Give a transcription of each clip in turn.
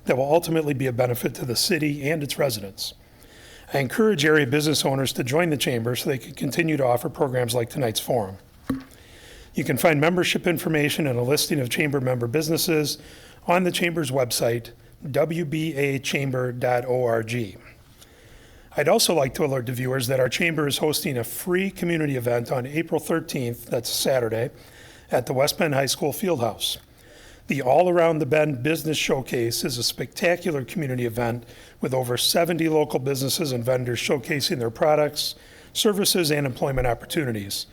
that will ultimately be a benefit to the city and its residents. I encourage area business owners to join the chamber so they can continue to offer programs like tonight's forum. You can find membership information and a listing of chamber member businesses on the chamber's website, wbachamber.org. I'd also like to alert the viewers that our chamber is hosting a free community event on April 13th, that's Saturday, at the West Bend High School Fieldhouse. The All Around the Bend Business Showcase is a spectacular community event with over 70 local businesses and vendors showcasing their products, services, and employment opportunities.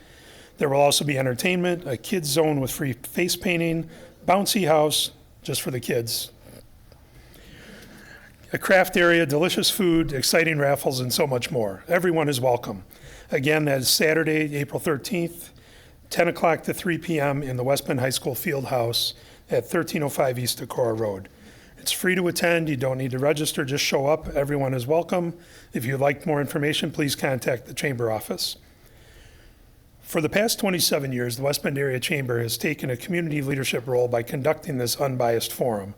There will also be entertainment, a kids zone with free face painting, bouncy house, just for the kids, a craft area, delicious food, exciting raffles, and so much more. Everyone is welcome. Again, that is Saturday, April 13th, 10 o'clock to 3 p.m. in the West Bend High School Fieldhouse at 1305 East Decorah Road. It's free to attend. You don't need to register. Just show up. Everyone is welcome. If you'd like more information, please contact the Chamber office. For the past 27 years, the West Bend Area Chamber has taken a community leadership role by conducting this unbiased forum.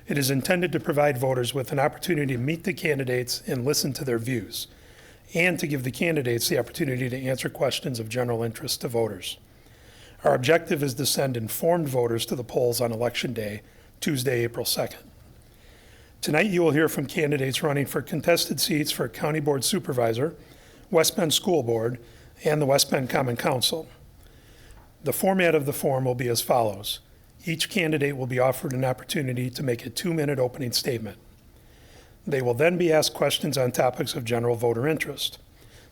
It is intended to provide voters with an opportunity to meet the candidates and listen to their views, and to give the candidates the opportunity to answer questions of general interest to voters. Our objective is to send informed voters to the polls on Election Day, Tuesday, April 2nd. Tonight you will hear from candidates running for contested seats for County Board Supervisor, West Bend School Board, and the West Bend Common Council. The format of the forum will be as follows. Each candidate will be offered an opportunity to make a 2-minute opening statement. They will then be asked questions on topics of general voter interest.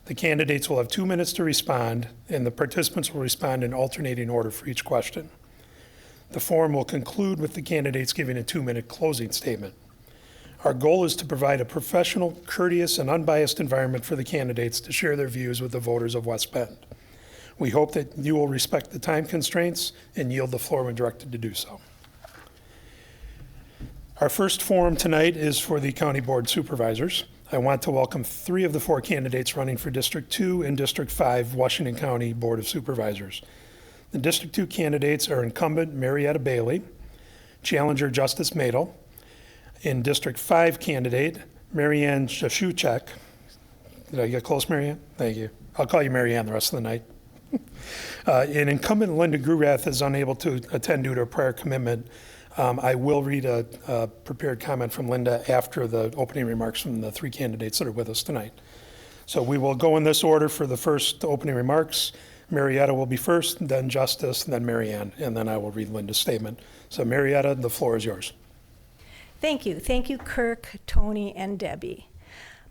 The candidates will have 2 minutes to respond, and the participants will respond in alternating order for each question. The forum will conclude with the candidates giving a 2-minute closing statement. Our goal is to provide a professional, courteous, and unbiased environment for the candidates to share their views with the voters of West Bend. We hope that you will respect the time constraints and yield the floor when directed to do so. Our first forum tonight is for the County Board Supervisors. I want to welcome 3 of the 4 candidates running for District 2 and District 5 Washington County Board of Supervisors. The District 2 candidates are incumbent Marietta Bailey, challenger Justice Madel, and District 5 candidate Marianne Shashuchek. Did I get close, Marianne? Thank you. I'll call you Marianne the rest of the night. And incumbent Linda Grurath is unable to attend due to a prior commitment. I will read a prepared comment from Linda after the opening remarks from the 3 candidates that are with us tonight. So we will go in this order for the first opening remarks. Marietta will be first, then Justice, then Marianne, and then I will read Linda's statement. So Marietta, the floor is yours. Thank you. Thank you, Kirk, Tony, and Debbie.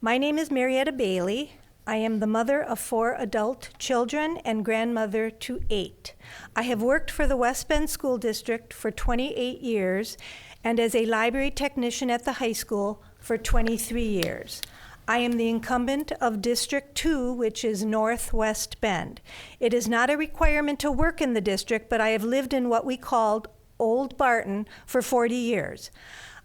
My name is Marietta Bailey. I am the mother of 4 adult children and grandmother to 8. I have worked for the West Bend School District for 28 years and as a library technician at the high school for 23 years. I am the incumbent of District 2, which is Northwest Bend. It is not a requirement to work in the district, but I have lived in what we called Old Barton for 40 years.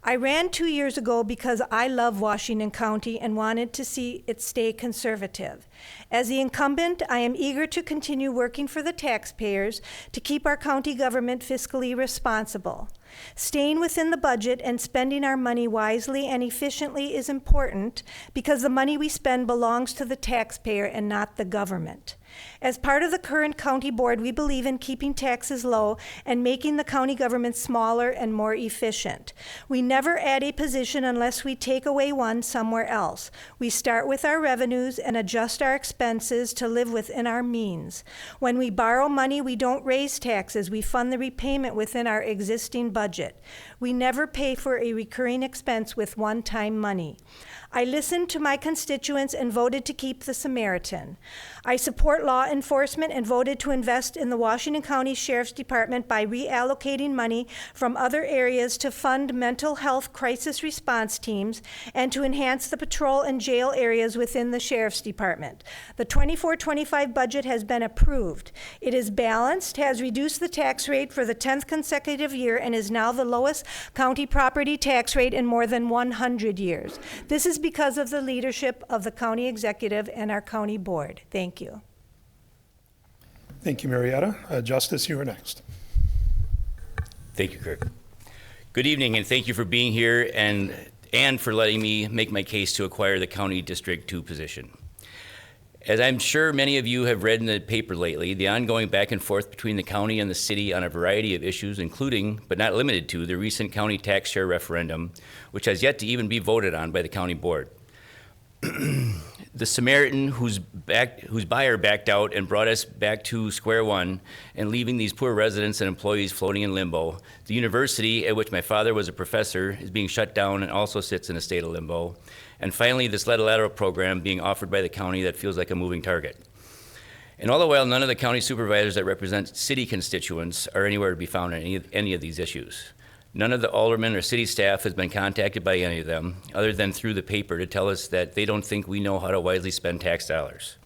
I ran 2 years ago because I love Washington County and wanted to see it stay conservative. As the incumbent, I am eager to continue working for the taxpayers to keep our county government fiscally responsible. Staying within the budget and spending our money wisely and efficiently is important because the money we spend belongs to the taxpayer and not the government. As part of the current county board, we believe in keeping taxes low and making the county government smaller and more efficient. We never add a position unless we take away one somewhere else. We start with our revenues and adjust our expenses to live within our means. When we borrow money, we don't raise taxes. We fund the repayment within our existing budget. We never pay for a recurring expense with one-time money. I listened to my constituents and voted to keep the Samaritan. I support law enforcement and voted to invest in the Washington County Sheriff's Department by reallocating money from other areas to fund mental health crisis response teams and to enhance the patrol and jail areas within the Sheriff's Department. The 24-25 budget has been approved. It is balanced, has reduced the tax rate for the 10th consecutive year, and is now the lowest county property tax rate in more than 100 years. This is because of the leadership of the county executive and our county board. Thank you. Thank you, Marietta. Justice, you are next. Thank you, Kirk. Good evening, and thank you for being here and for letting me make my case to acquire the County District 2 position. As I'm sure many of you have read in the paper lately, the ongoing back and forth between the county and the city on a variety of issues, including, but not limited to, the recent county tax share referendum, which has yet to even be voted on by the county board. The Samaritan whose buyer backed out and brought us back to square one and leaving these poor residents and employees floating in limbo. The university at which my father was a professor is being shut down and also sits in a state of limbo. And finally, this lateral program being offered by the county that feels like a moving target. And all the while, none of the county supervisors that represent city constituents are anywhere to be found on any of these issues. None of the aldermen or city staff has been contacted by any of them, other than through the paper to tell us that they don't think we know how to wisely spend tax dollars.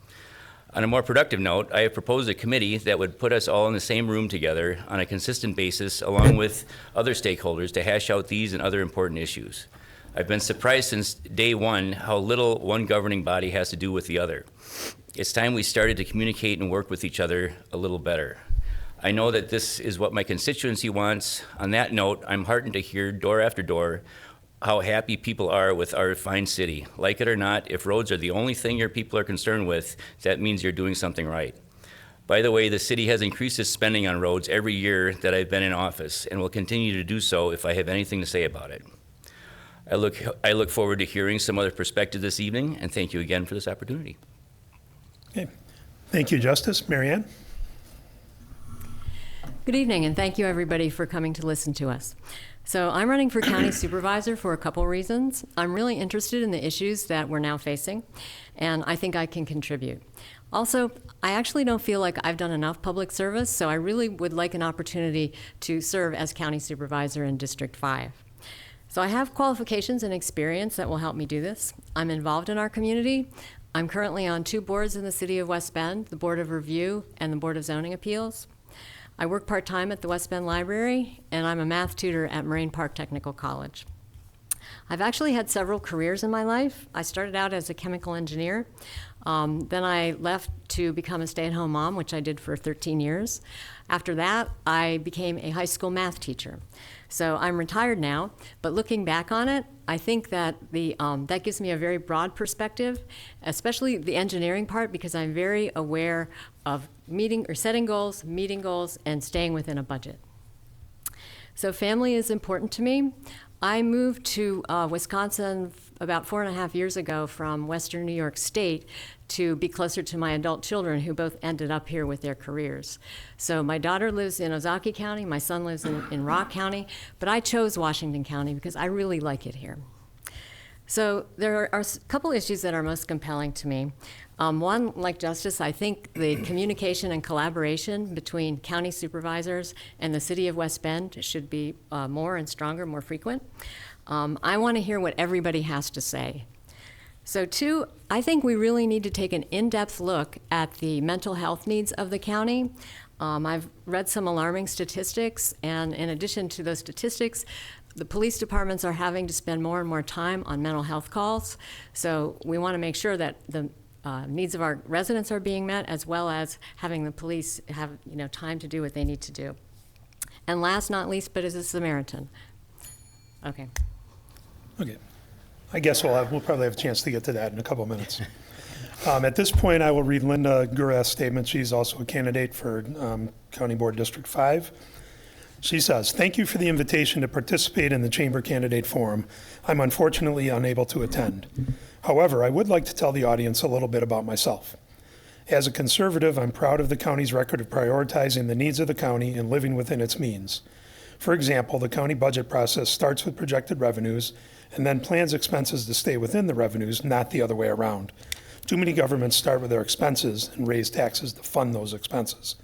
On a more productive note, I have proposed a committee that would put us all in the same room together on a consistent basis, along with other stakeholders, to hash out these and other important issues. I've been surprised since day one how little one governing body has to do with the other. It's time we started to communicate and work with each other a little better. I know that this is what my constituency wants. On that note, I'm heartened to hear door after door how happy people are with our fine city. Like it or not, if roads are the only thing your people are concerned with, that means you're doing something right. By the way, the city has increased its spending on roads every year that I've been in office and will continue to do so if I have anything to say about it. I look forward to hearing some other perspective this evening, and thank you again for this opportunity. Okay. Thank you, Justice. Mary Ann? Good evening, and thank you everybody for coming to listen to us. So I'm running for county supervisor for a couple reasons. I'm really interested in the issues that we're now facing, and I think I can contribute. Also, I actually don't feel like I've done enough public service, so I really would like an opportunity to serve as county supervisor in District 5. So I have qualifications and experience that will help me do this. I'm involved in our community. I'm currently on 2 boards in the city of West Bend, the Board of Review and the Board of Zoning Appeals. I work part-time at the West Bend Library, and I'm a math tutor at Moraine Park Technical College. I've actually had several careers in my life. I started out as a chemical engineer. Then I left to become a stay-at-home mom, which I did for 13 years. After that, I became a high school math teacher. So I'm retired now, but looking back on it, I think that that gives me a very broad perspective, especially the engineering part, because I'm very aware of setting goals, meeting goals, and staying within a budget. So family is important to me. I moved to Wisconsin about 4.5 years ago from Western New York State to be closer to my adult children, who both ended up here with their careers. So my daughter lives in Ozaukee County, my son lives in Rock County, but I chose Washington County because I really like it here. So there are a couple issues that are most compelling to me. One, like Justice, I think the communication and collaboration between county supervisors and the city of West Bend should be more and stronger, more frequent. I want to hear what everybody has to say. So 2, I think we really need to take an in-depth look at the mental health needs of the county. I've read some alarming statistics, and in addition to those statistics, the police departments are having to spend more and more time on mental health calls. So we want to make sure that the needs of our residents are being met, as well as having the police have time to do what they need to do. And last not least, but is a Samaritan. Okay. Okay. I guess we'll probably have a chance to get to that in a couple minutes. At this point, I will read Linda Gurath's statement. She's also a candidate for County Board District 5. She says, "Thank you for the invitation to participate in the Chamber Candidate Forum. I'm unfortunately unable to attend. However, I would like to tell the audience a little bit about myself. As a conservative, I'm proud of the county's record of prioritizing the needs of the county and living within its means. For example, the county budget process starts with projected revenues and then plans expenses to stay within the revenues, not the other way around. Too many governments start with their expenses and raise taxes to fund those expenses.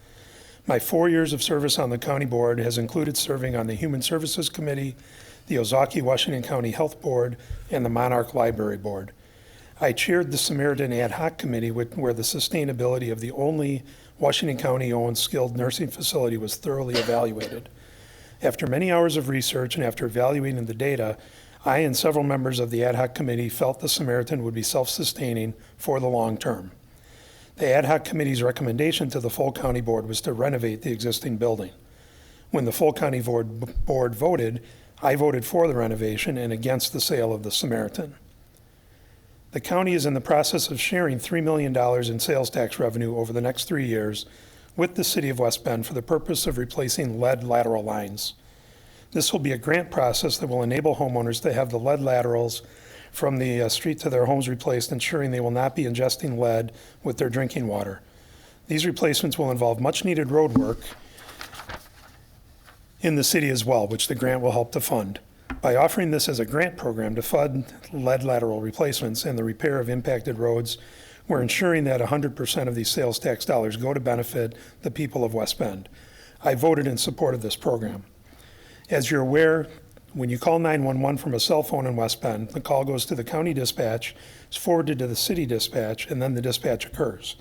My 4 years of service on the county board has included serving on the Human Services Committee, the Ozaukee Washington County Health Board, and the Monarch Library Board. I chaired the Samaritan Ad Hoc Committee where the sustainability of the only Washington County-owned skilled nursing facility was thoroughly evaluated. After many hours of research and after evaluating the data, I and several members of the Ad Hoc Committee felt the Samaritan would be self-sustaining for the long term. The Ad Hoc Committee's recommendation to the full county board was to renovate the existing building. When the full county board voted, I voted for the renovation and against the sale of the Samaritan. The county is in the process of sharing $3 million in sales tax revenue over the next 3 years with the city of West Bend for the purpose of replacing lead lateral lines. This will be a grant process that will enable homeowners to have the lead laterals from the street to their homes replaced, ensuring they will not be ingesting lead with their drinking water. These replacements will involve much-needed road work in the city as well, which the grant will help to fund. By offering this as a grant program to fund lead lateral replacements and the repair of impacted roads, we're ensuring that 100% of these sales tax dollars go to benefit the people of West Bend. I voted in support of this program. As you're aware, when you call 911 from a cell phone in West Bend, the call goes to the county dispatch, is forwarded to the city dispatch, and then the dispatch occurs.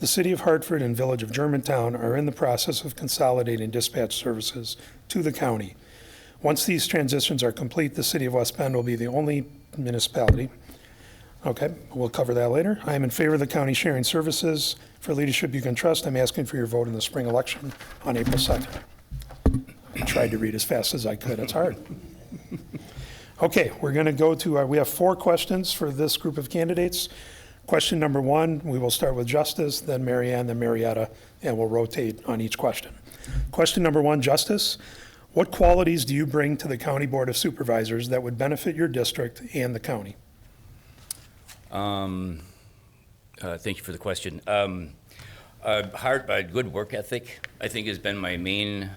The City of Hartford and Village of Germantown are in the process of consolidating dispatch services to the county. Once these transitions are complete, the City of West Bend will be the only municipality. Okay, we'll cover that later. I am in favor of the county sharing services for leadership you can trust. I'm asking for your vote in the spring election on April 2nd. I tried to read as fast as I could. It's hard. Okay, we're going to go to, we have 4 questions for this group of candidates. Question number 1, we will start with Justice, then Marianne, then Marietta, and we'll rotate on each question. Question number 1, Justice, what qualities do you bring to the County Board of Supervisors that would benefit your district and the county? Thank you for the question. Good work ethic, I think, has been my main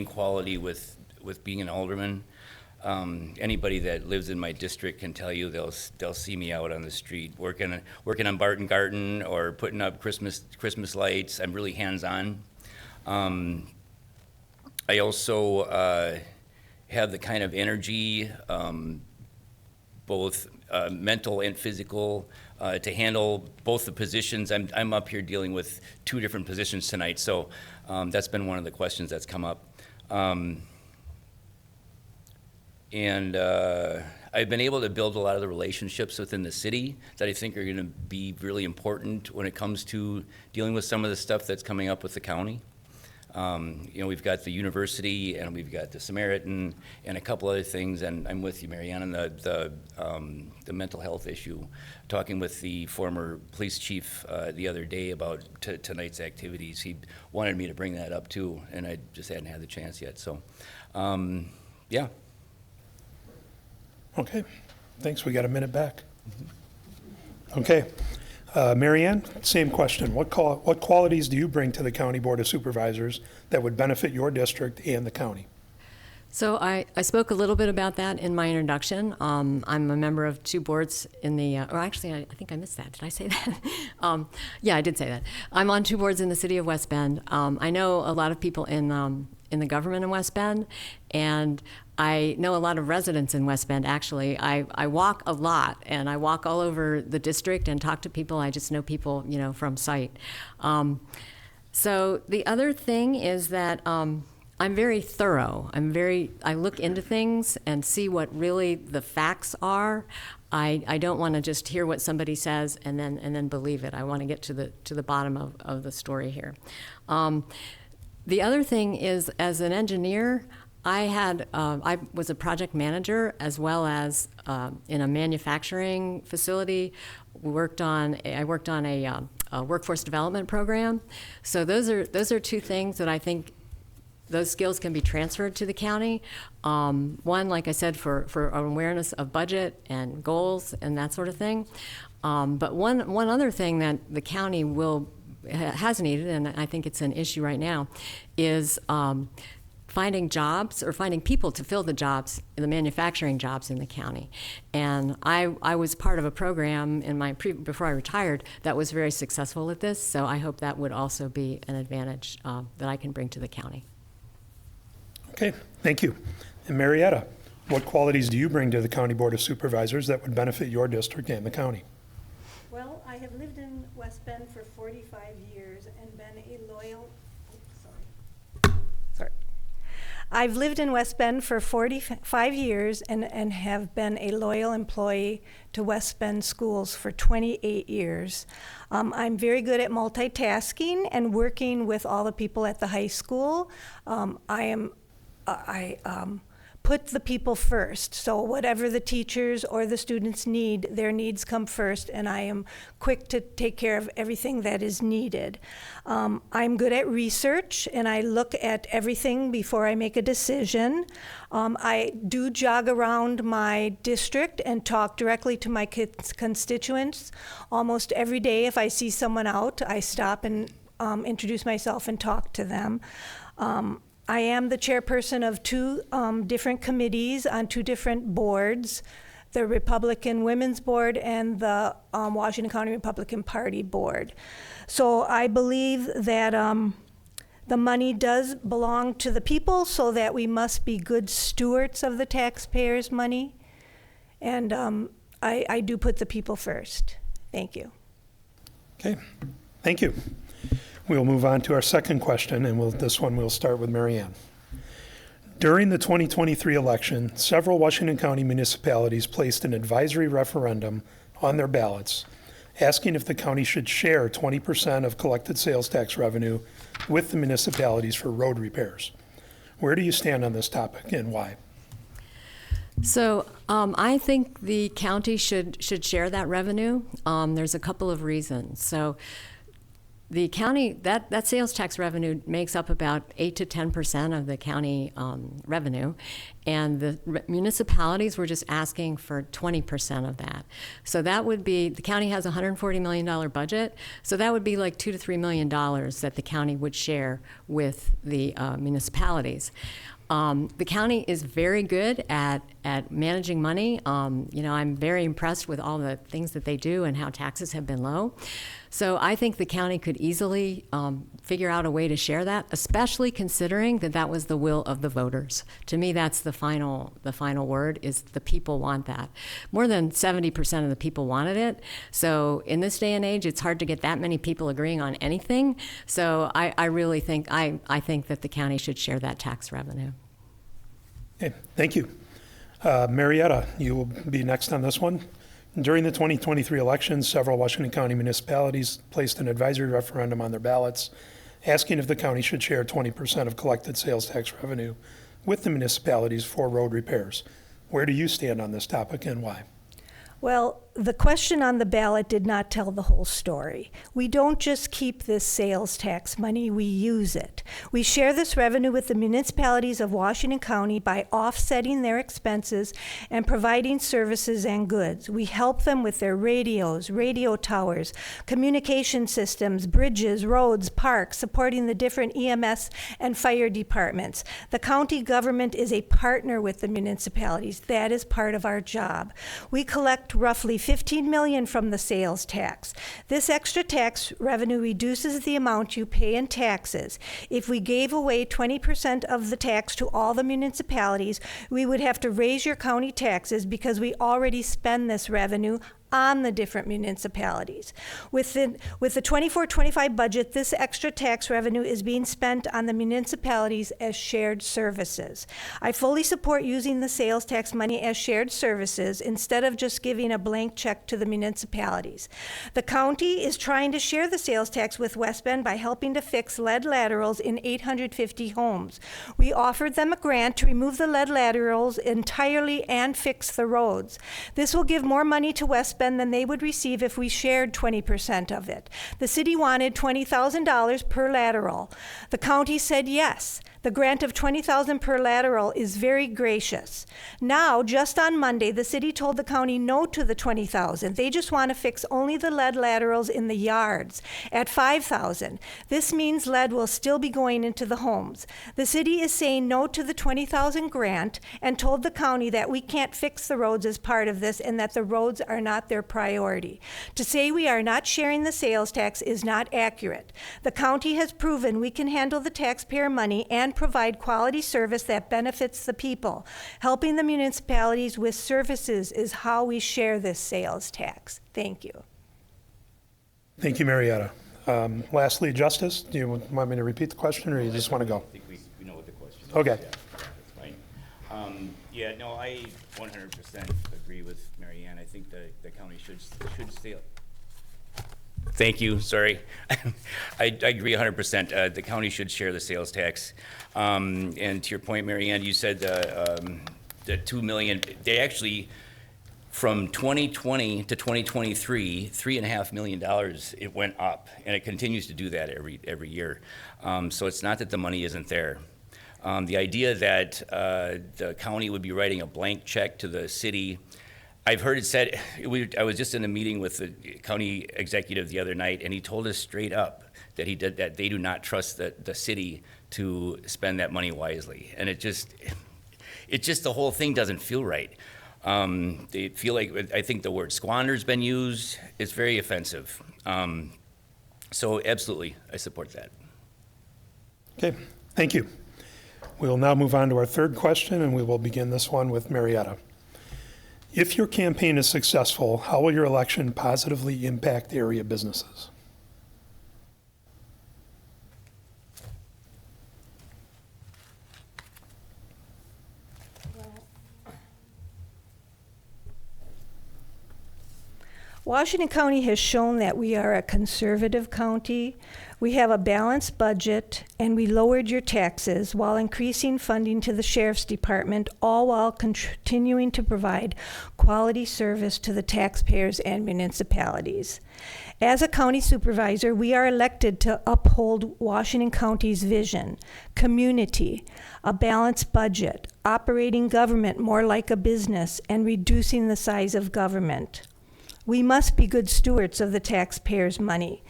quality with being an alderman. Anybody that lives in my district can tell you they'll see me out on the street working on Barton Garden or putting up Christmas lights. I'm really hands-on. I also have the kind of energy, both mental and physical, to handle both the positions. I'm up here dealing with 2 different positions tonight, so that's been one of the questions that's come up. And I've been able to build a lot of the relationships within the city that I think are going to be really important when it comes to dealing with some of the stuff that's coming up with the county. We've got the university and we've got the Samaritan and a couple other things, and I'm with you, Marianne, on the mental health issue. Talking with the former police chief the other day about tonight's activities. He wanted me to bring that up too, and I just hadn't had the chance yet. So, yeah. Okay, thanks. We got a minute back. Okay, Marianne, same question. What qualities do you bring to the County Board of Supervisors that would benefit your district and the county? So I spoke a little bit about that in my introduction. I'm a member of 2 boards in the, or actually I think I missed that. Did I say that? Yeah, I did say that. I'm on 2 boards in the city of West Bend. I know a lot of people in the government in West Bend, and I know a lot of residents in West Bend, actually. I walk a lot, and I walk all over the district and talk to people. I just know people, from sight. So the other thing is that I'm very thorough. I look into things and see what really the facts are. I don't want to just hear what somebody says and then believe it. I want to get to the bottom of the story here. The other thing is, as an engineer, I was a project manager as well as in a manufacturing facility. I worked on a workforce development program. So those are 2 things that I think those skills can be transferred to the county. One, like I said, for awareness of budget and goals and that sort of thing. But one other thing that the county has needed, and I think it's an issue right now, is finding jobs or finding people to fill the jobs, the manufacturing jobs in the county. And I was part of a program before I retired that was very successful at this, so I hope that would also be an advantage that I can bring to the county. Okay, thank you. And Marietta, what qualities do you bring to the County Board of Supervisors that would benefit your district and the county? Well, I have lived in West Bend for 45 years and been a loyal, I've lived in West Bend for 45 years and have been a loyal employee to West Bend schools for 28 years. I'm very good at multitasking and working with all the people at the high school. I am put the people first. So whatever the teachers or the students need, their needs come first, and I am quick to take care of everything that is needed. I'm good at research, and I look at everything before I make a decision. I do jog around my district and talk directly to my constituents. Almost every day, if I see someone out, I stop and introduce myself and talk to them. I am the chairperson of two different committees on two different boards, the Republican Women's Board and the Washington County Republican Party Board. So I believe that the money does belong to the people, so that we must be good stewards of the taxpayers' money. And I do put the people first. Thank you. Okay, thank you. We'll move on to our second question, and this one we'll start with Mary Ann. During the 2023 election, several Washington County municipalities placed an advisory referendum on their ballots asking if the county should share 20% of collected sales tax revenue with the municipalities for road repairs. Where do you stand on this topic, and why? So I think the county should share that revenue. There's a couple of reasons. So the county, that sales tax revenue makes up about 8 to 10% of the county revenue, and the municipalities were just asking for 20% of that. So that would be, the county has a $140 million budget, so that would be like $2 to $3 million that the county would share with the municipalities. The county is very good at managing money. I'm very impressed with all the things that they do and how taxes have been low. So I think the county could easily figure out a way to share that, especially considering that was the will of the voters. To me, that's the final word, is the people want that. More than 70% of the people wanted it. So in this day and age, it's hard to get that many people agreeing on anything. So I really think, I think that the county should share that tax revenue. Okay, thank you. Marietta, you will be next on this one. During the 2023 elections, several Washington County municipalities placed an advisory referendum on their ballots asking if the county should share 20% of collected sales tax revenue with the municipalities for road repairs. Where do you stand on this topic, and why? Well, the question on the ballot did not tell the whole story. We don't just keep this sales tax money, we use it. We share this revenue with the municipalities of Washington County by offsetting their expenses and providing services and goods. We help them with their radios, radio towers, communication systems, bridges, roads, parks, supporting the different EMS and fire departments. The county government is a partner with the municipalities. That is part of our job. We collect roughly $15 million from the sales tax. This extra tax revenue reduces the amount you pay in taxes. If we gave away 20% of the tax to all the municipalities, we would have to raise your county taxes because we already spend this revenue on the different municipalities. With the 24-25 budget, this extra tax revenue is being spent on the municipalities as shared services. I fully support using the sales tax money as shared services instead of just giving a blank check to the municipalities. The county is trying to share the sales tax with West Bend by helping to fix lead laterals in 850 homes. We offered them a grant to remove the lead laterals entirely and fix the roads. This will give more money to West Bend than they would receive if we shared 20% of it. The city wanted $20,000 per lateral. The county said yes. The grant of $20,000 per lateral is very gracious. Now, just on Monday, the city told the county no to the $20,000. They just want to fix only the lead laterals in the yards at $5,000. This means lead will still be going into the homes. The city is saying no to the $20,000 grant and told the county that we can't fix the roads as part of this and that the roads are not their priority. To say we are not sharing the sales tax is not accurate. The county has proven we can handle the taxpayer money and provide quality service that benefits the people. Helping the municipalities with services is how we share this sales tax. Thank you. Thank you, Marietta. Lastly, Justice, do you want me to repeat the question, or you just want to go? I think we know what the question is. Okay. Yeah, that's fine. I 100% agree with Mary Ann. I think the county should stay. Thank you, sorry. I agree 100%. The county should share the sales tax. And to your point, Mary Ann, you said the 2 million, they actually, from 2020 to 2023, $3.5 million, it went up, and it continues to do that every year. So it's not that the money isn't there. The idea that the county would be writing a blank check to the city, I've heard it said, I was just in a meeting with the county executive the other night, and he told us straight up that they do not trust the city to spend that money wisely. And it just the whole thing doesn't feel right. They feel like, I think the word squander's been used. It's very offensive. So absolutely, I support that. Okay, thank you. We will now move on to our third question, and we will begin this one with Marietta. If your campaign is successful, how will your election positively impact area businesses? Washington County has shown that we are a conservative county. We have a balanced budget, and we lowered your taxes while increasing funding to the Sheriff's Department, all while continuing to provide quality service to the taxpayers and municipalities. As a county supervisor, we are elected to uphold Washington County's vision, community, a balanced budget, operating government more like a business, and reducing the size of government. We must be good stewards of the taxpayers' money.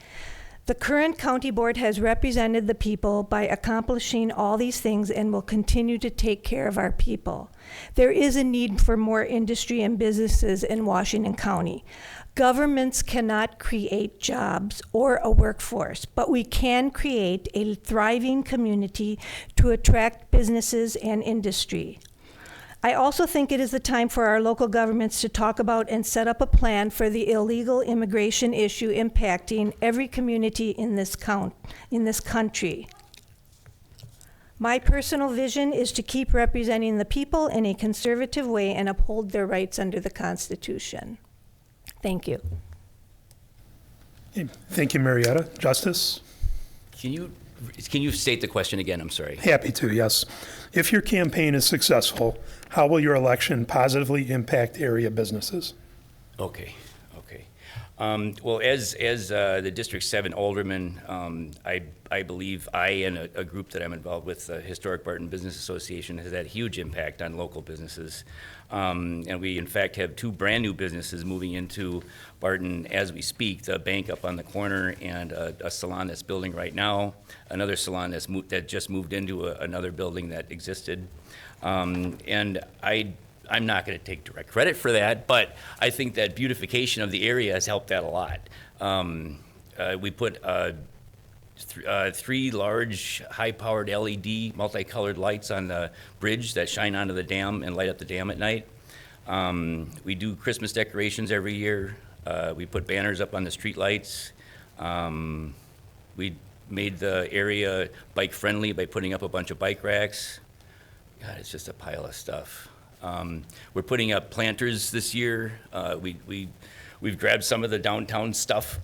The current county board has represented the people by accomplishing all these things and will continue to take care of our people. There is a need for more industry and businesses in Washington County. Governments cannot create jobs or a workforce, but we can create a thriving community to attract businesses and industry. I also think it is the time for our local governments to talk about and set up a plan for the illegal immigration issue impacting every community in this country. My personal vision is to keep representing the people in a conservative way and uphold their rights under the Constitution. Thank you. Okay, thank you, Marietta. Justice? Can you state the question again? I'm sorry. Happy to, yes. If your campaign is successful, how will your election positively impact area businesses? Okay. Well, as the District 7 alderman, I believe I and a group that I'm involved with, the Historic Barton Business Association, has had a huge impact on local businesses. And we, in fact, have 2 brand new businesses moving into Barton as we speak, the bank up on the corner and a salon that's building right now, another salon that just moved into another building that existed. And I'm not going to take direct credit for that, but I think that beautification of the area has helped that a lot. We put 3 large, high-powered LED, multicolored lights on the bridge that shine onto the dam and light up the dam at night. We do Christmas decorations every year. We put banners up on the street lights. We made the area bike-friendly by putting up a bunch of bike racks. God, it's just a pile of stuff. We're putting up planters this year. We've grabbed some of the downtown stuff,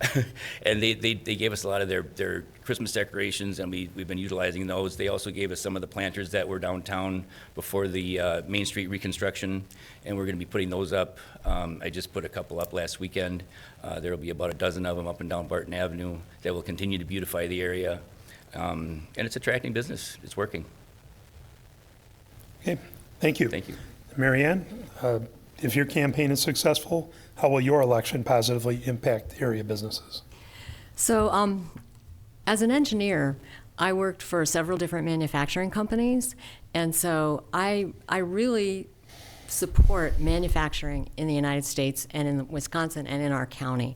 and they gave us a lot of their Christmas decorations, and we've been utilizing those. They also gave us some of the planters that were downtown before the Main Street reconstruction, and we're going to be putting those up. I just put a couple up last weekend. There will be about a dozen of them up and down Barton Avenue that will continue to beautify the area, and it's attracting business. It's working. Okay, thank you. Thank you. Marianne, if your campaign is successful, how will your election positively impact area businesses? So, as an engineer, I worked for several different manufacturing companies, and so I really support manufacturing in the United States and in Wisconsin and in our county.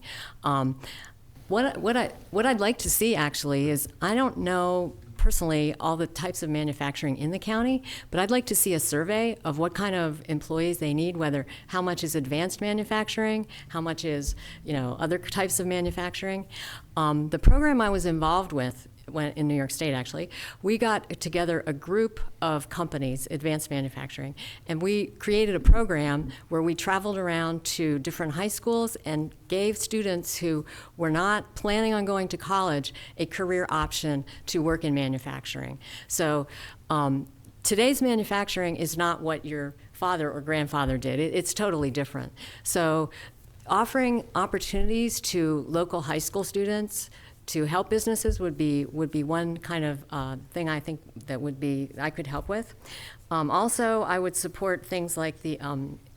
What I'd like to see actually is, I don't know personally all the types of manufacturing in the county, but I'd like to see a survey of what kind of employees they need, whether how much is advanced manufacturing, how much is other types of manufacturing. The program I was involved with in New York State, actually, we got together a group of companies, advanced manufacturing, and we created a program where we traveled around to different high schools and gave students who were not planning on going to college a career option to work in manufacturing. So today's manufacturing is not what your father or grandfather did. It's totally different. So offering opportunities to local high school students to help businesses would be one kind of thing I think that I could help with. Also, I would support things like the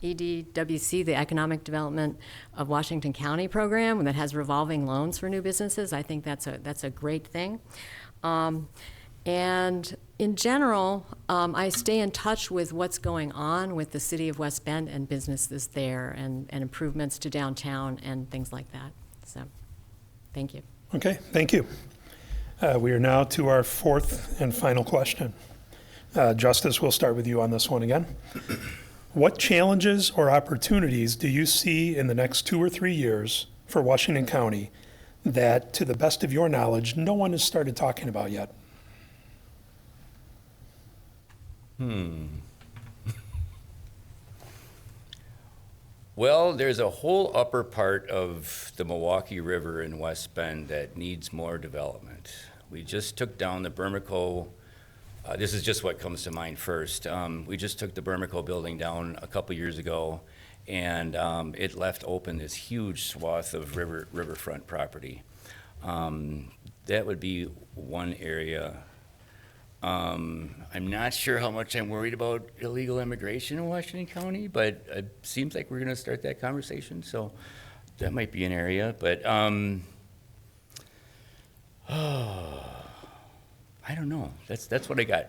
EDWC, the Economic Development of Washington County program that has revolving loans for new businesses. I think that's a great thing. And in general, I stay in touch with what's going on with the city of West Bend and businesses there and improvements to downtown and things like that. So, thank you. Okay, thank you. We are now to our fourth and final question. Justice, we'll start with you on this one again. What challenges or opportunities do you see in the next 2 or 3 years for Washington County that, to the best of your knowledge, no one has started talking about yet? Well, there's a whole upper part of the Milwaukee River in West Bend that needs more development. We just took down the Bermico, this is just what comes to mind first. We just took the Bermico building down a couple years ago, and it left open this huge swath of riverfront property. That would be one area. I'm not sure how much I'm worried about illegal immigration in Washington County, but it seems like we're going to start that conversation, so that might be an area. But I don't know. That's what I got.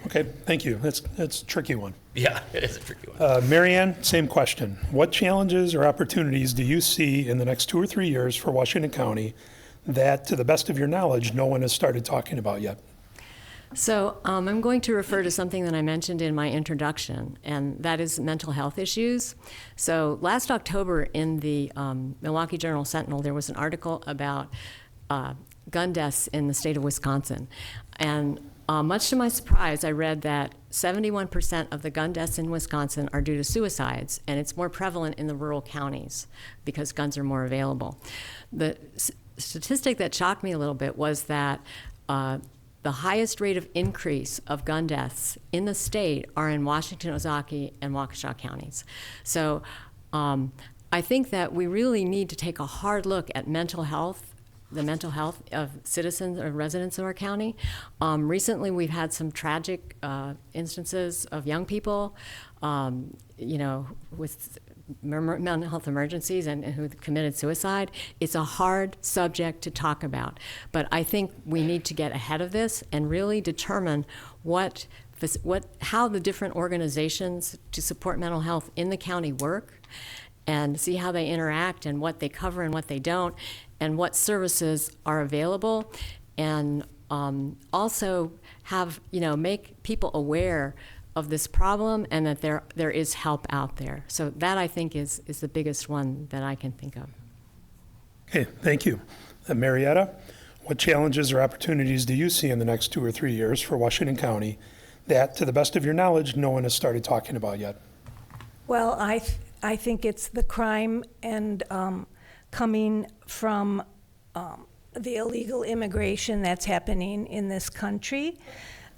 Okay, thank you. That's a tricky one. Yeah, it is a tricky one. Marianne, same question. What challenges or opportunities do you see in the next 2 or 3 years for Washington County that, to the best of your knowledge, no one has started talking about yet? So I'm going to refer to something that I mentioned in my introduction, and that is mental health issues. So last October in the Milwaukee Journal-Sentinel, there was an article about gun deaths in the state of Wisconsin. And much to my surprise, I read that 71% of the gun deaths in Wisconsin are due to suicides, and it's more prevalent in the rural counties because guns are more available. The statistic that shocked me a little bit was that the highest rate of increase of gun deaths in the state are in Washington, Ozaukee, and Waukesha counties. So I think that we really need to take a hard look at mental health, the mental health of citizens or residents of our county. Recently, we've had some tragic instances of young people, with mental health emergencies and who committed suicide. It's a hard subject to talk about, but I think we need to get ahead of this and really determine how the different organizations to support mental health in the county work, and see how they interact and what they cover and what they don't, and what services are available, and also have make people aware of this problem and that there is help out there. So that, I think, is the biggest one that I can think of. Okay, thank you. Marietta, what challenges or opportunities do you see in the next 2 or 3 years for Washington County that, to the best of your knowledge, no one has started talking about yet? Well, I think it's the crime and coming from the illegal immigration that's happening in this country.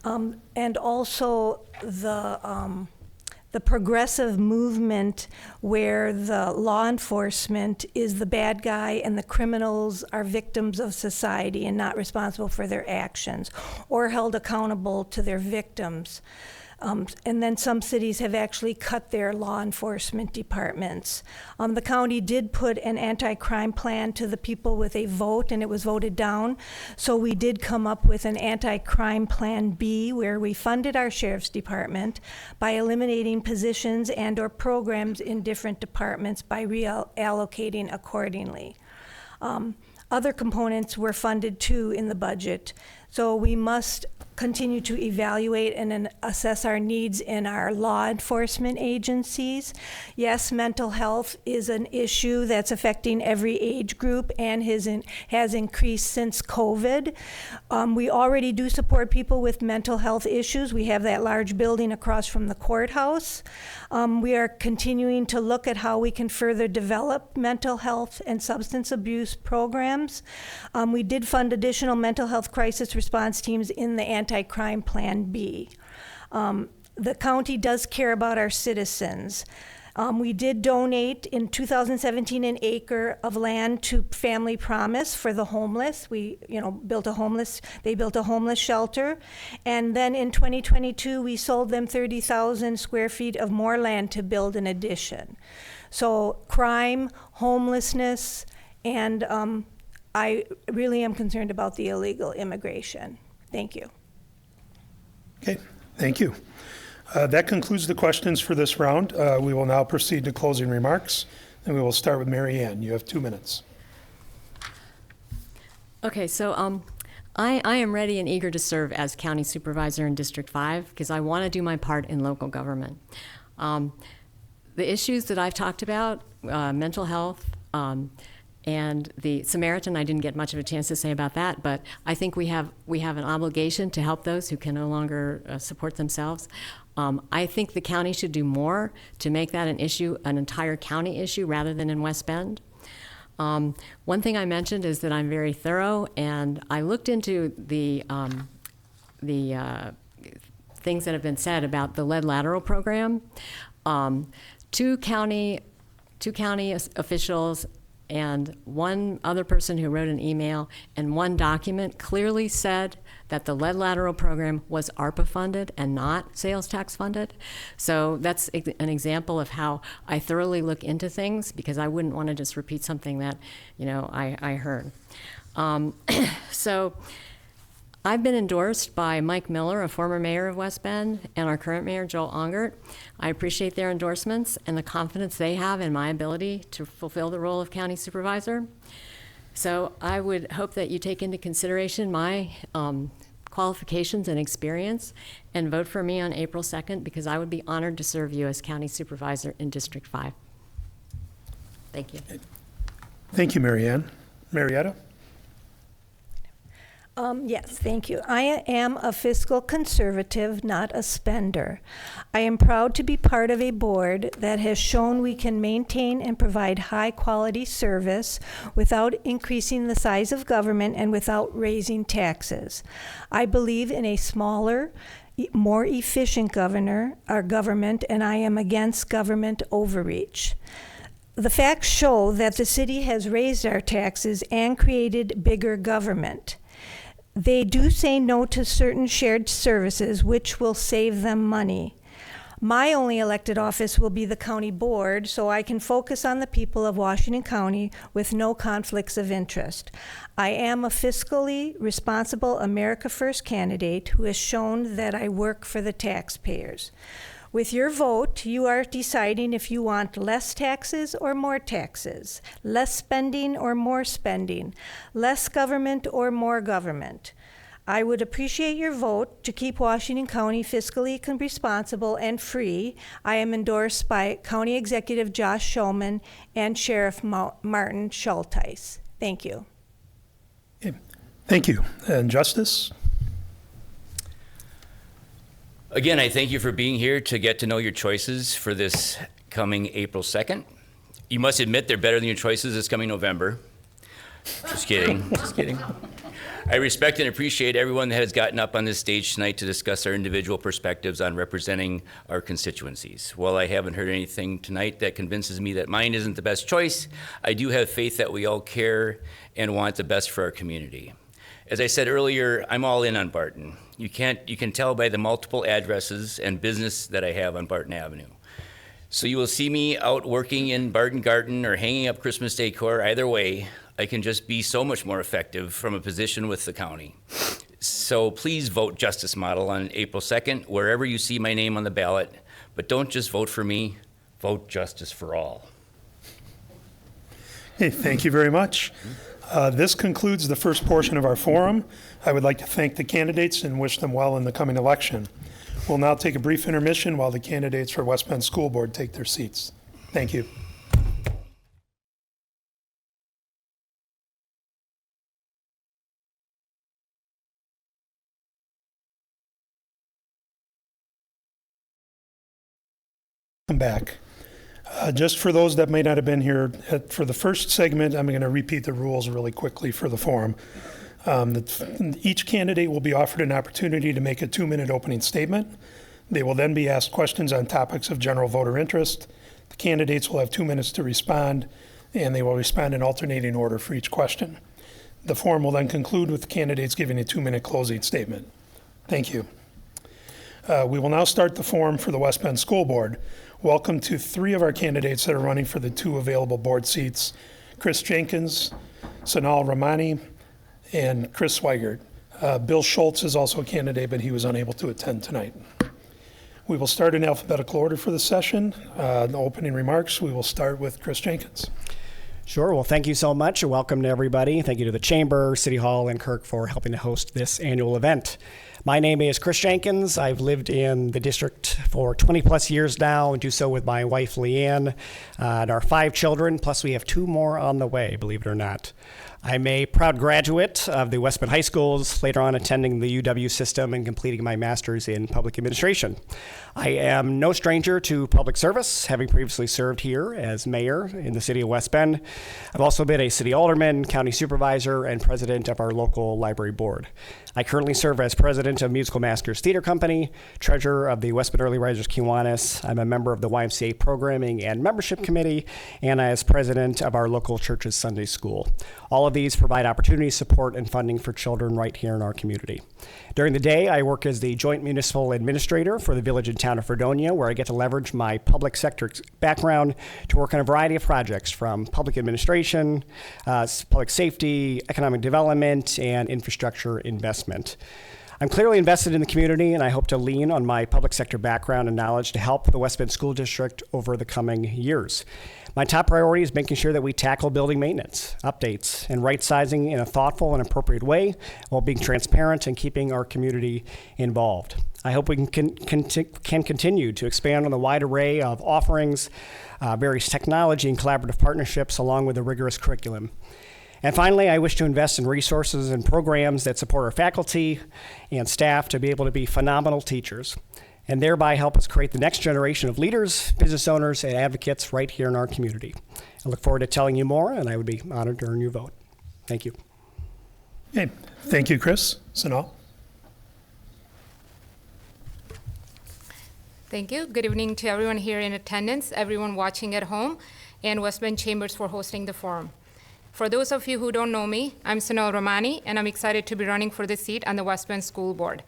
And also the progressive movement where the law enforcement is the bad guy and the criminals are victims of society and not responsible for their actions or held accountable to their victims. And then some cities have actually cut their law enforcement departments. The county did put an anti-crime plan to the people with a vote, and it was voted down. So we did come up with an anti-crime plan B, where we funded our sheriff's department by eliminating positions and/or programs in different departments by reallocating accordingly. Other components were funded too in the budget. So we must continue to evaluate and assess our needs in our law enforcement agencies. Yes, mental health is an issue that's affecting every age group and has increased since COVID. We already do support people with mental health issues. We have that large building across from the courthouse. We are continuing to look at how we can further develop mental health and substance abuse programs. We did fund additional mental health crisis response teams in the Anti-Crime Plan B. The county does care about our citizens. We did donate in 2017 an acre of land to Family Promise for the homeless. They built a homeless shelter. And then in 2022, we sold them 30,000 square feet of more land to build an addition. So crime, homelessness, and I really am concerned about the illegal immigration. Thank you. Okay, thank you. That concludes the questions for this round. We will now proceed to closing remarks, and we will start with Mary Ann. You have 2 minutes. Okay, so I am ready and eager to serve as county supervisor in District 5 because I want to do my part in local government. The issues that I've talked about, mental health, and the Samaritan, I didn't get much of a chance to say about that, but I think we have an obligation to help those who can no longer support themselves. I think the county should do more to make that an issue, an entire county issue, rather than in West Bend. One thing I mentioned is that I'm very thorough, and I looked into the things that have been said about the lead lateral program. Two county officials and one other person who wrote an email and one document clearly said that the lead lateral program was ARPA funded and not sales tax funded. So that's an example of how I thoroughly look into things, because I wouldn't want to just repeat something that, I heard. So I've been endorsed by Mike Miller, a former mayor of West Bend, and our current mayor, Joel Ongert. I appreciate their endorsements and the confidence they have in my ability to fulfill the role of county supervisor. So I would hope that you take into consideration my qualifications and experience and vote for me on April 2nd, because I would be honored to serve you as county supervisor in District 5. Thank you. Thank you, Mary Ann. Marietta? Yes, thank you. I am a fiscal conservative, not a spender. I am proud to be part of a board that has shown we can maintain and provide high-quality service without increasing the size of government and without raising taxes. I believe in a smaller, more efficient government, and I am against government overreach. The facts show that the city has raised our taxes and created bigger government. They do say no to certain shared services, which will save them money. My only elected office will be the county board, so I can focus on the people of Washington County with no conflicts of interest. I am a fiscally responsible America First candidate who has shown that I work for the taxpayers. With your vote, you are deciding if you want less taxes or more taxes, less spending or more spending, less government or more government. I would appreciate your vote to keep Washington County fiscally responsible and free. I am endorsed by County Executive Josh Shulman and Sheriff Martin Schulteis. Thank you. Okay. Thank you. And Justice? Again, I thank you for being here to get to know your choices for this coming April 2nd. You must admit they're better than your choices this coming November. Just kidding, just kidding. I respect and appreciate everyone that has gotten up on this stage tonight to discuss our individual perspectives on representing our constituencies. While I haven't heard anything tonight that convinces me that mine isn't the best choice, I do have faith that we all care and want the best for our community. As I said earlier, I'm all in on Barton. You can tell by the multiple addresses and business that I have on Barton Avenue. So you will see me out working in Barton Garden or hanging up Christmas decor. Either way, I can just be so much more effective from a position with the county. So please vote Justice Model on April 2nd, wherever you see my name on the ballot. But don't just vote for me, vote Justice for all. Hey, thank you very much. This concludes the first portion of our forum. I would like to thank the candidates and wish them well in the coming election. We'll now take a brief intermission while the candidates for West Bend School Board take their seats. Thank you. Welcome back. Just for those that may not have been here, for the first segment, I'm going to repeat the rules really quickly for the forum. Each candidate will be offered an opportunity to make a 2-minute opening statement. They will then be asked questions on topics of general voter interest. The candidates will have 2 minutes to respond, and they will respond in alternating order for each question. The forum will then conclude with the candidates giving a 2-minute closing statement. Thank you. We will now start the forum for the West Bend School Board. Welcome to 3 of our candidates that are running for the 2 available board seats, Chris Jenkins, Sanal Ramani, and Chris Swigert. Bill Schultz is also a candidate, but he was unable to attend tonight. We will start in alphabetical order for the session. The opening remarks, we will start with Chris Jenkins. Sure. Well, thank you so much. Welcome to everybody. Thank you to the Chamber, City Hall, and Kirk for helping to host this annual event. My name is Chris Jenkins. I've lived in the district for 20 plus years now and do so with my wife, Leanne, and our 5 children, plus we have 2 more on the way, believe it or not. I'm a proud graduate of the West Bend High Schools, later on attending the UW system and completing my master's in public administration. I am no stranger to public service, having previously served here as mayor in the city of West Bend. I've also been a city alderman, county supervisor, and president of our local library board. I currently serve as president of Musical Masters Theater Company, treasurer of the West Bend Early Risers Kiwanis. I'm a member of the YMCA Programming and Membership Committee, and as president of our local church's Sunday School. All of these provide opportunity, support, and funding for children right here in our community. During the day, I work as the joint municipal administrator for the village and town of Fredonia, where I get to leverage my public sector background to work on a variety of projects from public administration, public safety, economic development, and infrastructure investment. I'm clearly invested in the community, and I hope to lean on my public sector background and knowledge to help the West Bend School District over the coming years. My top priority is making sure that we tackle building maintenance, updates, and right sizing in a thoughtful and appropriate way while being transparent and keeping our community involved. I hope we can continue to expand on the wide array of offerings, various technology and collaborative partnerships, along with a rigorous curriculum. And finally, I wish to invest in resources and programs that support our faculty and staff to be able to be phenomenal teachers, and thereby help us create the next generation of leaders, business owners, and advocates right here in our community. I look forward to telling you more, and I would be honored to earn your vote. Thank you. Okay. Thank you, Chris. Sanal? Thank you. Good evening to everyone here in attendance, everyone watching at home, and West Bend Chambers for hosting the forum. For those of you who don't know me, I'm Sanal Ramani, and I'm excited to be running for this seat on the West Bend School Board.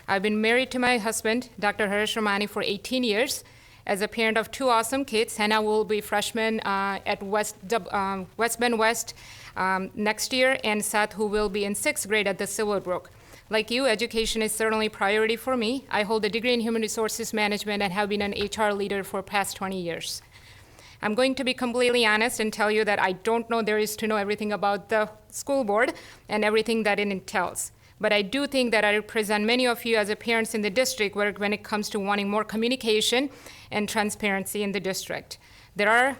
I've been married to my husband, Dr. Harish Ramani, for 18 years. As a parent of 2 awesome kids, Hannah will be freshman at West Bend West next year, and Seth, who will be in 6th grade at the Silverbrook. Like you, education is certainly a priority for me. I hold a degree in human resources management and have been an HR leader for the past 20 years. I'm going to be completely honest and tell you that I don't know there is to know everything about the school board and everything that it entails. But I do think that I represent many of you as a parents in the district when it comes to wanting more communication and transparency in the district. There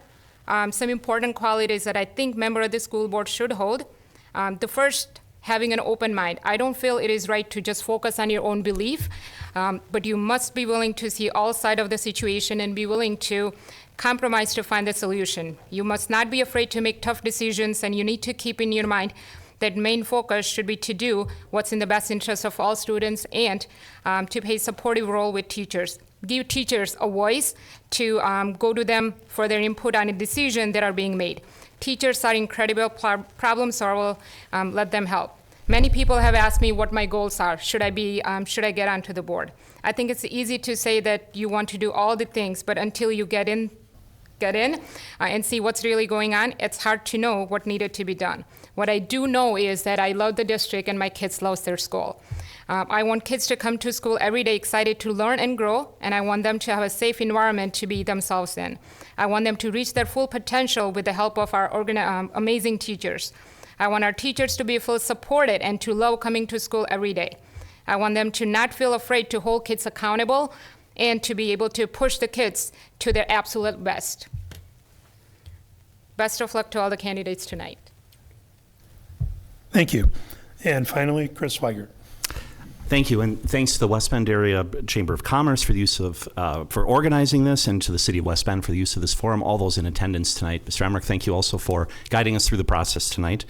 are some important qualities that I think members of the school board should hold. The first, having an open mind. I don't feel it is right to just focus on your own belief, but you must be willing to see all sides of the situation and be willing to compromise to find the solution. You must not be afraid to make tough decisions, and you need to keep in your mind that main focus should be to do what's in the best interest of all students and to play a supportive role with teachers. Give teachers a voice to go to them for their input on a decision that are being made. Teachers are incredible problem solvers. Let them help. Many people have asked me what my goals are. Should I get onto the board? I think it's easy to say that you want to do all the things, but until you get in and see what's really going on, it's hard to know what needed to be done. What I do know is that I love the district and my kids love their school. I want kids to come to school every day excited to learn and grow, and I want them to have a safe environment to be themselves in. I want them to reach their full potential with the help of our amazing teachers. I want our teachers to be feel supported and to love coming to school every day. I want them to not feel afraid to hold kids accountable and to be able to push the kids to their absolute best. Best of luck to all the candidates tonight. Thank you. And finally, Chris Weigert. Thank you, and thanks to the West Bend Area Chamber of Commerce for the use of, for organizing this, and to the City of West Bend for the use of this forum, all those in attendance tonight. Mr. Emmerich, thank you also for guiding us through the process tonight.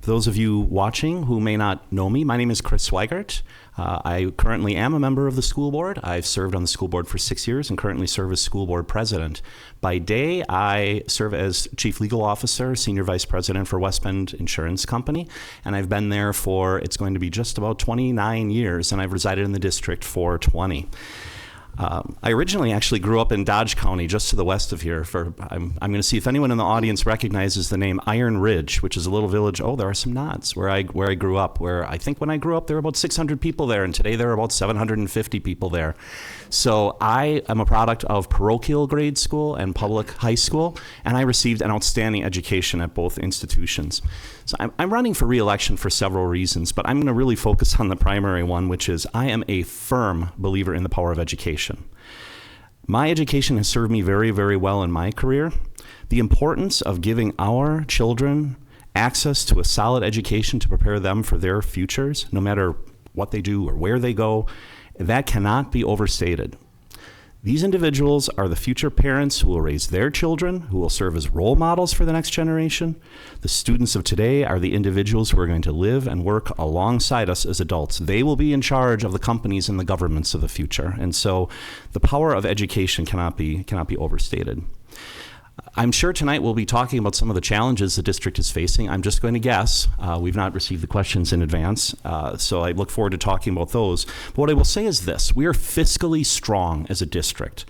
For those of you watching who may not know me, my name is Chris Weigert. I currently am a member of the school board. I've served on the school board for 6 years and currently serve as school board president. By day, I serve as chief legal officer, senior vice president for West Bend Insurance Company, and I've been there for, it's going to be just about 29 years, and I've resided in the district for 20. I originally actually grew up in Dodge County, just to the west of here. I'm going to see if anyone in the audience recognizes the name Iron Ridge, which is a little village. Oh, there are some nods where I grew up. Where I think when I grew up, there were about 600 people there, and today there are about 750 people there. So I am a product of parochial grade school and public high school, and I received an outstanding education at both institutions. So I'm running for re-election for several reasons, but I'm going to really focus on the primary one, which is I am a firm believer in the power of education. My education has served me very, very well in my career. The importance of giving our children access to a solid education to prepare them for their futures, no matter what they do or where they go, that cannot be overstated. These individuals are the future parents who will raise their children, who will serve as role models for the next generation. The students of today are the individuals who are going to live and work alongside us as adults. They will be in charge of the companies and the governments of the future. And so the power of education cannot be overstated. I'm sure tonight we'll be talking about some of the challenges the district is facing. I'm just going to guess. We've not received the questions in advance, so I look forward to talking about those. But what I will say is this: we are fiscally strong as a district.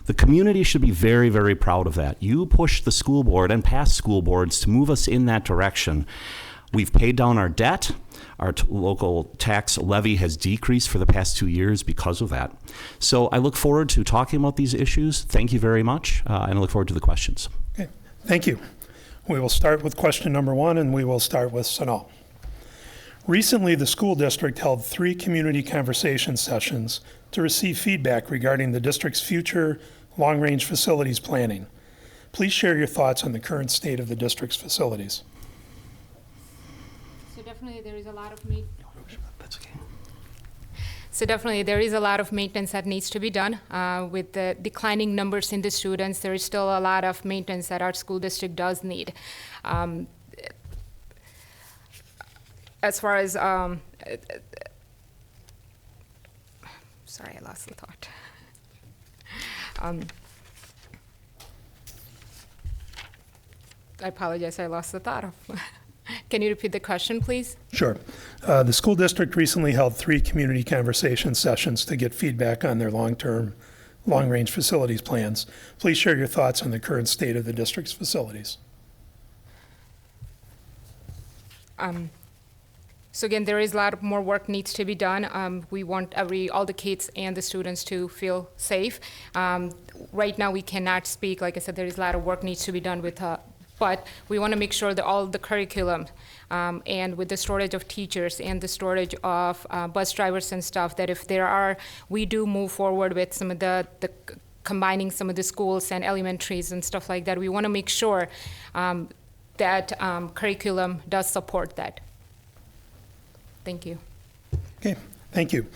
The community should be very, very proud of that. You pushed the school board and past school boards to move us in that direction. We've paid down our debt. Our local tax levy has decreased for the past 2 years because of that. So I look forward to talking about these issues. Thank you very much, and I look forward to the questions. Okay, thank you. We will start with question number 1, and we will start with Sanal. Recently, the school district held 3 community conversation sessions to receive feedback regarding the district's future long-range facilities planning. Please share your thoughts on the current state of the district's facilities. Definitely there is a lot of That's okay. So definitely there is a lot of maintenance that needs to be done. With the declining numbers in the students, there is still a lot of maintenance that our school district does need. As far as, sorry, I lost the thought. I apologize, I lost the thought of. Can you repeat the question, please? Sure. The school district recently held 3 community conversation sessions to get feedback on their long-range facilities plans. Please share your thoughts on the current state of the district's facilities. So again, there is a lot of more work needs to be done. We want all the kids and the students to feel safe. Right now, we cannot speak. Like I said, there is a lot of work needs to be done with but we want to make sure that all the curriculum and with the shortage of teachers and the shortage of bus drivers and stuff, that if there are, we do move forward with some of the combining some of the schools and elementaries and stuff like that. We want to make sure that curriculum does support that. Thank you. Okay, thank you.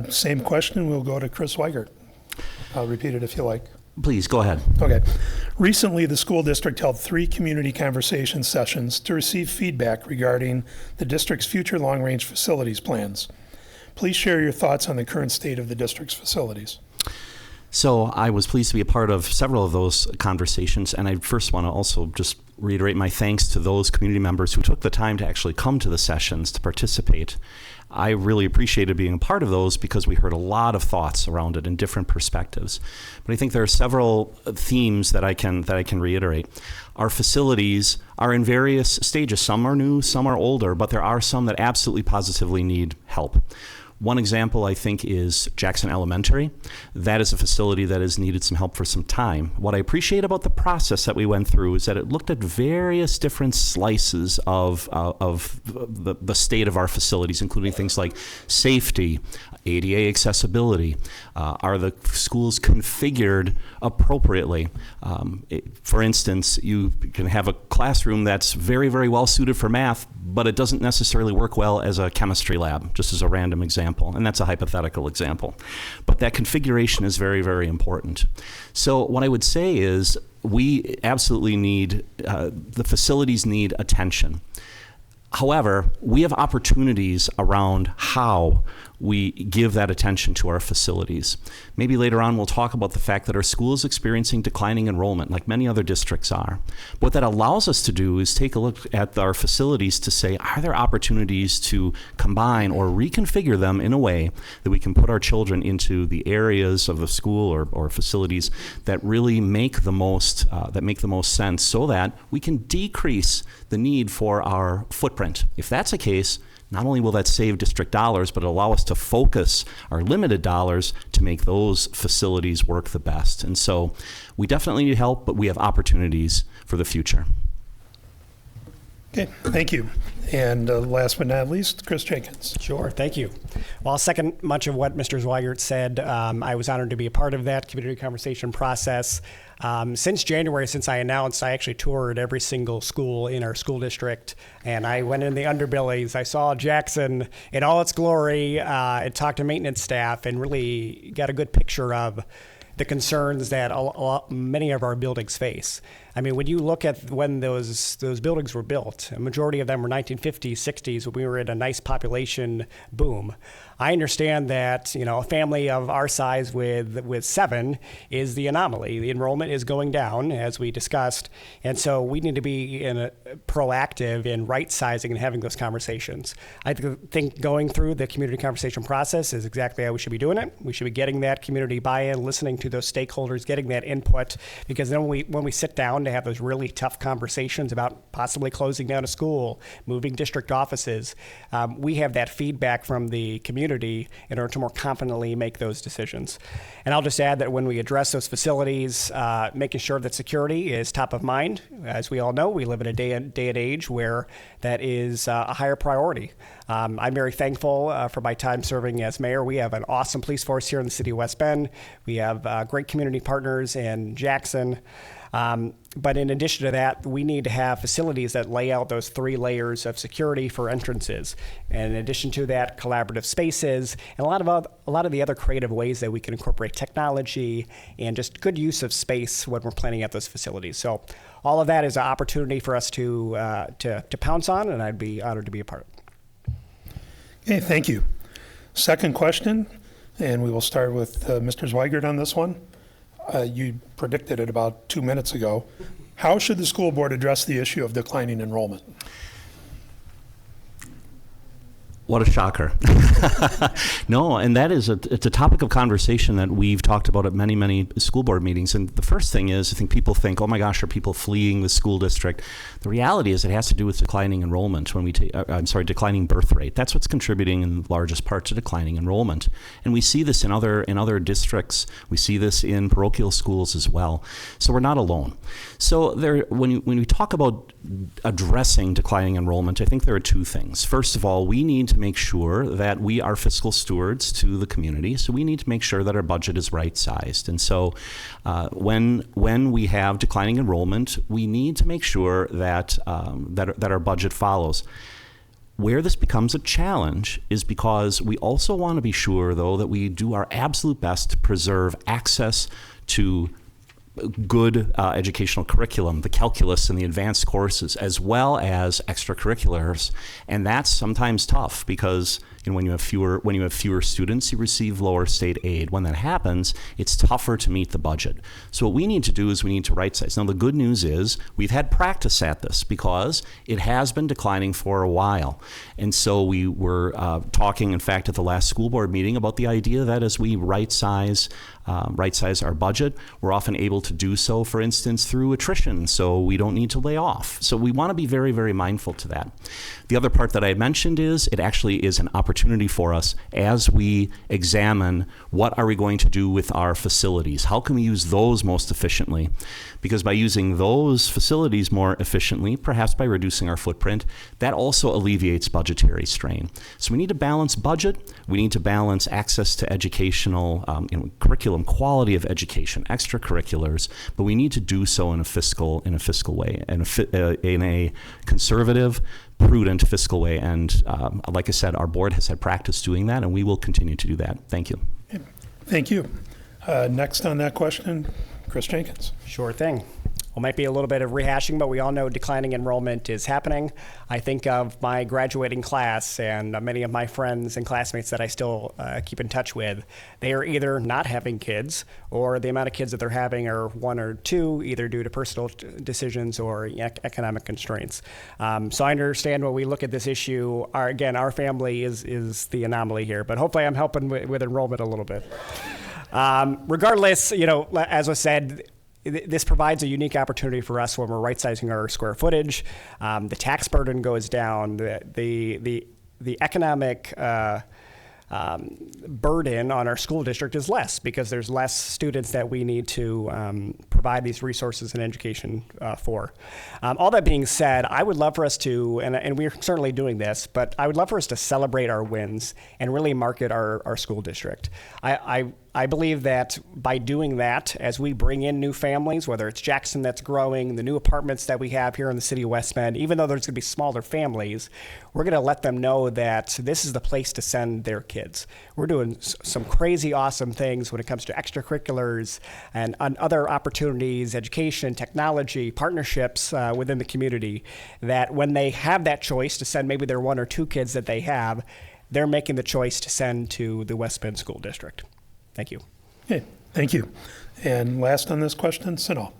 Same question, we'll go to Chris Weigert. I'll repeat it if you like. Please, go ahead. Okay. Recently, the school district held 3 community conversation sessions to receive feedback regarding the district's future long-range facilities plans. Please share your thoughts on the current state of the district's facilities. So I was pleased to be a part of several of those conversations, and I first want to also just reiterate my thanks to those community members who took the time to actually come to the sessions to participate. I really appreciated being a part of those because we heard a lot of thoughts around it and different perspectives. But I think there are several themes that I can reiterate. Our facilities are in various stages. Some are new, some are older, but there are some that absolutely positively need help. One example, I think, is Jackson Elementary. That is a facility that has needed some help for some time. What I appreciate about the process that we went through is that it looked at various different slices of the state of our facilities, including things like safety, ADA accessibility. Are the schools configured appropriately? For instance, you can have a classroom that's very, very well suited for math, but it doesn't necessarily work well as a chemistry lab, just as a random example. And that's a hypothetical example. But that configuration is very, very important. So what I would say is we absolutely need, the facilities need attention. However, we have opportunities around how we give that attention to our facilities. Maybe later on we'll talk about the fact that our school is experiencing declining enrollment like many other districts are. What that allows us to do is take a look at our facilities to say, are there opportunities to combine or reconfigure them in a way that we can put our children into the areas of the school or facilities that really make the most sense, so that we can decrease the need for our footprint. If that's the case, not only will that save district dollars, but it'll allow us to focus our limited dollars to make those facilities work the best. And so we definitely need help, but we have opportunities for the future. Okay, thank you. And last but not least, Chris Jenkins. Sure, thank you. Well, I'll second much of what Mr. Zweigert said. I was honored to be a part of that community conversation process. Since January, since I announced, I actually toured every single school in our school district, and I went in the underbellies. I saw Jackson in all its glory, and talked to maintenance staff, and really got a good picture of the concerns that many of our buildings face. I mean, when you look at when those buildings were built, a majority of them were 1950s, 60s, when we were in a nice population boom. I understand that, a family of our size with 7 is the anomaly. The enrollment is going down, as we discussed, and so we need to be proactive in right-sizing and having those conversations. I think going through the community conversation process is exactly how we should be doing it. We should be getting that community buy-in, listening to those stakeholders, getting that input, because then when we sit down to have those really tough conversations about possibly closing down a school, moving district offices, we have that feedback from the community in order to more confidently make those decisions. And I'll just add that when we address those facilities, making sure that security is top of mind. As we all know, we live in a day and age where that is a higher priority. I'm very thankful for my time serving as mayor. We have an awesome police force here in the city of West Bend. We have great community partners in Jackson. But in addition to that, we need to have facilities that lay out those 3 layers of security for entrances. And in addition to that, collaborative spaces, and a lot of the other creative ways that we can incorporate technology and just good use of space when we're planning out those facilities. So all of that is an opportunity for us to pounce on, and I'd be honored to be a part of it. Okay, thank you. Second question, and we will start with Mr. Zweigert on this one. You predicted it about 2 minutes ago. How should the school board address the issue of declining enrollment? What a shocker. No, and that is it's a topic of conversation that we've talked about at many, many school board meetings. And the first thing is, I think people think, oh my gosh, are people fleeing the school district? The reality is it has to do with declining enrollment when we declining birth rate. That's what's contributing in largest part to declining enrollment. And we see this in other districts. We see this in parochial schools as well. So we're not alone. So when we talk about addressing declining enrollment, I think there are 2 things. First of all, we need to make sure that we are fiscal stewards to the community. So we need to make sure that our budget is right-sized. And so when we have declining enrollment, we need to make sure that our budget follows. Where this becomes a challenge is because we also want to be sure, though, that we do our absolute best to preserve access to good educational curriculum, the calculus and the advanced courses, as well as extracurriculars. And that's sometimes tough because when you have fewer students, you receive lower state aid. When that happens, it's tougher to meet the budget. So what we need to do is we need to right size. Now the good news is we've had practice at this because it has been declining for a while. And so we were talking, in fact, at the last school board meeting about the idea that as we right size our budget, we're often able to do so, for instance, through attrition, so we don't need to lay off. So we want to be very, very mindful to that. The other part that I mentioned is it actually is an opportunity opportunity for us as we examine what are we going to do with our facilities. How can we use those most efficiently? Because by using those facilities more efficiently, perhaps by reducing our footprint, that also alleviates budgetary strain. So we need to balance budget. We need to balance access to educational curriculum, quality of education, extracurriculars, but we need to do so in a fiscal way, in a conservative, prudent fiscal way. And like I said, our board has had practice doing that, and we will continue to do that. Thank you. Thank you. Next on that question, Chris Jenkins. Sure thing. Well, might be a little bit of rehashing, but we all know declining enrollment is happening. I think of my graduating class and many of my friends and classmates that I still keep in touch with. They are either not having kids, or the amount of kids that they're having are one or two, either due to personal decisions or economic constraints. So I understand when we look at this issue, our family is the anomaly here, but hopefully I'm helping with enrollment a little bit. Regardless, as was said, this provides a unique opportunity for us when we're right-sizing our square footage. The tax burden goes down. The economic burden on our school district is less because there's less students that we need to provide these resources and education for. All that being said, I would love for us to, and we're certainly doing this, but I would love for us to celebrate our wins and really market our school district. I believe that by doing that, as we bring in new families, whether it's Jackson that's growing, the new apartments that we have here in the city of West Bend, even though there's going to be smaller families, we're going to let them know that this is the place to send their kids. We're doing some crazy awesome things when it comes to extracurriculars and other opportunities, education, technology, partnerships within the community, that when they have that choice to send maybe their one or two kids that they have, they're making the choice to send to the West Bend School District. Thank you. Okay, thank you. And last on this question, Sunil.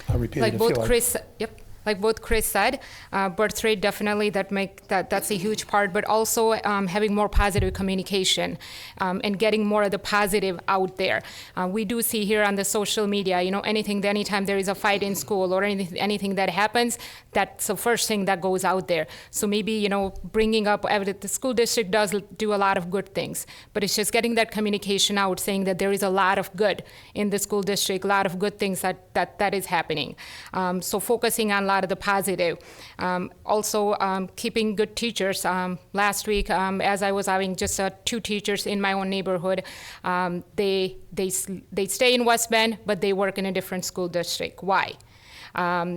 I'll repeat it if you like. Like both Chris said, birth rate definitely that's a huge part, but also having more positive communication and getting more of the positive out there. We do see here on the social media, anytime there is a fight in school or anything that happens, that's the first thing that goes out there. So maybe, bringing up the school district does do a lot of good things, but it's just getting that communication out, saying that there is a lot of good in the school district, a lot of good things that is happening. So focusing on a lot of the positive. Also, keeping good teachers. Last week, as I was having just 2 teachers in my own neighborhood, they stay in West Bend, but they work in a different school district. Why?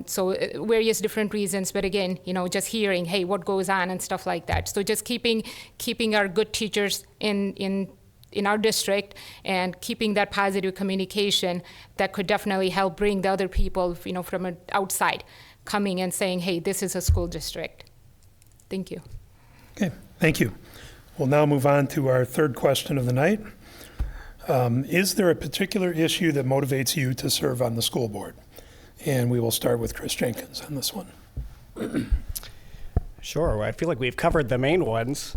So various different reasons, but again, just hearing, hey, what goes on and stuff like that. So just keeping our good teachers in our district and keeping that positive communication that could definitely help bring the other people, from outside coming and saying, hey, this is a school district. Thank you. Okay, thank you. We'll now move on to our third question of the night. Is there a particular issue that motivates you to serve on the school board? And we will start with Chris Jenkins on this one. Sure. I feel like we've covered the main ones.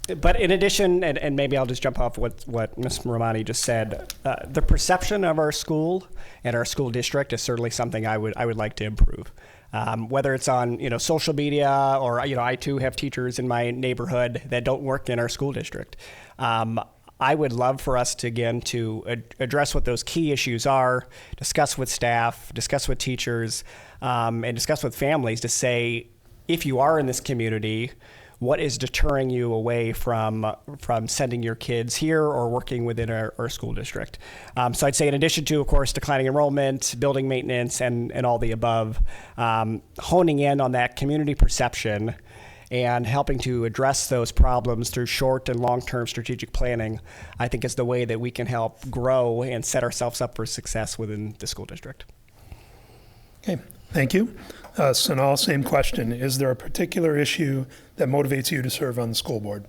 But in addition, and maybe I'll just jump off what Ms. Romani just said, the perception of our school and our school district is certainly something I would like to improve. Whether it's on social media or I too have teachers in my neighborhood that don't work in our school district. I would love for us to address what those key issues are, discuss with staff, discuss with teachers, and discuss with families to say, if you are in this community, what is deterring you away from sending your kids here or working within our school district? So I'd say in addition to, of course, declining enrollment, building maintenance, and all the above, honing in on that community perception and helping to address those problems through short and long-term strategic planning, I think is the way that we can help grow and set ourselves up for success within the school district. Okay, thank you. Sunal, same question. Is there a particular issue that motivates you to serve on the school board?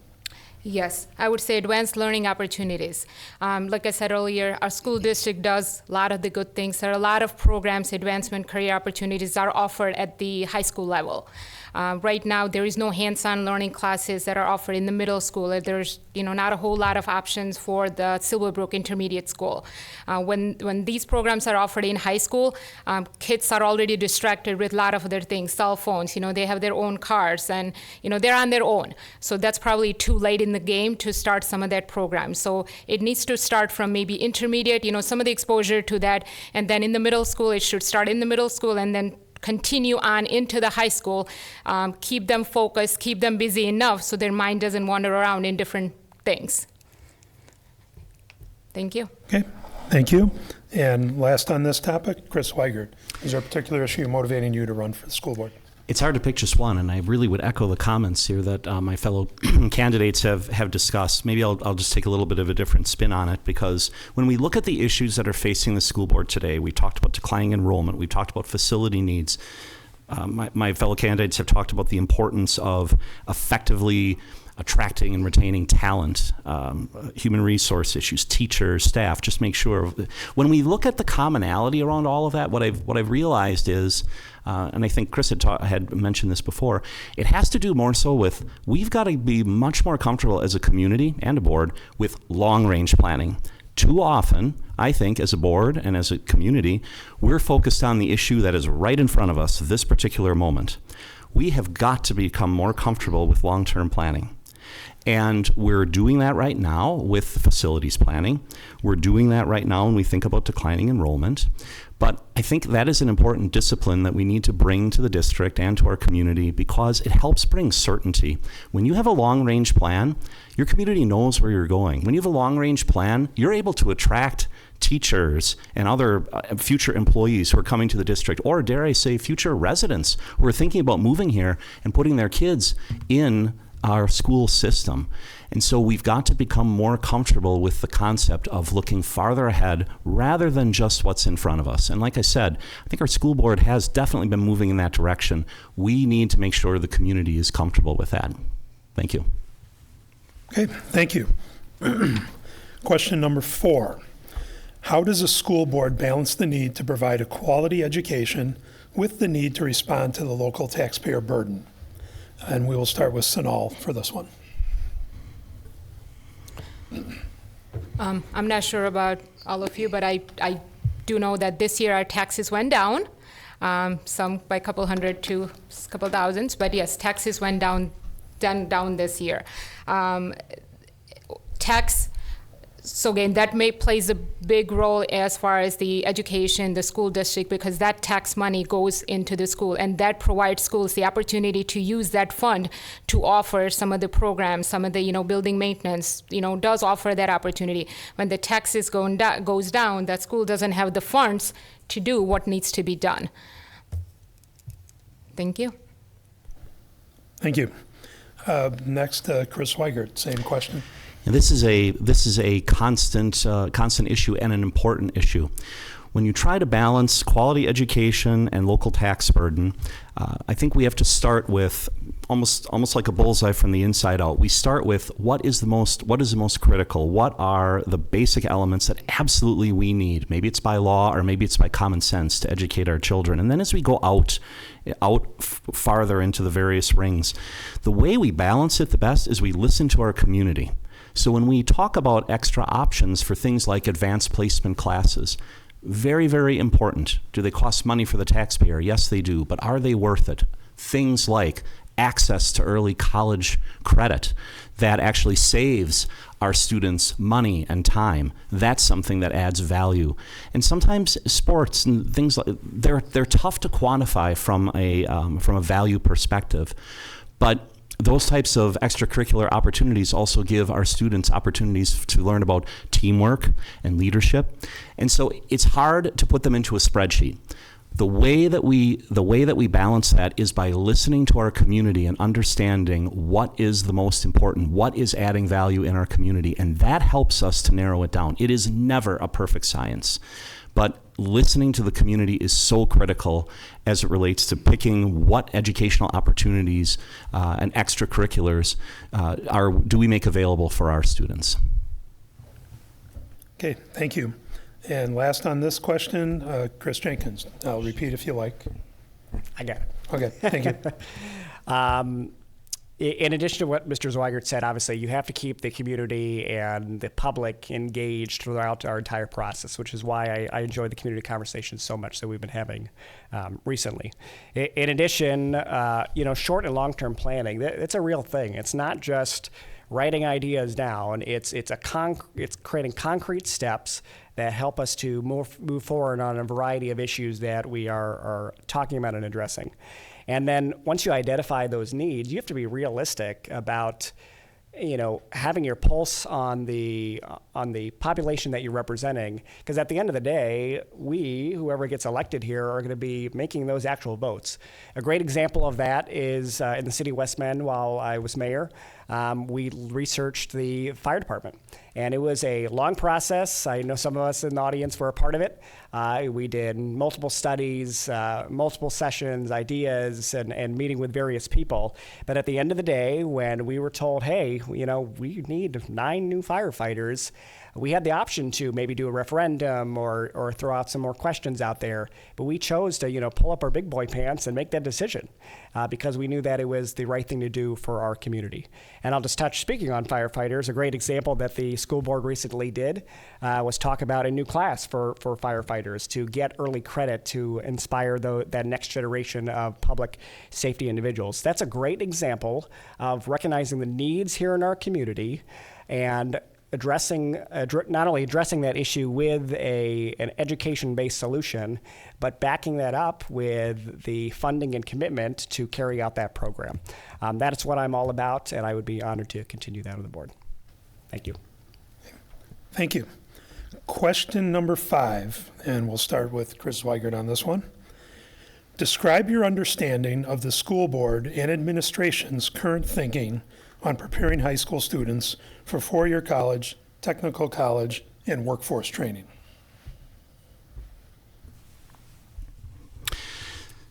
Yes, I would say advanced learning opportunities. Like I said earlier, our school district does a lot of the good things. There are a lot of programs, advancement career opportunities are offered at the high school level. Right now, there is no hands-on learning classes that are offered in the middle school. There's not a whole lot of options for the Silverbrook Intermediate School. When these programs are offered in high school, kids are already distracted with a lot of other things, cell phones. They have their own cars, and they're on their own. So that's probably too late in the game to start some of that program. So it needs to start from maybe intermediate, some of the exposure to that, and then in the middle school, it should start in the middle school and then continue on into the high school. Keep them focused, keep them busy enough so their mind doesn't wander around in different things. Thank you. Okay, thank you. And last on this topic, Chris Weigert. Is there a particular issue motivating you to run for the school board? It's hard to pick just one, and I really would echo the comments here that my fellow candidates have discussed. Maybe I'll just take a little bit of a different spin on it, because when we look at the issues that are facing the school board today, we talked about declining enrollment, we've talked about facility needs. My fellow candidates have talked about the importance of effectively attracting and retaining talent, human resource issues, teachers, staff. Just make sure. When we look at the commonality around all of that, what I've realized is, and I think Chris had mentioned this before, it has to do more so with, we've got to be much more comfortable as a community and a board with long-range planning. Too often, I think, as a board and as a community, we're focused on the issue that is right in front of us this particular moment. We have got to become more comfortable with long-term planning. And we're doing that right now with facilities planning. We're doing that right now when we think about declining enrollment. But I think that is an important discipline that we need to bring to the district and to our community, because it helps bring certainty. When you have a long-range plan, your community knows where you're going. When you have a long-range plan, you're able to attract teachers and other future employees who are coming to the district, or dare I say, future residents who are thinking about moving here and putting their kids in our school system. And so we've got to become more comfortable with the concept of looking farther ahead rather than just what's in front of us. And like I said, I think our school board has definitely been moving in that direction. We need to make sure the community is comfortable with that. Thank you. Okay, thank you. Question number 4. How does a school board balance the need to provide a quality education with the need to respond to the local taxpayer burden? And we will start with Sanal for this one. I'm not sure about all of you, but I do know that this year our taxes went down, some by a couple hundred to a couple thousands, but yes, taxes went down this year. So again, that plays a big role as far as the education, the school district, because that tax money goes into the school, and that provides schools the opportunity to use that fund to offer some of the programs, some of the building maintenance, does offer that opportunity. When the taxes goes down, that school doesn't have the funds to do what needs to be done. Thank you. Thank you. Next, Chris Weigert, same question. And this is a constant issue and an important issue. When you try to balance quality education and local tax burden, I think we have to start with almost like a bullseye from the inside out. We start with what is the most critical? What are the basic elements that absolutely we need? Maybe it's by law or maybe it's by common sense to educate our children. And then as we go out farther into the various rings, the way we balance it the best is we listen to our community. So when we talk about extra options for things like advanced placement classes, very, very important. Do they cost money for the taxpayer? Yes, they do. But are they worth it? Things like access to early college credit that actually saves our students money and time. That's something that adds value. And sometimes sports and things like they're tough to quantify from a value perspective. But those types of extracurricular opportunities also give our students opportunities to learn about teamwork and leadership. And so it's hard to put them into a spreadsheet. The way that we balance that is by listening to our community and understanding what is the most important, what is adding value in our community, and that helps us to narrow it down. It is never a perfect science, but listening to the community is so critical as it relates to picking what educational opportunities and extracurriculars do we make available for our students. Okay, thank you. And last on this question, Chris Jenkins. I'll repeat if you like. I got it. Okay, thank you. In addition to what Mr. Zweigert said, obviously you have to keep the community and the public engaged throughout our entire process, which is why I enjoy the community conversations so much that we've been having recently. In addition, short and long-term planning, it's a real thing. It's not just writing ideas down. It's creating concrete steps that help us to move forward on a variety of issues that we are talking about and addressing. And then once you identify those needs, you have to be realistic about, having your pulse on the population that you're representing. Because at the end of the day, whoever gets elected here, are going to be making those actual votes. A great example of that is in the city of West Bend while I was mayor. We researched the fire department, and it was a long process. I know some of us in the audience were a part of it. We did multiple studies, multiple sessions, ideas, and meeting with various people. But at the end of the day, when we were told, hey, we need 9 new firefighters, we had the option to maybe do a referendum or throw out some more questions out there. But we chose to, pull up our big boy pants and make that decision because we knew that it was the right thing to do for our community. And I'll just speaking on firefighters, a great example that the school board recently did was talk about a new class for firefighters to get early credit to inspire that next generation of public safety individuals. That's a great example of recognizing the needs here in our community and not only addressing that issue with an education-based solution, but backing that up with the funding and commitment to carry out that program. That is what I'm all about, and I would be honored to continue that on the board. Thank you. Thank you. Question number 5, and we'll start with Chris Zweigert on this one. Describe your understanding of the school board and administration's current thinking on preparing high school students for four-year college, technical college, and workforce training.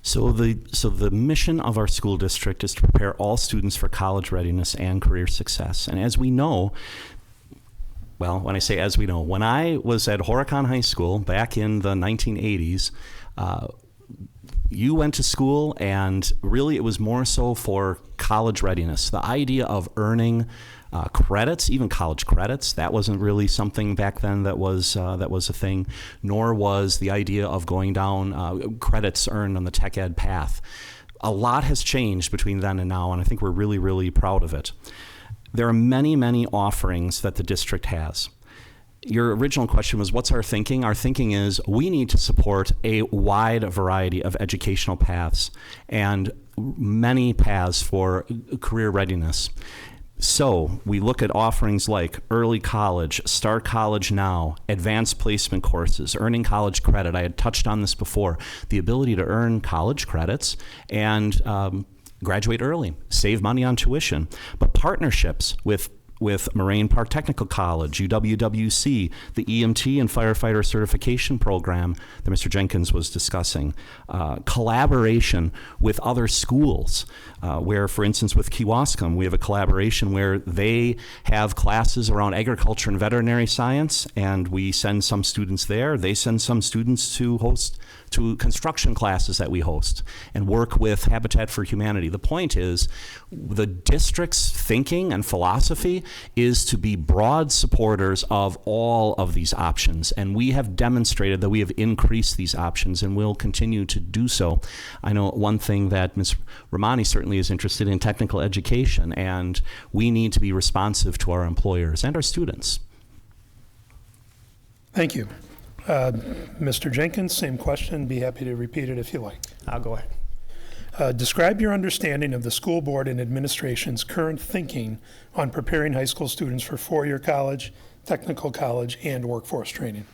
So the mission of our school district is to prepare all students for college readiness and career success. And as we know, well, when I say as we know, when I was at Horicon High School back in the 1980s, you went to school and really it was more so for college readiness. The idea of earning credits, even college credits, that wasn't really something back then that was a thing, nor was the idea of going down credits earned on the tech ed path. A lot has changed between then and now, and I think we're really, really proud of it. There are many, many offerings that the district has. Your original question was, what's our thinking? Our thinking is we need to support a wide variety of educational paths and many paths for career readiness. So we look at offerings like early college, start college now, advanced placement courses, earning college credit. I had touched on this before. The ability to earn college credits and graduate early, save money on tuition, but partnerships with Moraine Park Technical College, UWWC, the EMT and Firefighter Certification Program that Mr. Jenkins was discussing, collaboration with other schools, where, for instance, with Kewaskum, we have a collaboration where they have classes around agriculture and veterinary science, and we send some students there. They send some students to construction classes that we host and work with Habitat for Humanity. The point is, the district's thinking and philosophy is to be broad supporters of all of these options, and we have demonstrated that we have increased these options and will continue to do so. I know one thing that Ms. Romani certainly is interested in, technical education, and we need to be responsive to our employers and our students. Thank you. Mr. Jenkins, same question. Be happy to repeat it if you like. I'll go ahead. Describe your understanding of the school board and administration's current thinking on preparing high school students for four-year college, technical college, and workforce training.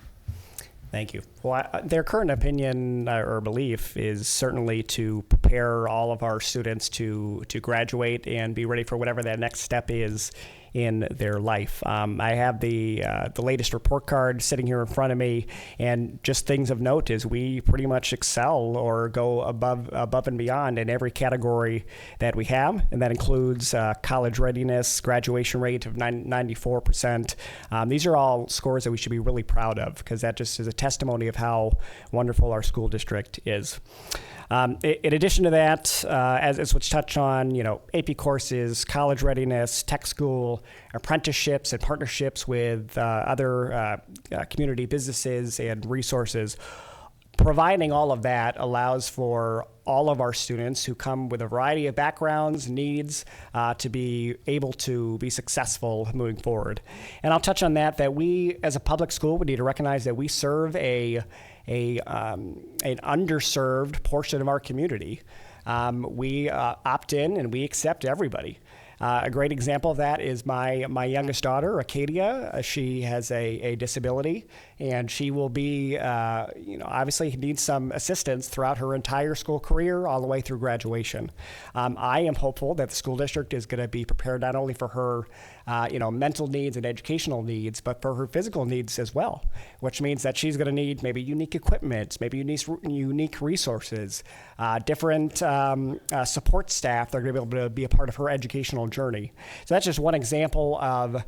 Thank you. Well, their current opinion or belief is certainly to prepare all of our students to graduate and be ready for whatever that next step is in their life. I have the latest report card sitting here in front of me, and just things of note is we pretty much excel or go above and beyond in every category that we have, and that includes college readiness, graduation rate of 94%. These are all scores that we should be really proud of, because that just is a testimony of how wonderful our school district is. In addition to that, as was touched on, AP courses, college readiness, tech school, apprenticeships, and partnerships with other community businesses and resources. Providing all of that allows for all of our students who come with a variety of backgrounds, needs, to be able to be successful moving forward. And I'll touch on that we, as a public school, we need to recognize that we serve an underserved portion of our community. We opt in and we accept everybody. A great example of that is my youngest daughter, Acadia. She has a disability, and she will be, obviously needs some assistance throughout her entire school career, all the way through graduation. I am hopeful that the school district is going to be prepared not only for her, mental needs and educational needs, but for her physical needs as well, which means that she's going to need maybe unique equipment, maybe unique resources, different support staff that are going to be able to be a part of her educational journey. So that's just one example of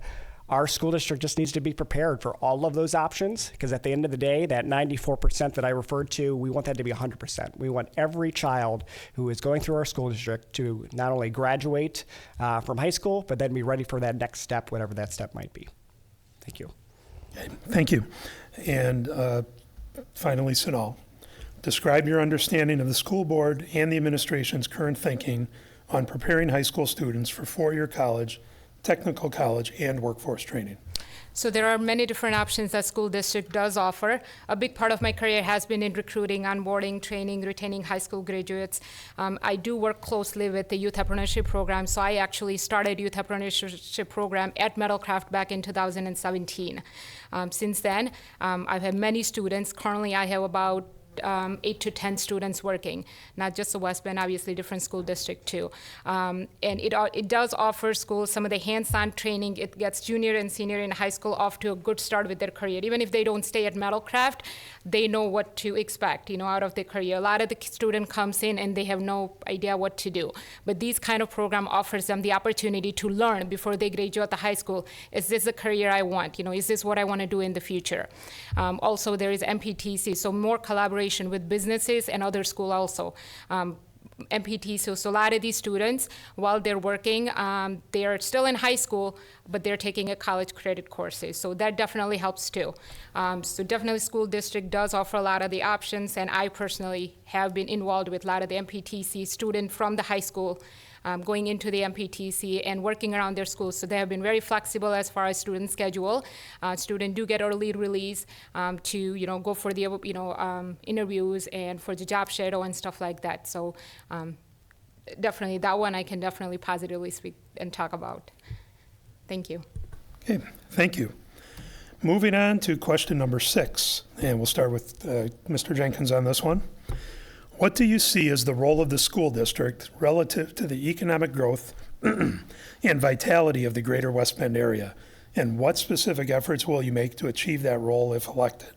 our school district just needs to be prepared for all of those options, because at the end of the day, that 94% that I referred to, we want that to be 100%. We want every child who is going through our school district to not only graduate from high school, but then be ready for that next step, whatever that step might be. Thank you. Okay, thank you. And finally, Sunal, describe your understanding of the school board and the administration's current thinking on preparing high school students for four-year college, technical college, and workforce training. So there are many different options that school district does offer. A big part of my career has been in recruiting, onboarding, training, retaining high school graduates. I do work closely with the youth apprenticeship program, so I actually started youth apprenticeship program at Metalcraft back in 2017. Since then, I've had many students. Currently, I have about 8 to 10 students working, not just the West Bend, obviously different school district too. And it does offer schools some of the hands-on training. It gets junior and senior in high school off to a good start with their career. Even if they don't stay at Metalcraft, they know what to expect, out of their career. A lot of the student comes in and they have no idea what to do. But these kind of program offers them the opportunity to learn before they graduate the high school. Is this the career I want? Is this what I want to do in the future? Also, there is MPTC, so more collaboration with businesses and other schools also. MPT, so a lot of these students, while they're working, they're still in high school, but they're taking a college credit courses. So that definitely helps too. So definitely school district does offer a lot of the options, and I personally have been involved with a lot of the MPTC students from the high school going into the MPTC and working around their schools. So they have been very flexible as far as student schedule. Students do get early release to go for the interviews and for the job shadow and stuff like that. So definitely that one I can definitely positively speak and talk about. Thank you. Okay, thank you. Moving on to question number 6, and we'll start with Mr. Jenkins on this one. What do you see as the role of the school district relative to the economic growth and vitality of the greater West Bend area? And what specific efforts will you make to achieve that role if elected?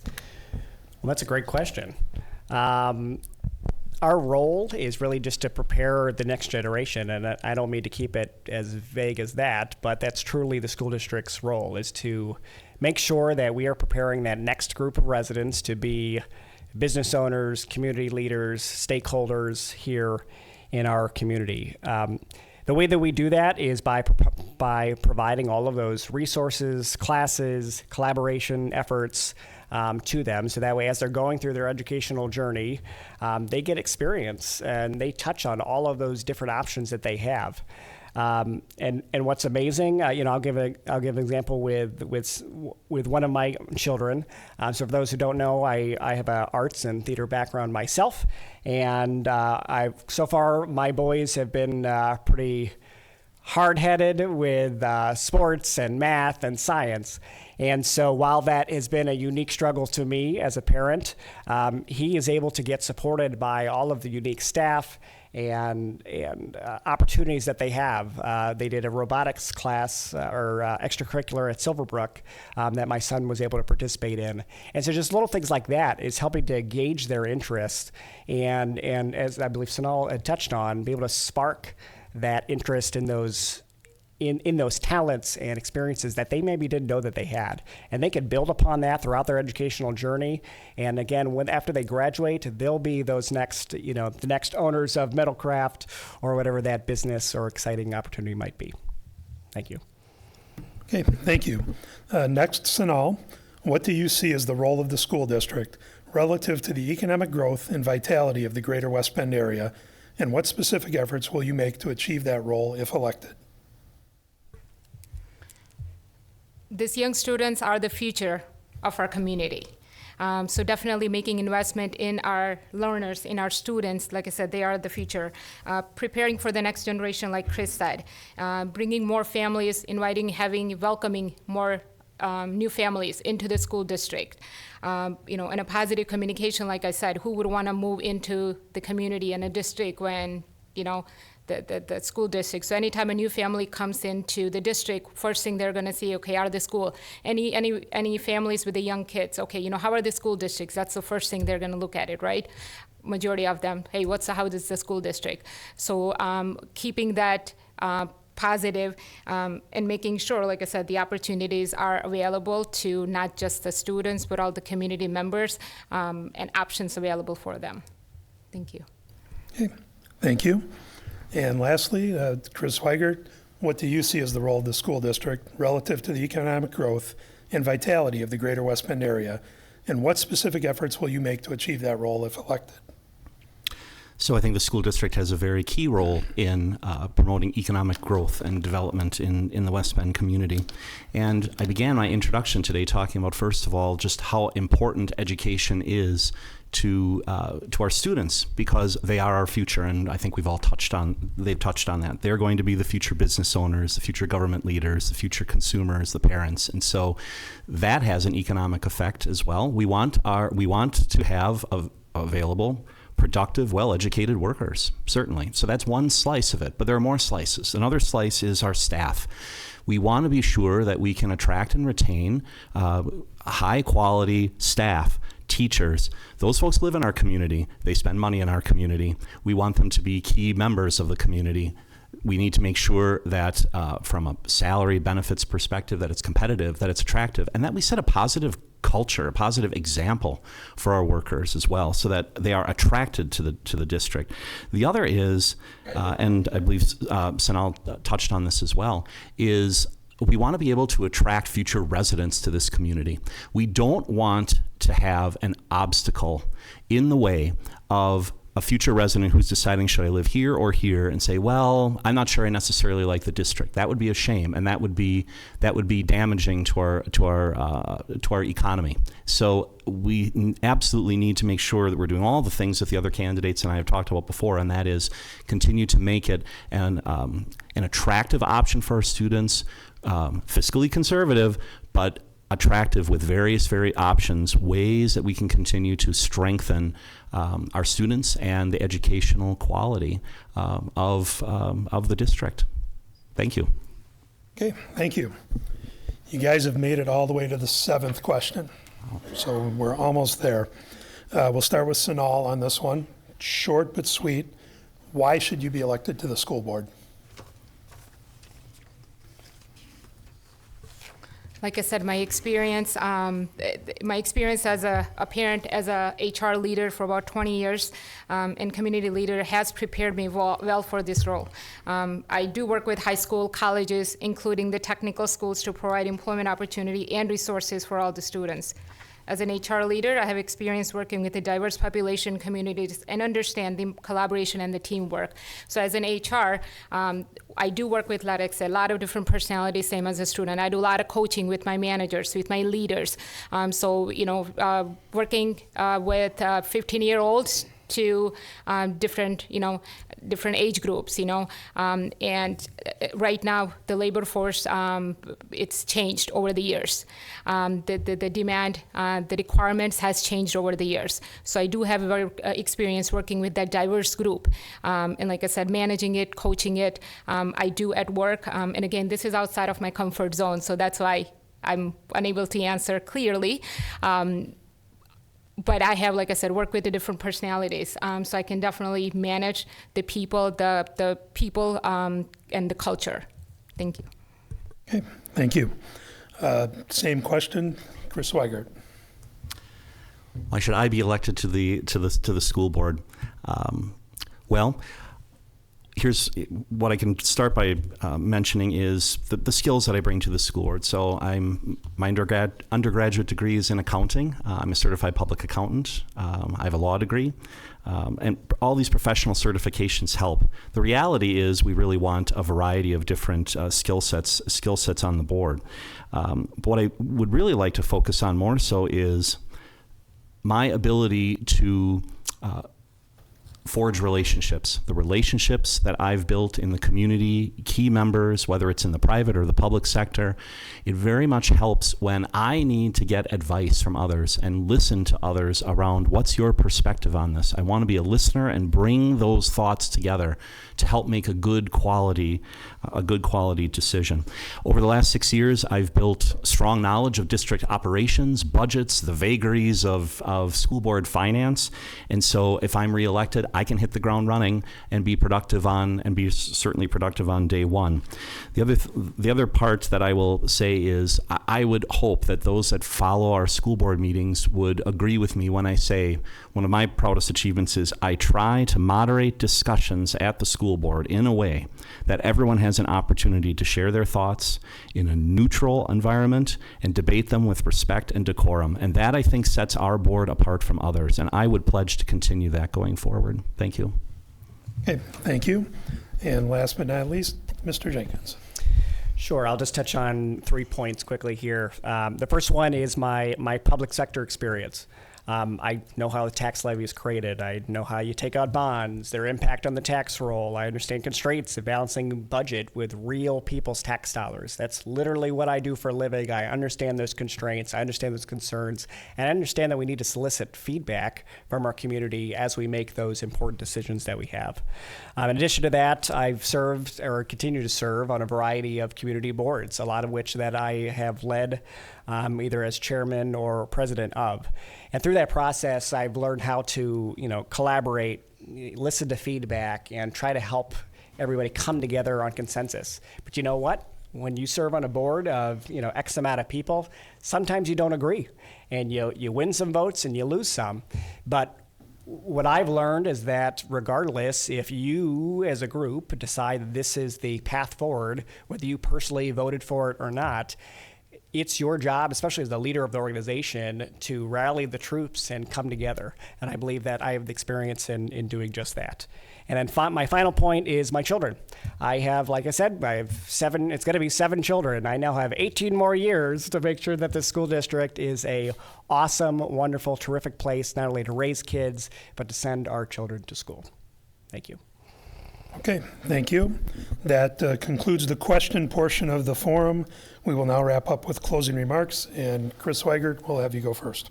Well, that's a great question. Our role is really just to prepare the next generation, and I don't mean to keep it as vague as that, but that's truly the school district's role, is to make sure that we are preparing that next group of residents to be business owners, community leaders, stakeholders here in our community. The way that we do that is by providing all of those resources, classes, collaboration efforts to them, so that way as they're going through their educational journey, they get experience and they touch on all of those different options that they have. And what's amazing, I'll give an example with one of my children. So for those who don't know, I have an arts and theater background myself, and so far my boys have been pretty hard-headed with sports and math and science. And so while that has been a unique struggle to me as a parent, he is able to get supported by all of the unique staff and opportunities that they have. They did a robotics class or extracurricular at Silverbrook that my son was able to participate in. And so just little things like that is helping to gauge their interest and as I believe Sunal had touched on, be able to spark that interest in those in those talents and experiences that they maybe didn't know that they had. And they can build upon that throughout their educational journey. And again, after they graduate, they'll be those next, the next owners of Metalcraft or whatever that business or exciting opportunity might be. Thank you. Okay, thank you. Next, Sanal, what do you see as the role of the school district relative to the economic growth and vitality of the greater West Bend area, and what specific efforts will you make to achieve that role if elected? These young students are the future of our community. So definitely making investment in our learners, in our students. Like I said, they are the future. Preparing for the next generation, like Chris said. Bringing more families, welcoming more new families into the school district. And a positive communication, like I said, who would want to move into the community and a district when, the school district. So anytime a new family comes into the district, first thing they're going to see, okay, are the school, any families with the young kids, okay, how are the school districts? That's the first thing they're going to look at it, right? Majority of them, hey, how is the school district? So keeping that positive and making sure, like I said, the opportunities are available to not just the students, but all the community members and options available for them. Thank you. Okay, thank you. And lastly, Chris Weigert, what do you see as the role of the school district relative to the economic growth and vitality of the greater West Bend area? And what specific efforts will you make to achieve that role if elected? So I think the school district has a very key role in promoting economic growth and development in the West Bend community. And I began my introduction today talking about, first of all, just how important education is to our students, because they are our future, and I think they've touched on that. They're going to be the future business owners, the future government leaders, the future consumers, the parents, and so that has an economic effect as well. We want to have available, productive, well-educated workers, certainly. So that's one slice of it, but there are more slices. Another slice is our staff. We want to be sure that we can attract and retain high-quality staff, teachers. Those folks live in our community. They spend money in our community. We want them to be key members of the community. We need to make sure that from a salary benefits perspective, that it's competitive, that it's attractive, and that we set a positive culture, a positive example for our workers as well, so that they are attracted to the district. The other is, and I believe Sanal touched on this as well, is we want to be able to attract future residents to this community. We don't want to have an obstacle in the way of a future resident who's deciding, should I live here or here, and say, well, I'm not sure I necessarily like the district. That would be a shame, and that would be damaging to our economy. So we absolutely need to make sure that we're doing all the things that the other candidates and I have talked about before, and that is continue to make it an attractive option for our students, fiscally conservative, but attractive with various options, ways that we can continue to strengthen our students and the educational quality of the district. Thank you. Okay, thank you. You guys have made it all the way to the 7th question, so we're almost there. We'll start with Sanal on this one. Short but sweet. Why should you be elected to the school board? Like I said, my experience as a parent, as a HR leader for about 20 years, and community leader has prepared me well for this role. I do work with high school, colleges, including the technical schools, to provide employment opportunity and resources for all the students. As an HR leader, I have experience working with a diverse population communities and understand the collaboration and the teamwork. So as an HR, I do work with, like I said, a lot of different personalities, same as a student. I do a lot of coaching with my managers, with my leaders. Working with 15-year-olds to different age groups, and right now the labor force, it's changed over the years. The demand, the requirements has changed over the years. So I do have a very experience working with that diverse group, and like I said, managing it, coaching it, I do at work, and again, this is outside of my comfort zone, so that's why I'm unable to answer clearly. But I have, like I said, worked with the different personalities, so I can definitely manage the people, the people, and the culture. Thank you. Okay, thank you. Same question, Chris Weigert. Why should I be elected to the school board? Well, here's what I can start by mentioning is the skills that I bring to the school board. So my undergraduate degree is in accounting. I'm a certified public accountant. I have a law degree. And all these professional certifications help. The reality is we really want a variety of different skill sets on the board. But what I would really like to focus on more so is my ability to forge relationships, the relationships that I've built in the community, key members, whether it's in the private or the public sector. It very much helps when I need to get advice from others and listen to others around what's your perspective on this. I want to be a listener and bring those thoughts together to help make a good quality decision. Over the last 6 years, I've built strong knowledge of district operations, budgets, the vagaries of school board finance. And so if I'm reelected, I can hit the ground running and be certainly productive on day one. The other part that I will say is I would hope that those that follow our school board meetings would agree with me when I say one of my proudest achievements is I try to moderate discussions at the school board in a way that everyone has an opportunity to share their thoughts in a neutral environment and debate them with respect and decorum. And that, I think, sets our board apart from others. And I would pledge to continue that going forward. Thank you. Okay, thank you. And last but not least, Mr. Jenkins. Sure, I'll just touch on 3 points quickly here. The first one is my public sector experience. I know how the tax levy is created. I know how you take out bonds, their impact on the tax roll. I understand constraints of balancing budget with real people's tax dollars. That's literally what I do for a living. I understand those constraints. I understand those concerns. And I understand that we need to solicit feedback from our community as we make those important decisions that we have. In addition to that, I've served or continue to serve on a variety of community boards, a lot of which that I have led either as chairman or president of. And through that process, I've learned how to, collaborate, listen to feedback, and try to help everybody come together on consensus. But you know what? When you serve on a board of, X amount of people, sometimes you don't agree. And you win some votes and you lose some. But what I've learned is that regardless, if you as a group decide that this is the path forward, whether you personally voted for it or not, it's your job, especially as the leader of the organization, to rally the troops and come together. And I believe that I have the experience in doing just that. And then my final point is my children. I have, like I said, I have 7, it's going to be 7 children. I now have 18 more years to make sure that the school district is a awesome, wonderful, terrific place, not only to raise kids, but to send our children to school. Thank you. Okay, thank you. That concludes the question portion of the forum. We will now wrap up with closing remarks, and Chris Weigert will have you go first.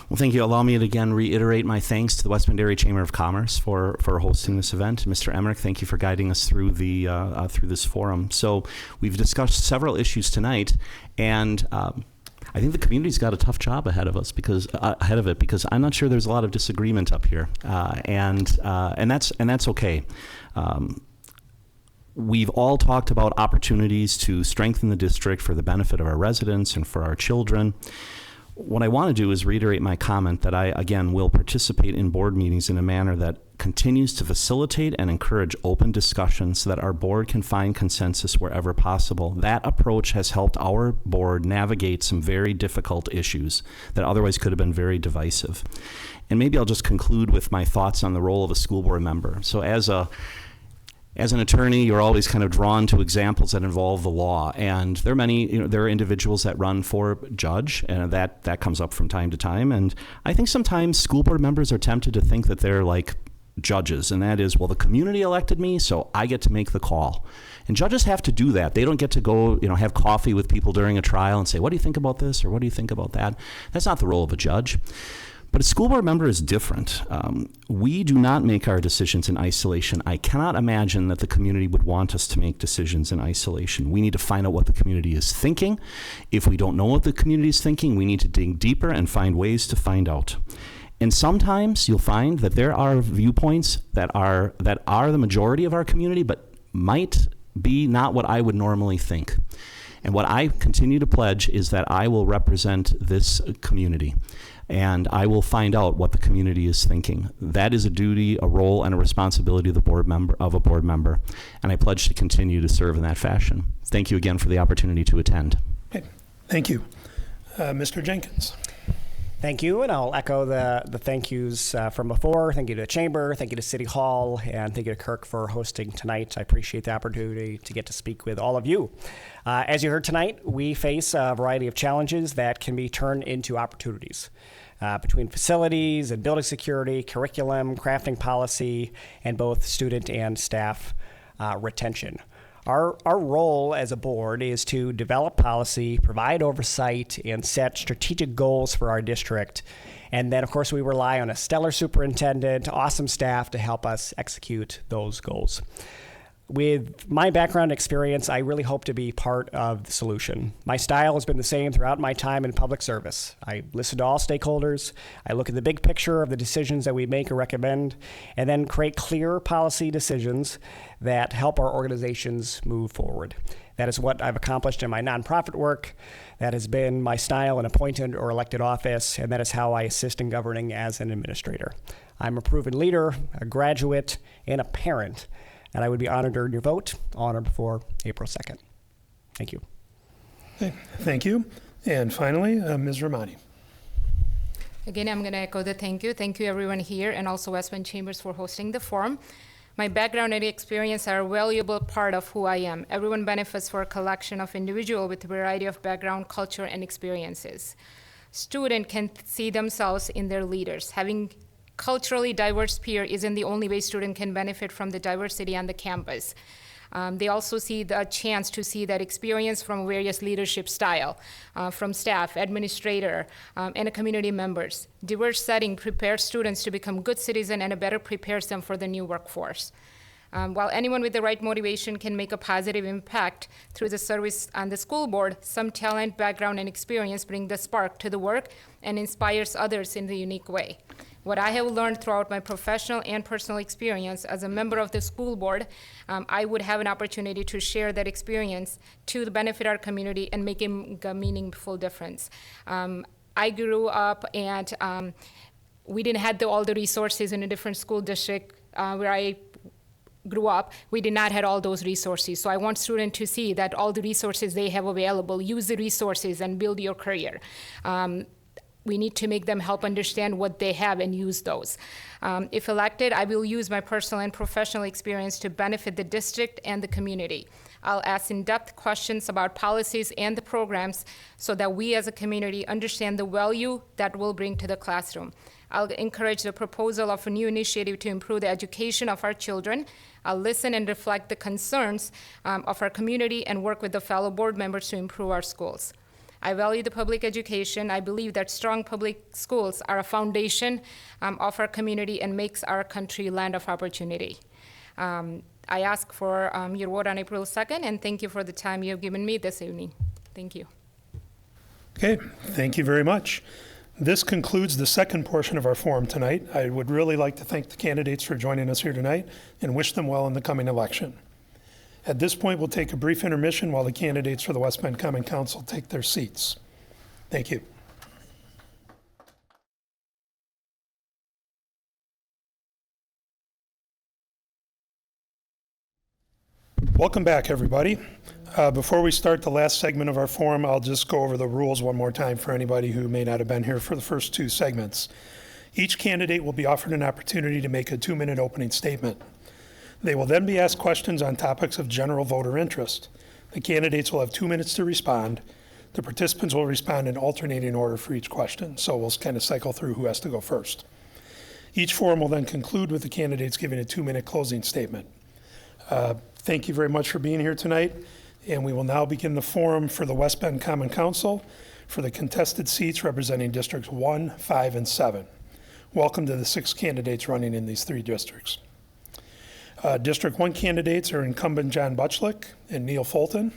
Well, thank you. Allow me to again reiterate my thanks to the West Bend Area Chamber of Commerce for hosting this event. Mr. Emmerich, thank you for guiding us through through this forum. So we've discussed several issues tonight, and I think the community's got a tough job ahead of it because I'm not sure there's a lot of disagreement up here, and that's okay. We've all talked about opportunities to strengthen the district for the benefit of our residents and for our children. What I want to do is reiterate my comment that I, again, will participate in board meetings in a manner that continues to facilitate and encourage open discussions so that our board can find consensus wherever possible. That approach has helped our board navigate some very difficult issues that otherwise could have been very divisive. And maybe I'll just conclude with my thoughts on the role of a school board member. So as an attorney, you're always kind of drawn to examples that involve the law, and there are many. There are individuals that run for judge, and that comes up from time to time. And I think sometimes school board members are tempted to think that they're like judges, and that is, well, the community elected me, so I get to make the call. And judges have to do that. They don't get to go, have coffee with people during a trial and say, "What do you think about this?" or "What do you think about that?" That's not the role of a judge. But a school board member is different. We do not make our decisions in isolation. I cannot imagine that the community would want us to make decisions in isolation. We need to find out what the community is thinking. If we don't know what the community is thinking, we need to dig deeper and find ways to find out. And sometimes you'll find that there are viewpoints that are the majority of our community, but might be not what I would normally think. And what I continue to pledge is that I will represent this community, and I will find out what the community is thinking. That is a duty, a role, and a responsibility of a board member, and I pledge to continue to serve in that fashion. Thank you again for the opportunity to attend. Okay. Thank you. Mr. Jenkins. Thank you, and I'll echo the thank yous from before. Thank you to the Chamber, thank you to City Hall, and thank you to Kirk for hosting tonight. I appreciate the opportunity to get to speak with all of you. As you heard tonight, we face a variety of challenges that can be turned into opportunities. Between facilities and building security, curriculum, crafting policy, and both student and staff retention. Our role as a board is to develop policy, provide oversight, and set strategic goals for our district. And then, of course, we rely on a stellar superintendent, awesome staff to help us execute those goals. With my background experience, I really hope to be part of the solution. My style has been the same throughout my time in public service. I listen to all stakeholders, I look at the big picture of the decisions that we make or recommend, and then create clear policy decisions that help our organizations move forward. That is what I've accomplished in my nonprofit work. That has been my style in appointed or elected office, and that is how I assist in governing as an administrator. I'm a proven leader, a graduate, and a parent. And I would be honored to earn your vote on or before April 2nd. Thank you. Okay. Thank you. And finally, Ms. Romani. Again, I'm going to echo the thank you. Thank you, everyone here, and also West Bend Chambers for hosting the forum. My background and experience are a valuable part of who I am. Everyone benefits from a collection of individuals with a variety of background, culture, and experiences. Students can see themselves in their leaders. Having culturally diverse peer isn't the only way students can benefit from the diversity on the campus. They also see the chance to see that experience from various leadership style, from staff, administrator, and community members. Diverse setting prepares students to become good citizens and better prepares them for the new workforce. While anyone with the right motivation can make a positive impact through the service on the school board, some talent, background, and experience bring the spark to the work and inspires others in the unique way. What I have learned throughout my professional and personal experience as a member of the school board, I would have an opportunity to share that experience to benefit our community and make a meaningful difference. I grew up and we didn't have all the resources in a different school district where I grew up. We did not have all those resources. So I want students to see that all the resources they have available, use the resources and build your career. We need to make them help understand what they have and use those. If elected, I will use my personal and professional experience to benefit the district and the community. I'll ask in-depth questions about policies and the programs so that we as a community understand the value that will bring to the classroom. I'll encourage the proposal of a new initiative to improve the education of our children. I'll listen and reflect the concerns of our community and work with the fellow board members to improve our schools. I value the public education. I believe that strong public schools are a foundation of our community and makes our country land of opportunity. I ask for your vote on April 2nd, and thank you for the time you have given me this evening. Thank you. Okay, thank you very much. This concludes the second portion of our forum tonight. I would really like to thank the candidates for joining us here tonight and wish them well in the coming election. At this point, we'll take a brief intermission while the candidates for the West Bend Common Council take their seats. Thank you. Welcome back, everybody. Before we start the last segment of our forum, I'll just go over the rules one more time for anybody who may not have been here for the first two segments. Each candidate will be offered an opportunity to make a 2-minute opening statement. They will then be asked questions on topics of general voter interest. The candidates will have 2 minutes to respond. The participants will respond in alternating order for each question, so we'll kind of cycle through who has to go first. Each forum will then conclude with the candidates giving a 2-minute closing statement. Thank you very much for being here tonight, and we will now begin the forum for the West Bend Common Council for the contested seats representing Districts 1, 5, and 7. Welcome to the 6 candidates running in these 3 districts. District 1 candidates are incumbent John Butchlick and Neil Fulton.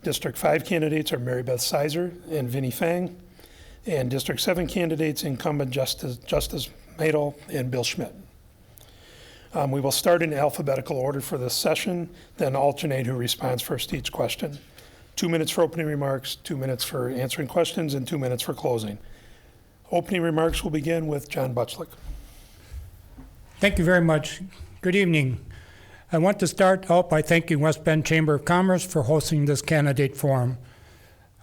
District 5 candidates are Mary Beth Sizer and Vinnie Fang. And District 7 candidates incumbent Justice Madel and Bill Schmidt. We will start in alphabetical order for this session, then alternate who responds first to each question. 2 minutes for opening remarks, 2 minutes for answering questions, and 2 minutes for closing. Opening remarks will begin with John Butchlick. Thank you very much. Good evening. I want to start out by thanking West Bend Chamber of Commerce for hosting this candidate forum.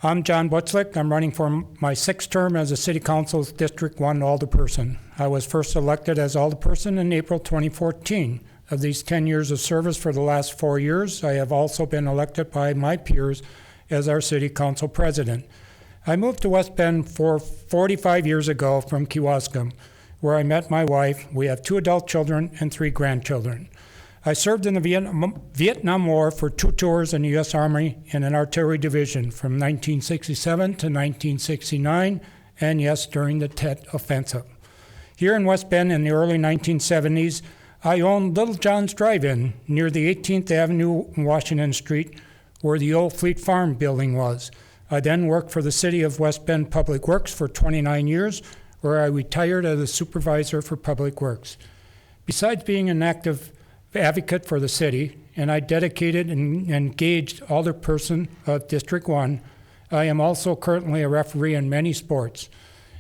I'm John Butchlick. I'm running for my 6th term as a City Council's District 1 alderperson. I was first elected as alderperson in April 2014. Of these 10 years of service for the last 4 years, I have also been elected by my peers as our City Council President. I moved to West Bend 45 years ago from Kewaskum, where I met my wife. We have 2 adult children and 3 grandchildren. I served in the Vietnam War for 2 tours in the U.S. Army in an artillery division from 1967 to 1969, and yes, during the Tet Offensive. Here in West Bend in the early 1970s, I owned Little John's Drive-In near the 18th Avenue and Washington Street, where the old Fleet Farm building was. I then worked for the City of West Bend Public Works for 29 years, where I retired as a supervisor for Public Works. Besides being an active advocate for the city, and I dedicated and engaged alderperson of District 1, I am also currently a referee in many sports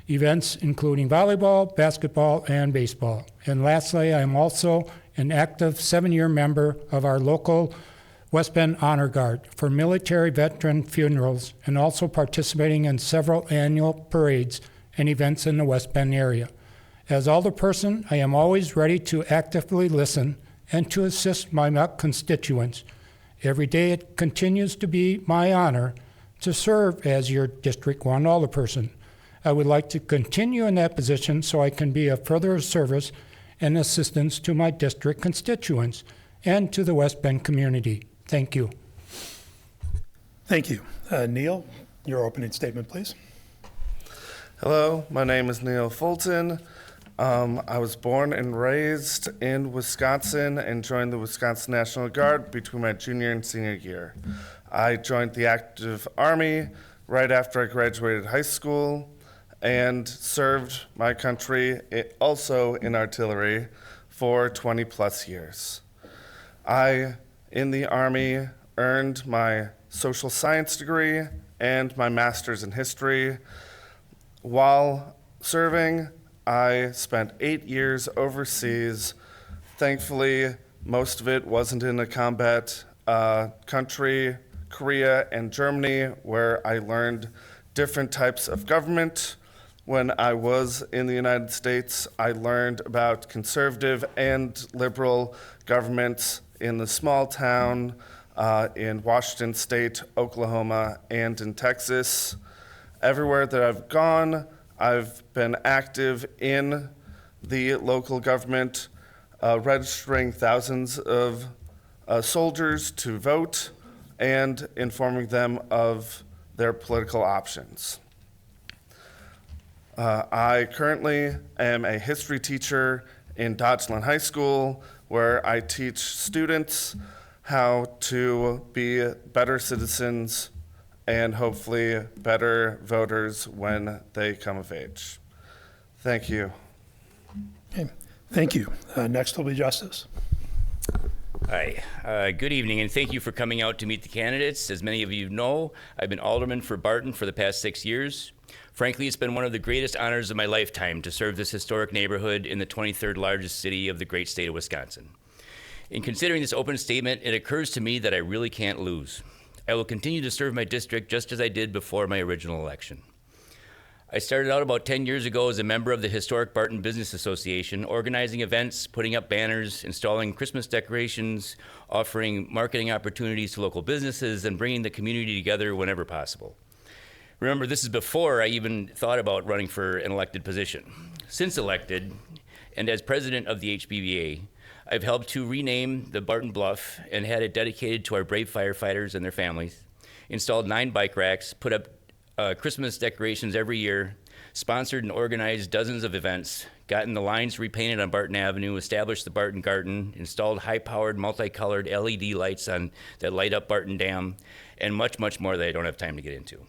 events, including volleyball, basketball, and baseball. And lastly, I am also an active 7-year member of our local West Bend Honor Guard for military veteran funerals, and also participating in several annual parades and events in the West Bend area. As alderperson, I am always ready to actively listen and to assist my constituents. Every day it continues to be my honor to serve as your District 1 alderperson. I would like to continue in that position so I can be of further service and assistance to my district constituents and to the West Bend community. Thank you. Thank you. Neil, your opening statement, please. Hello, my name is Neil Fulton. I was born and raised in Wisconsin and joined the Wisconsin National Guard between my junior and senior year. I joined the active Army right after I graduated high school and served my country also in artillery for 20 plus years. I, in the Army, earned my social science degree and my master's in history. While serving, I spent 8 years overseas. Thankfully, most of it wasn't in a combat country, Korea and Germany, where I learned different types of government. When I was in the United States, I learned about conservative and liberal governments in the small town in Washington State, Oklahoma, and in Texas. Everywhere that I've gone, I've been active in the local government, registering thousands of soldiers to vote and informing them of their political options. I currently am a history teacher in Dodgeland High School, where I teach students how to be better citizens and hopefully better voters when they come of age. Thank you. Okay. Thank you. Next will be Justice. Hi, good evening, and thank you for coming out to meet the candidates. As many of you know, I've been alderman for Barton for the past 6 years. Frankly, it's been one of the greatest honors of my lifetime to serve this historic neighborhood in the 23rd largest city of the great state of Wisconsin. In considering this open statement, it occurs to me that I really can't lose. I will continue to serve my district just as I did before my original election. I started out about 10 years ago as a member of the historic Barton Business Association, organizing events, putting up banners, installing Christmas decorations, offering marketing opportunities to local businesses, and bringing the community together whenever possible. Remember, this is before I even thought about running for an elected position. Since elected, and as president of the HBVA, I've helped to rename the Barton Bluff and had it dedicated to our brave firefighters and their families, installed 9 bike racks, put up Christmas decorations every year, sponsored and organized dozens of events, gotten the lines repainted on Barton Avenue, established the Barton Garden, installed high-powered, multicolored LED lights that light up Barton Dam, and much, much more that I don't have time to get into.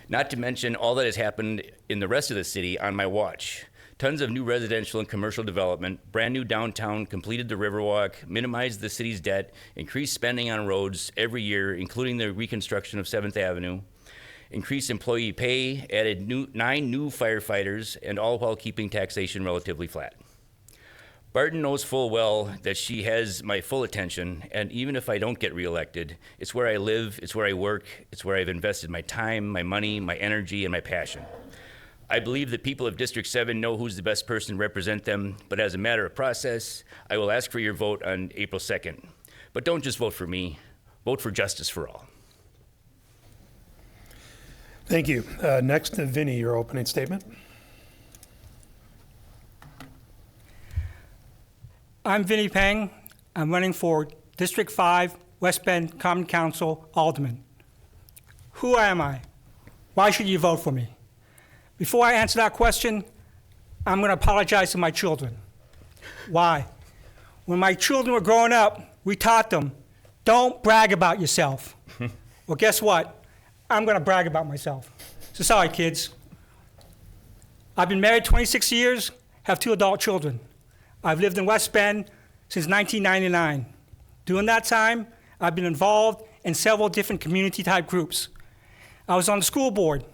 Not to mention all that has happened in the rest of the city on my watch. Tons of new residential and commercial development, brand new downtown, completed the Riverwalk, minimized the city's debt, increased spending on roads every year, including the reconstruction of 7th Avenue, increased employee pay, added 9 new firefighters, and all while keeping taxation relatively flat. Barton knows full well that she has my full attention, and even if I don't get reelected, it's where I live, it's where I work, it's where I've invested my time, my money, my energy, and my passion. I believe the people of District 7 know who's the best person to represent them, but as a matter of process, I will ask for your vote on April 2nd. But don't just vote for me, vote for justice for all. Thank you. Next, Vinnie, your opening statement. I'm Vinnie Peng. I'm running for District 5, West Bend Common Council, Alderman. Who am I? Why should you vote for me? Before I answer that question, I'm going to apologize to my children. Why? When my children were growing up, we taught them, don't brag about yourself. Well, guess what? I'm going to brag about myself. So sorry, kids. I've been married 26 years, have 2 adult children. I've lived in West Bend since 1999. During that time, I've been involved in several different community-type groups. I was on the school board.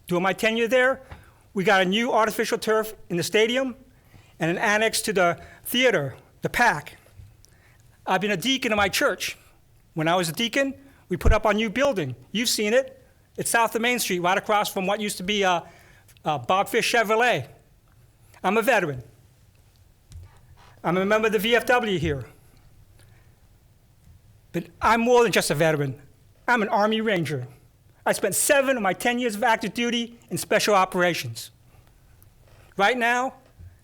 During my tenure there, we got a new artificial turf in the stadium and an annex to the theater, the PAC. I've been a deacon in my church. When I was a deacon, we put up our new building. You've seen it. It's south of Main Street, right across from what used to be Bob Fish Chevrolet. I'm a veteran. I'm a member of the VFW here. But I'm more than just a veteran. I'm an Army Ranger. I spent 7 of my 10 years of active duty in special operations. Right now,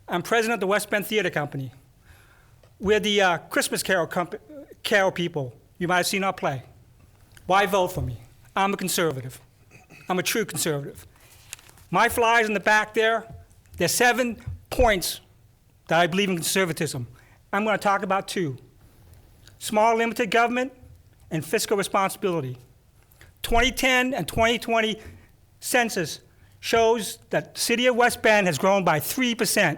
I'm president of the West Bend Theater Company. We're the Christmas Carol people. You might have seen our play. Why vote for me? I'm a conservative. I'm a true conservative. My flyers in the back there, there's 7 points that I believe in conservatism. I'm going to talk about 2. Small limited government and fiscal responsibility. 2010 and 2020 census shows that the city of West Bend has grown by 3%.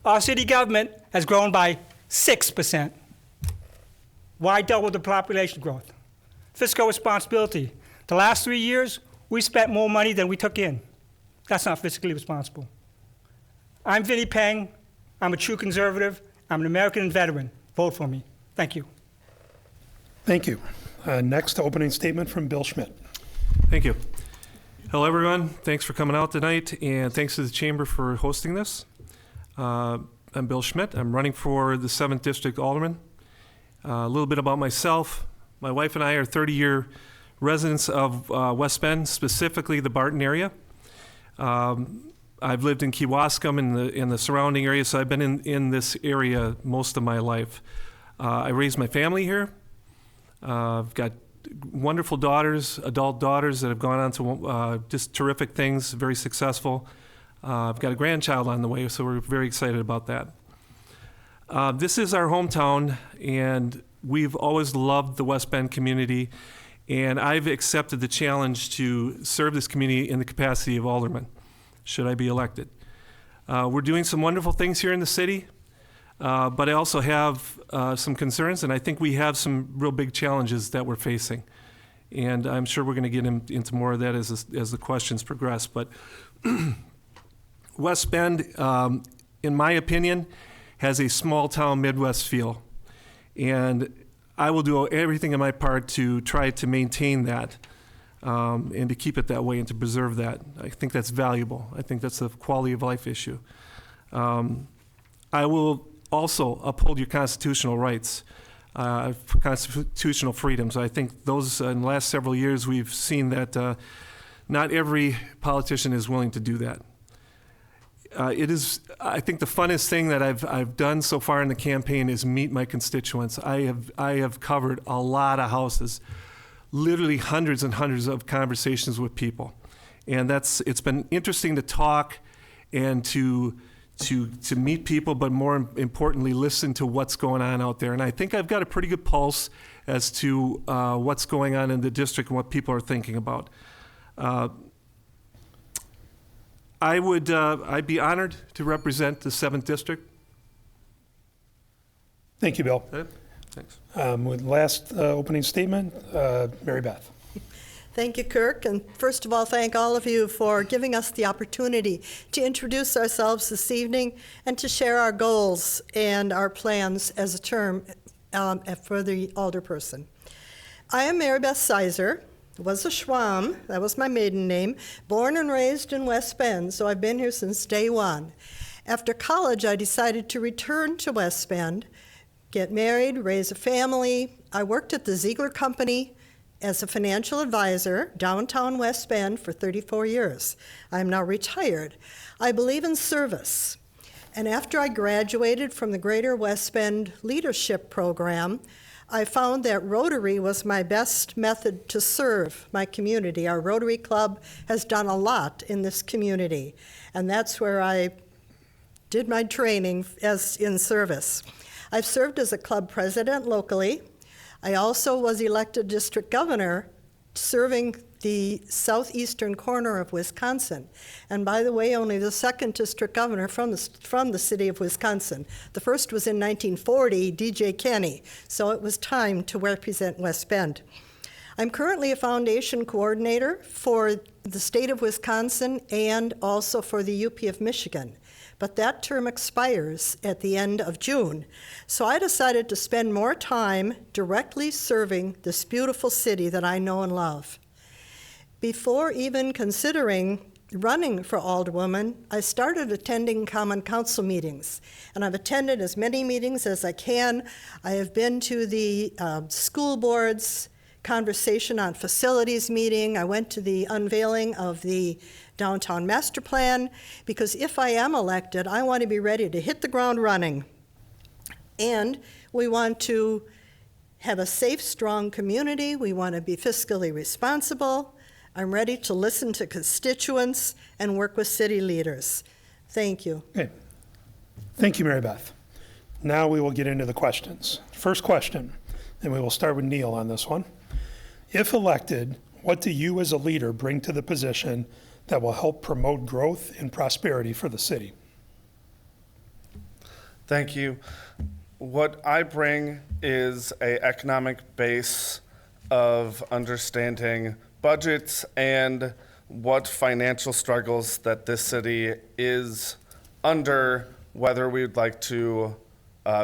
Our city government has grown by 6%. Why double the population growth? Fiscal responsibility. The last 3 years, we spent more money than we took in. That's not fiscally responsible. I'm Vinnie Peng. I'm a true conservative. I'm an American veteran. Vote for me. Thank you. Thank you. Next, opening statement from Bill Schmidt. Thank you. Hello, everyone. Thanks for coming out tonight, and thanks to the Chamber for hosting this. I'm Bill Schmidt. I'm running for the 7th District Alderman. A little bit about myself. My wife and I are 30-year residents of West Bend, specifically the Barton area. I've lived in Kewaskum in the surrounding area, so I've been in this area most of my life. I raised my family here. I've got wonderful daughters, adult daughters that have gone on to just terrific things, very successful. I've got a grandchild on the way, so we're very excited about that. This is our hometown, and we've always loved the West Bend community, and I've accepted the challenge to serve this community in the capacity of alderman, should I be elected. We're doing some wonderful things here in the city, but I also have some concerns, and I think we have some real big challenges that we're facing. And I'm sure we're going to get into more of that as the questions progress. But West Bend, in my opinion, has a small-town Midwest feel. And I will do everything in my part to try to maintain that and to keep it that way and to preserve that. I think that's valuable. I think that's a quality of life issue. I will also uphold your constitutional rights, constitutional freedoms. I think those, in the last several years, we've seen that not every politician is willing to do that. It is, I think, the funnest thing that I've done so far in the campaign is meet my constituents. I have covered a lot of houses, literally hundreds and hundreds of conversations with people, and it's been interesting to talk and to meet people, but more importantly, listen to what's going on out there. And I think I've got a pretty good pulse as to what's going on in the district and what people are thinking about. I'd be honored to represent the 7th District. Thank you, Bill. Okay, thanks. With last opening statement, Mary Beth. Thank you, Kirk. And first of all, thank all of you for giving us the opportunity to introduce ourselves this evening and to share our goals and our plans as a term for the alderperson. I am Mary Beth Sizer, was a Schwamm, that was my maiden name, born and raised in West Bend, so I've been here since day one. After college, I decided to return to West Bend, get married, raise a family. I worked at the Ziegler Company as a financial advisor downtown West Bend for 34 years. I'm now retired. I believe in service. And after I graduated from the Greater West Bend Leadership Program, I found that Rotary was my best method to serve my community. Our Rotary Club has done a lot in this community, and that's where I did my training as in service. I've served as a club president locally. I also was elected district governor serving the southeastern corner of Wisconsin. And by the way, only the second district governor from the city of Wisconsin. The first was in 1940, D.J. Kenney, so it was time to represent West Bend. I'm currently a foundation coordinator for the state of Wisconsin and also for the UP of Michigan. But that term expires at the end of June. So I decided to spend more time directly serving this beautiful city that I know and love. Before even considering running for alderwoman, I started attending Common Council meetings, and I've attended as many meetings as I can. I have been to the school board's conversation on facilities meeting. I went to the unveiling of the downtown master plan, because if I am elected, I want to be ready to hit the ground running. And we want to have a safe, strong community. We want to be fiscally responsible. I'm ready to listen to constituents and work with city leaders. Thank you. Okay. Thank you, Mary Beth. Now we will get into the questions. First question, and we will start with Neil on this one. If elected, what do you as a leader bring to the position that will help promote growth and prosperity for the city? Thank you. What I bring is an economic base of understanding budgets and what financial struggles that this city is under, whether we would like to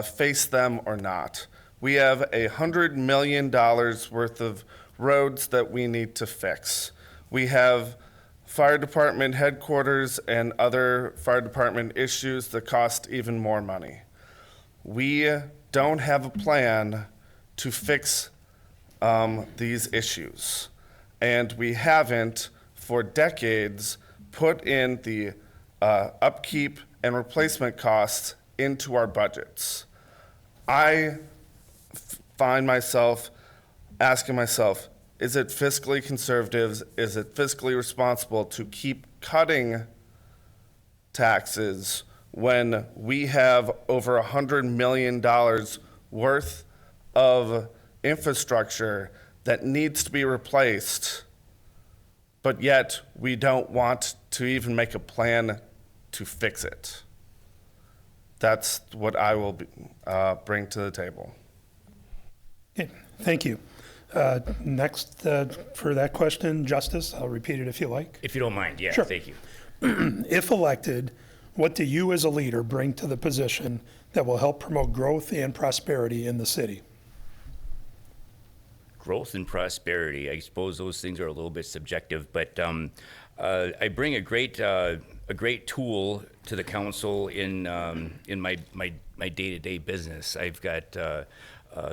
face them or not. We have $100 million worth of roads that we need to fix. We have fire department headquarters and other fire department issues that cost even more money. We don't have a plan to fix these issues. And we haven't, for decades, put in the upkeep and replacement costs into our budgets. I find myself asking myself, is it fiscally conservative? Is it fiscally responsible to keep cutting taxes when we have over $100 million worth of infrastructure that needs to be replaced, but yet we don't want to even make a plan to fix it? That's what I will bring to the table. Okay, thank you. Next, for that question, Justice, I'll repeat it if you like. If you don't mind, yeah, Sure. thank you. If elected, what do you as a leader bring to the position that will help promote growth and prosperity in the city? Growth and prosperity, I suppose those things are a little bit subjective, but I bring a great tool to the council in my day-to-day business. I've got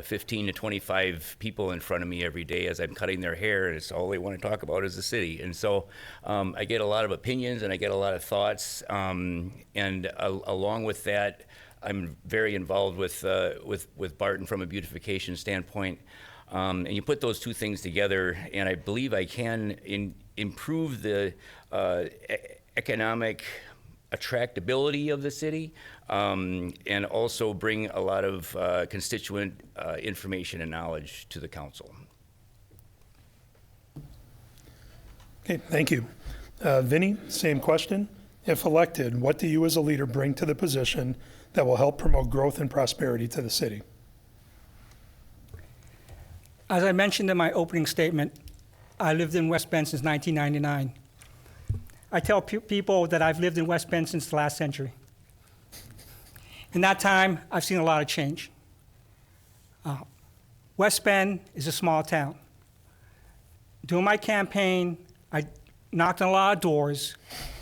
15 to 25 people in front of me every day as I'm cutting their hair, and it's all they want to talk about is the city. And so I get a lot of opinions and I get a lot of thoughts, and along with that, I'm very involved with Barton from a beautification standpoint. And you put those two things together, and I believe I can improve the economic attractability of the city, and also bring a lot of constituent information and knowledge to the council. Okay, thank you. Vinny, same question. If elected, what do you as a leader bring to the position that will help promote growth and prosperity to the city? As I mentioned in my opening statement, I lived in West Bend since 1999. I tell people that I've lived in West Bend since the last century. In that time, I've seen a lot of change. West Bend is a small town. During my campaign, I knocked on a lot of doors,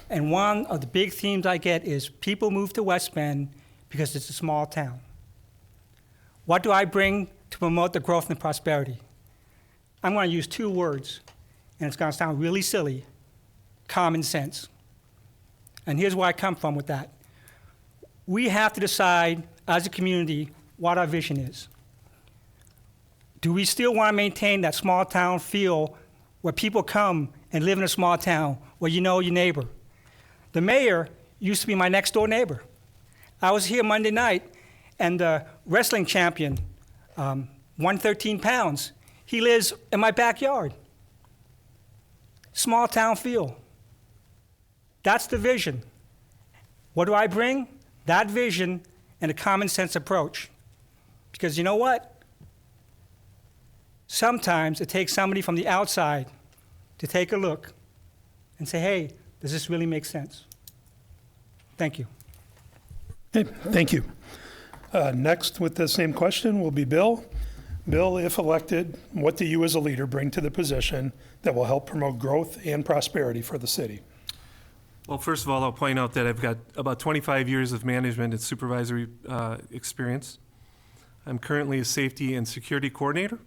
and one of the big themes I get is people move to West Bend because it's a small town. What do I bring to promote the growth and prosperity? I'm going to use two words, and it's going to sound really silly: common sense. And here's where I come from with that. We have to decide as a community what our vision is. Do we still want to maintain that small town feel where people come and live in a small town where you know your neighbor? The mayor used to be my next door neighbor. I was here Monday night, and the wrestling champion, 113 pounds, he lives in my backyard. Small town feel. That's the vision. What do I bring? That vision and a common sense approach. Because you know what? Sometimes it takes somebody from the outside to take a look and say, hey, does this really make sense? Thank you. Okay, thank you. Next with the same question will be Bill. Bill, if elected, what do you as a leader bring to the position that will help promote growth and prosperity for the city? Well, first of all, I'll point out that I've got about 25 years of management and supervisory experience. I'm currently a safety and security coordinator,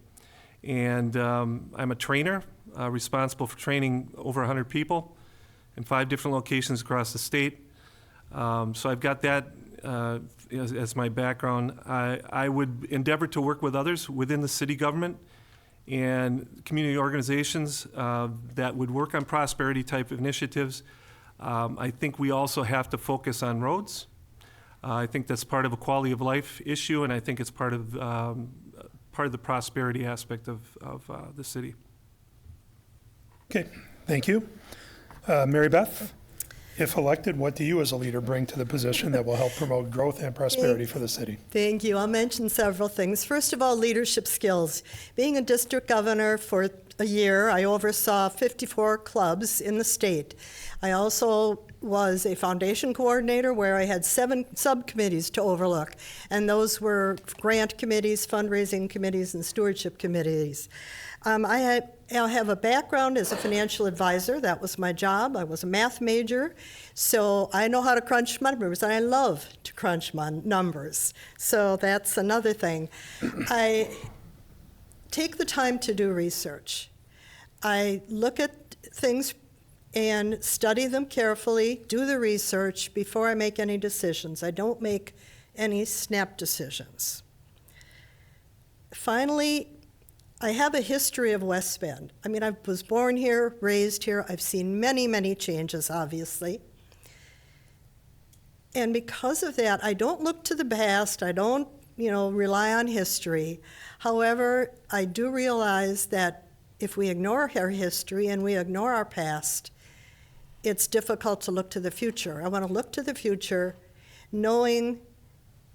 and I'm a trainer responsible for training over 100 people in 5 different locations across the state. So I've got that as my background. I would endeavor to work with others within the city government and community organizations that would work on prosperity type initiatives. I think we also have to focus on roads. I think that's part of a quality of life issue, and I think it's part of the prosperity aspect of the city. Okay, thank you. Mary Beth, if elected, what do you as a leader bring to the position that will help promote growth and prosperity for the city? Thank you. I'll mention several things. First of all, leadership skills. Being a district governor for a year, I oversaw 54 clubs in the state. I also was a foundation coordinator where I had 7 subcommittees to overlook, and those were grant committees, fundraising committees, and stewardship committees. I have a background as a financial advisor. That was my job. I was a math major, so I know how to crunch numbers, and I love to crunch numbers. So that's another thing. I take the time to do research. I look at things and study them carefully, do the research before I make any decisions. I don't make any snap decisions. Finally, I have a history of West Bend. I mean, I was born here, raised here. I've seen many, many changes, obviously. And because of that, I don't look to the past. I don't, rely on history. However, I do realize that if we ignore our history and we ignore our past, it's difficult to look to the future. I want to look to the future knowing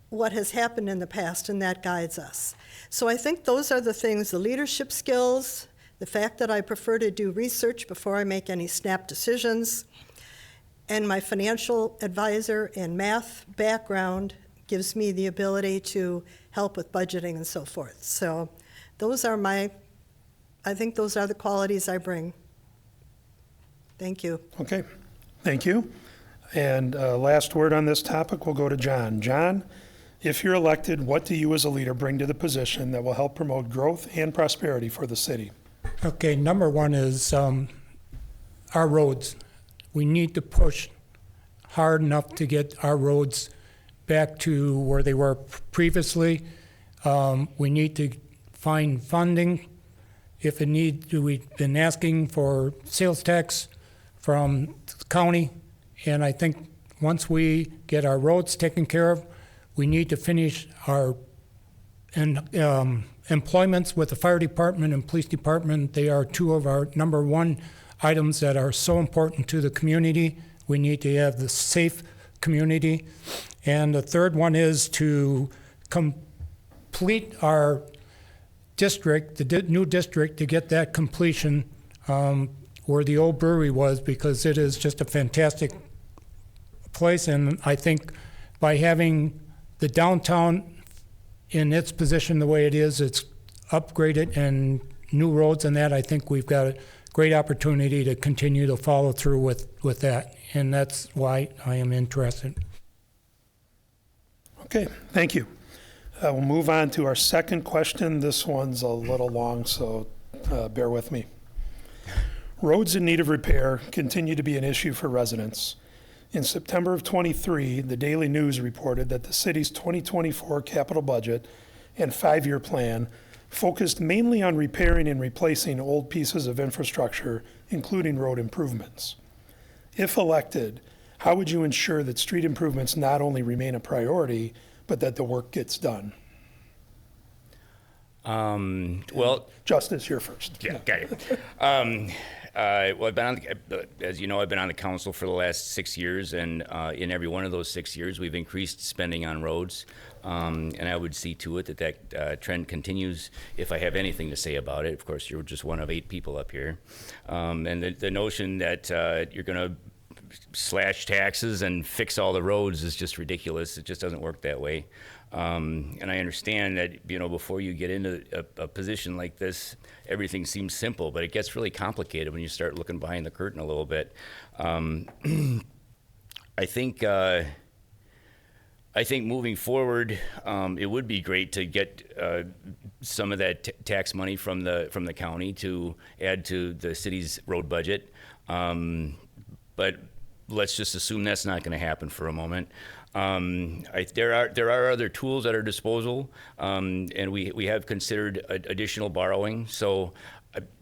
what has happened in the past, and that guides us. So I think those are the things: the leadership skills, the fact that I prefer to do research before I make any snap decisions, and my financial advisor and math background gives me the ability to help with budgeting and so forth. So those are I think those are the qualities I bring. Thank you. Okay, thank you. And last word on this topic will go to John. John, if you're elected, what do you as a leader bring to the position that will help promote growth and prosperity for the city? Okay, number one is our roads. We need to push hard enough to get our roads back to where they were previously. We need to find funding. If it needs, we've been asking for sales tax from the county, and I think once we get our roads taken care of, we need to finish our employments with the fire department and police department. They are 2 of our number 1 items that are so important to the community. We need to have the safe community. And the third one is to complete our district, the new district, to get that completion where the old brewery was, because it is just a fantastic place. And I think by having the downtown in its position the way it is, it's upgraded and new roads and that, I think we've got a great opportunity to continue to follow through with that. And that's why I am interested. Okay, thank you. We'll move on to our second question. This one's a little long, so bear with me. Roads in need of repair continue to be an issue for residents. In September of 23, the Daily News reported that the city's 2024 capital budget and 5-year plan focused mainly on repairing and replacing old pieces of infrastructure, including road improvements. If elected, how would you ensure that street improvements not only remain a priority, but that the work gets done? Well, Justice, you're first. Yeah, got it. Well, I've been on as you know, I've been on the council for the last 6 years, and in every one of those 6 years, we've increased spending on roads. And I would see to it that that trend continues if I have anything to say about it. Of course, you're just one of 8 people up here. And the notion that you're going to slash taxes and fix all the roads is just ridiculous. It just doesn't work that way. And I understand that, you know, before you get into a position like this, everything seems simple, but it gets really complicated when you start looking behind the curtain a little bit. I think moving forward, it would be great to get some of that tax money from the county to add to the city's road budget. But let's just assume that's not going to happen for a moment. There are other tools at our disposal, and we have considered additional borrowing. So,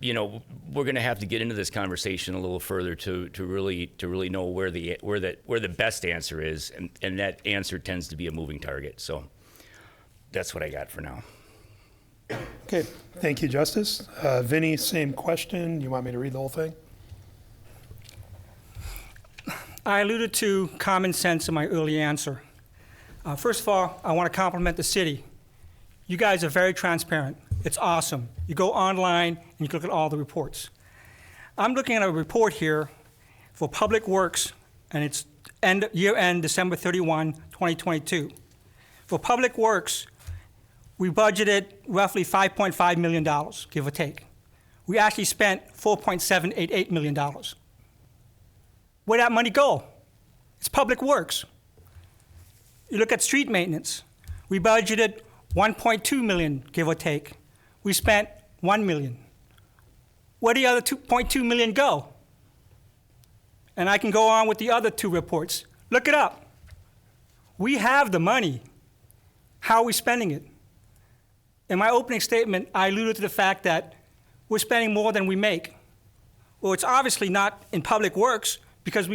you know, we're going to have to get into this conversation a little further to really know where the best answer is, and that answer tends to be a moving target. So, that's what I got for now. Okay, thank you, Justice. Vinny, same question. You want me to read the whole thing? I alluded to common sense in my early answer. First of all, I want to compliment the city. You guys are very transparent. It's awesome. You go online and you can look at all the reports. I'm looking at a report here for Public Works, and it's year-end December 31, 2022. For Public Works, we budgeted roughly $5.5 million, give or take. We actually spent $4.788 million. Where'd that money go? It's Public Works. You look at street maintenance. We budgeted $1.2 million, give or take. We spent $1 million. Where did the other $2.2 million go? And I can go on with the other 2 reports. Look it up. We have the money. How are we spending it? In my opening statement, I alluded to the fact that we're spending more than we make. Well, it's obviously not in Public Works, because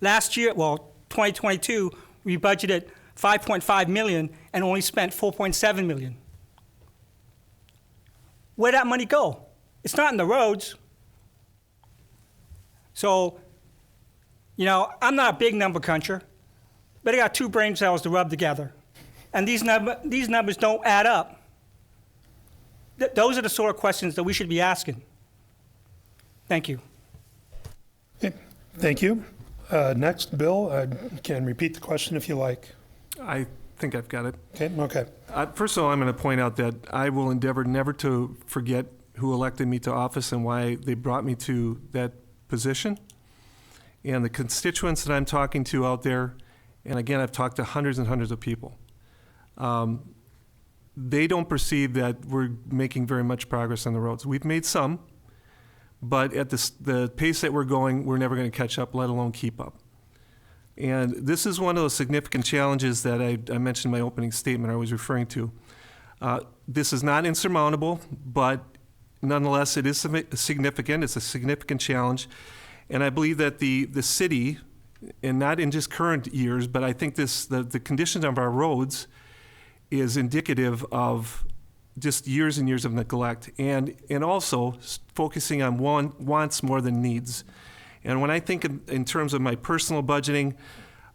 last year, 2022, we budgeted $5.5 million and only spent $4.7 million. Where'd that money go? It's not in the roads. So, you know, I'm not a big number cruncher, but I got 2 brain cells to rub together. And these numbers don't add up. Those are the sort of questions that we should be asking. Thank you. Okay. Thank you. Next, Bill, can repeat the question if you like. I think I've got it. Okay. First of all, I'm going to point out that I will endeavor never to forget who elected me to office and why they brought me to that position. And the constituents that I'm talking to out there, and again, I've talked to hundreds and hundreds of people, they don't perceive that we're making very much progress on the roads. We've made some, but at the pace that we're going, we're never going to catch up, let alone keep up. And this is one of those significant challenges that I mentioned in my opening statement I was referring to. This is not insurmountable, but nonetheless, it is significant. It's a significant challenge. And I believe that the city, and not in just current years, but I think the condition of our roads is indicative of just years and years of neglect, and also focusing on wants more than needs. And when I think in terms of my personal budgeting,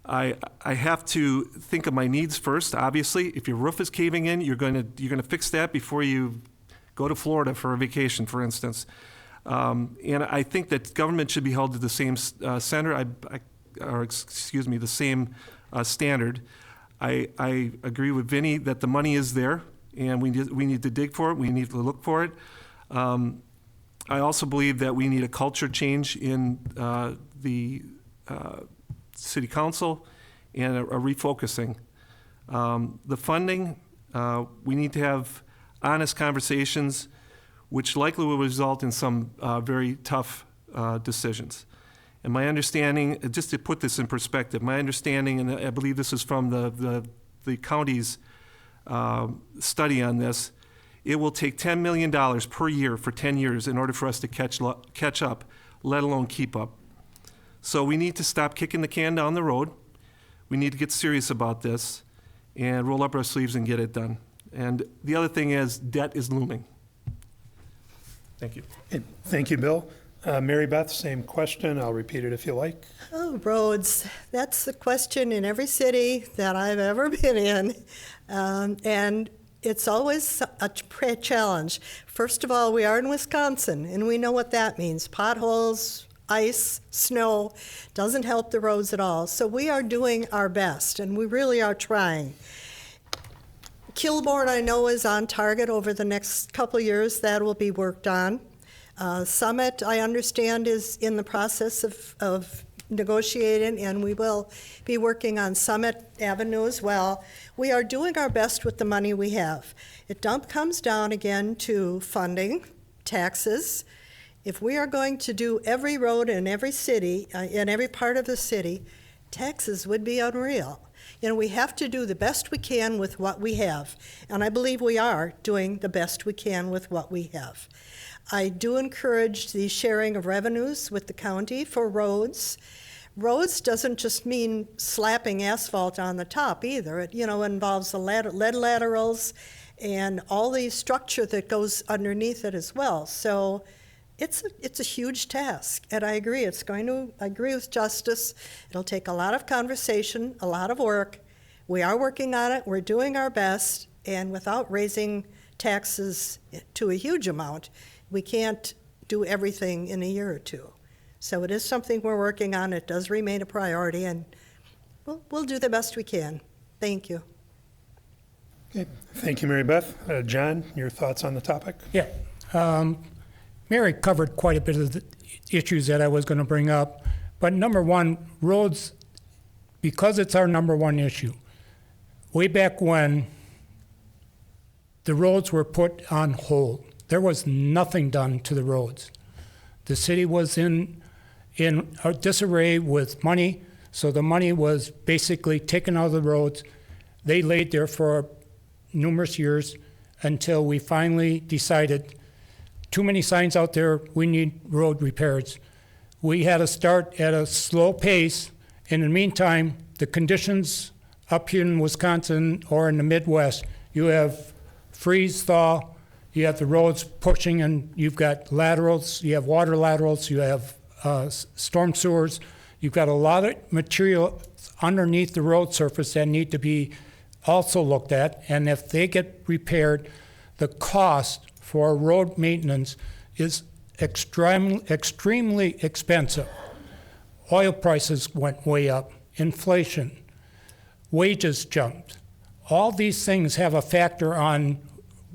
I have to think of my needs first. Obviously, if your roof is caving in, you're going to fix that before you go to Florida for a vacation, for instance. And I think that government should be held to the same the same standard. I agree with Vinny that the money is there, and we need to dig for it. We need to look for it. I also believe that we need a culture change in the City Council and a refocusing. The funding, we need to have honest conversations, which likely will result in some very tough decisions. And my understanding, just to put this in perspective, my understanding, and I believe this is from the county's study on this, it will take $10 million per year for 10 years in order for us to catch up, let alone keep up. So we need to stop kicking the can down the road. We need to get serious about this and roll up our sleeves and get it done. And the other thing is, debt is looming. Thank you. Thank you, Bill. Mary Beth, same question. I'll repeat it if you like. Oh, roads. That's the question in every city that I've ever been in. And it's always a challenge. First of all, we are in Wisconsin, and we know what that means. Potholes, ice, snow, doesn't help the roads at all. So we are doing our best, and we really are trying. Kilbourne, I know, is on target over the next couple of years. That will be worked on. Summit, I understand, is in the process of negotiating, and we will be working on Summit Avenue as well. We are doing our best with the money we have. It comes down again to funding, taxes. If we are going to do every road in every city, in every part of the city, taxes would be unreal. You know, we have to do the best we can with what we have, and I believe we are doing the best we can with what we have. I do encourage the sharing of revenues with the county for roads. Roads doesn't just mean slapping asphalt on the top either. It, involves the lead laterals and all the structure that goes underneath it as well. So it's a huge task, and I agree. I agree with Justice. It'll take a lot of conversation, a lot of work. We are working on it. We're doing our best, and without raising taxes to a huge amount, we can't do everything in a year or two. So it is something we're working on. It does remain a priority, and we'll do the best we can. Thank you. Okay. Thank you, Mary Beth. John, your thoughts on the topic? Yeah. Mary covered quite a bit of the issues that I was going to bring up. But number one, roads, because it's our number one issue, way back when the roads were put on hold, there was nothing done to the roads. The city was in a disarray with money, so the money was basically taken out of the roads. They laid there for numerous years until we finally decided too many signs out there, we need road repairs. We had to start at a slow pace. In the meantime, the conditions up here in Wisconsin or in the Midwest, you have freeze, thaw, you have the roads pushing, and you've got laterals, you have water laterals, you have storm sewers. You've got a lot of material underneath the road surface that need to be also looked at, and if they get repaired, the cost for road maintenance is extremely expensive. Oil prices went way up, inflation, wages jumped. All these things have a factor on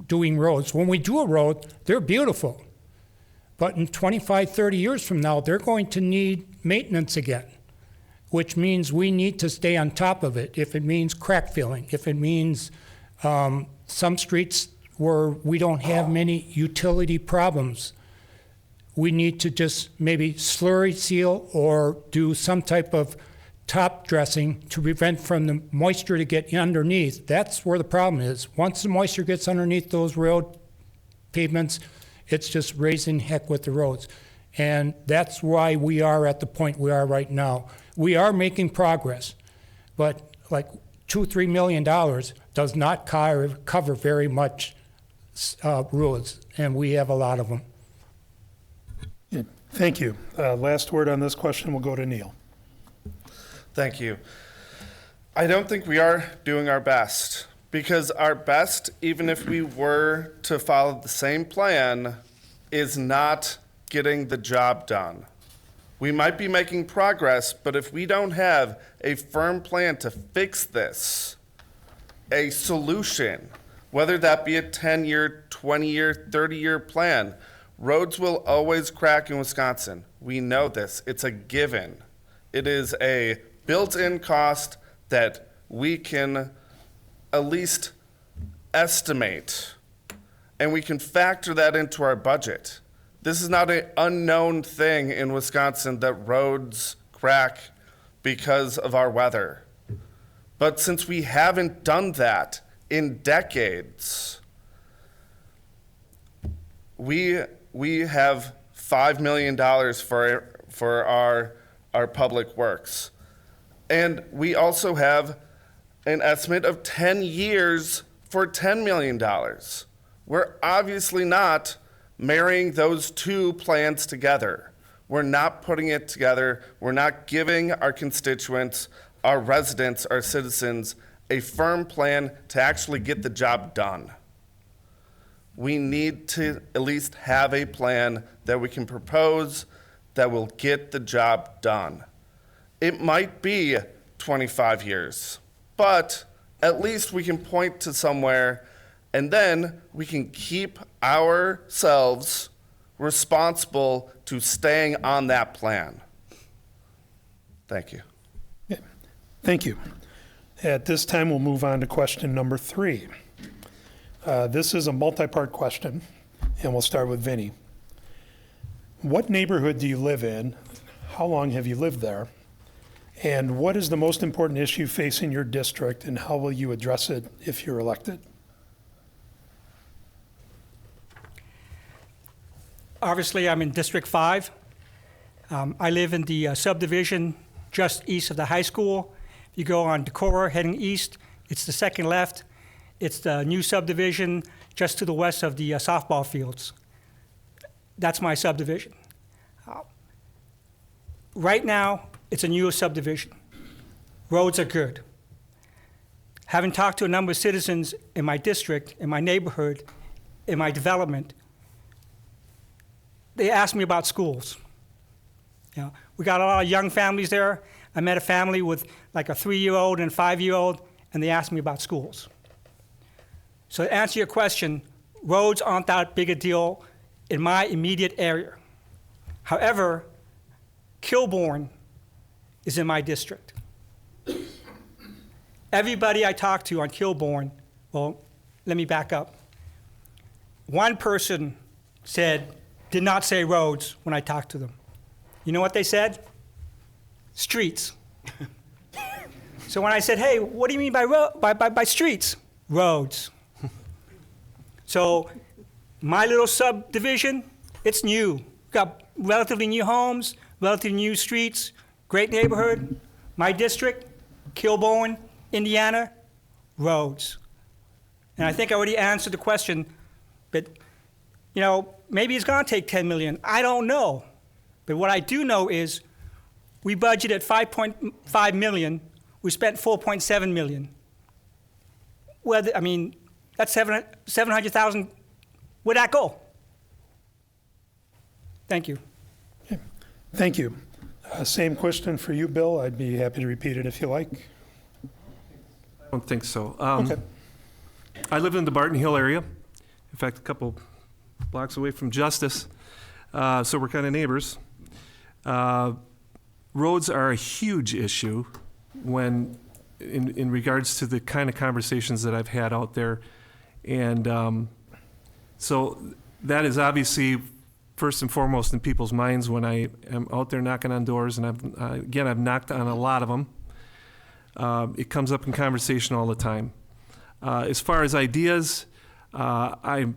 doing roads. When we do a road, they're beautiful. But in 25, 30 years from now, they're going to need maintenance again, which means we need to stay on top of it. If it means crack filling, if it means some streets where we don't have many utility problems, we need to just maybe slurry seal or do some type of top dressing to prevent from the moisture to get underneath. That's where the problem is. Once the moisture gets underneath those road pavements, it's just raising heck with the roads. And that's why we are at the point we are right now. We are making progress, but like $2-3 million does not cover very much roads, and we have a lot of them. Yeah, thank you. Last word on this question will go to Neil. Thank you. I don't think we are doing our best, because our best, even if we were to follow the same plan, is not getting the job done. We might be making progress, but if we don't have a firm plan to fix this, a solution, whether that be a 10-year, 20-year, 30-year plan, roads will always crack in Wisconsin. We know this. It's a given. It is a built-in cost that we can at least estimate, and we can factor that into our budget. This is not an unknown thing in Wisconsin that roads crack because of our weather. But since we haven't done that in decades, we have $5 million for our public works. And we also have an estimate of 10 years for $10 million. We're obviously not marrying those two plans together. We're not putting it together. We're not giving our constituents, our residents, our citizens, a firm plan to actually get the job done. We need to at least have a plan that we can propose that will get the job done. It might be 25 years, but at least we can point to somewhere, and then we can keep ourselves responsible to staying on that plan. Thank you. Yeah. Thank you. At this time, we'll move on to question number 3. This is a multi-part question, and we'll start with Vinny. What neighborhood do you live in? How long have you lived there? And what is the most important issue facing your district, and how will you address it if you're elected? Obviously, I'm in District 5. I live in the subdivision just east of the high school. If you go on Decorah heading east, it's the second left. It's the new subdivision just to the west of the softball fields. That's my subdivision. Right now, it's a new subdivision. Roads are good. Having talked to a number of citizens in my district, in my neighborhood, in my development, they asked me about schools. You know, we got a lot of young families there. I met a family with like a 3-year-old and a 5-year-old, and they asked me about schools. So to answer your question, roads aren't that big a deal in my immediate area. However, Kilbourne is in my district. Everybody I talked to on Kilbourne, well, let me back up. One person did not say roads when I talked to them. You know what they said? Streets. So when I said, hey, what do you mean by streets? Roads. So my little subdivision, it's new. We've got relatively new homes, relatively new streets, great neighborhood. My district, Kilbourne, Indiana, roads. And I think I already answered the question, but you know, maybe it's gonna take 10 million, I don't know. But what I do know is we budgeted 5.5 million, we spent 4.7 million. Well, I mean, that's 700,000, where'd that go? Thank you. Okay. Thank you. Same question for you, Bill. I'd be happy to repeat it if you like. I don't think so. Okay. I live in the Barton Hill area. In fact, a couple blocks away from Justice. So we're kind of neighbors. Roads are a huge issue when, in regards to the kind of conversations that I've had out there. And so that is obviously first and foremost in people's minds when I am out there knocking on doors. And I've knocked on a lot of them. It comes up in conversation all the time. As far as ideas, I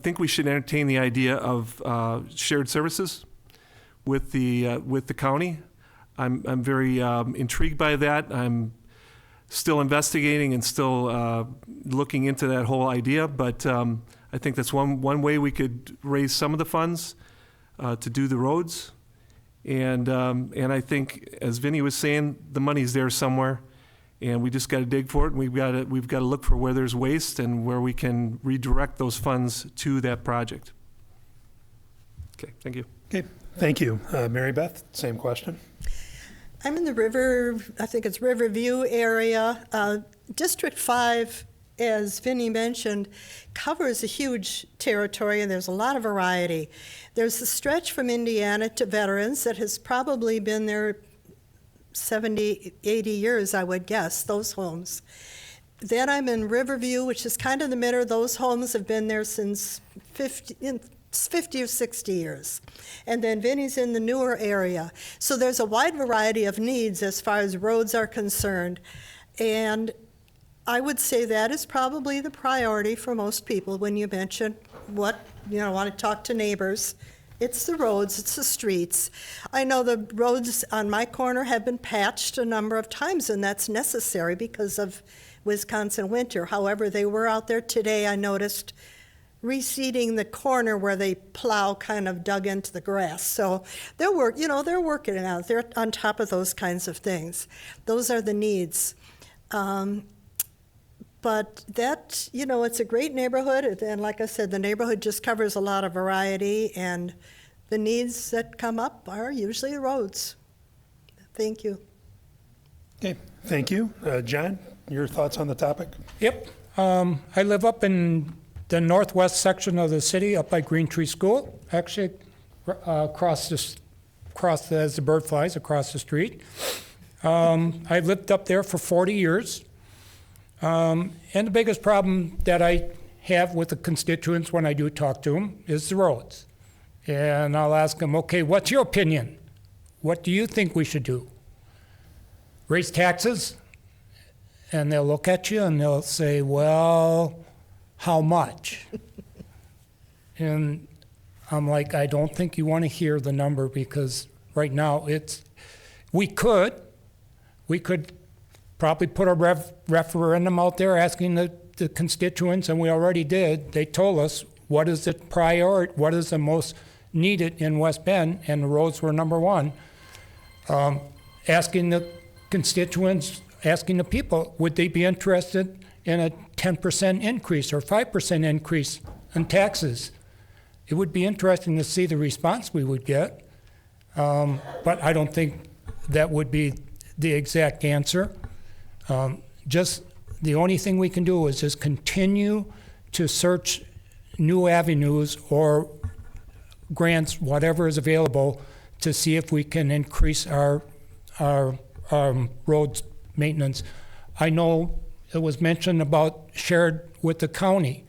think we should entertain the idea of shared services with the county. I'm very intrigued by that. I'm still investigating and still looking into that whole idea, but I think that's one way we could raise some of the funds to do the roads. And I think, as Vinny was saying, the money's there somewhere, and we just got to dig for it. And we've got to look for where there's waste and where we can redirect those funds to that project. Okay, thank you. Okay, thank you. Mary Beth, same question. I'm in the I think it's Riverview area. District 5, as Vinny mentioned, covers a huge territory, and there's a lot of variety. There's a stretch from Indiana to Veterans that has probably been there 70, 80 years, I would guess, those homes. Then I'm in Riverview, which is kind of the middle. Those homes have been there since 50 or 60 years. And then Vinny's in the newer area. So there's a wide variety of needs as far as roads are concerned. And I would say that is probably the priority for most people when you mention want to talk to neighbors. It's the roads, it's the streets. I know the roads on my corner have been patched a number of times, and that's necessary because of Wisconsin winter. However, they were out there today, I noticed, reseeding the corner where they plow kind of dug into the grass. So they're working it out. They're on top of those kinds of things. Those are the needs. But that, it's a great neighborhood. And like I said, the neighborhood just covers a lot of variety, and the needs that come up are usually the roads. Thank you. Okay, thank you. John, your thoughts on the topic? Yep. I live up in the northwest section of the city, up by Green Tree School, actually across as the bird flies across the street. I've lived up there for 40 years. And the biggest problem that I have with the constituents when I do talk to them is the roads. And I'll ask them, okay, what's your opinion? What do you think we should do? Raise taxes? And they'll look at you and they'll say, well, how much? And I'm like, I don't think you want to hear the number, because right now we could probably put a referendum out there asking the constituents, and we already did. They told us what is the priority, what is the most needed in West Bend, and the roads were number one. Asking the constituents, asking the people, would they be interested in a 10% increase or 5% increase in taxes? It would be interesting to see the response we would get, but I don't think that would be the exact answer. Just the only thing we can do is just continue to search new avenues or grants, whatever is available, to see if we can increase our roads maintenance. I know it was mentioned about shared with the county.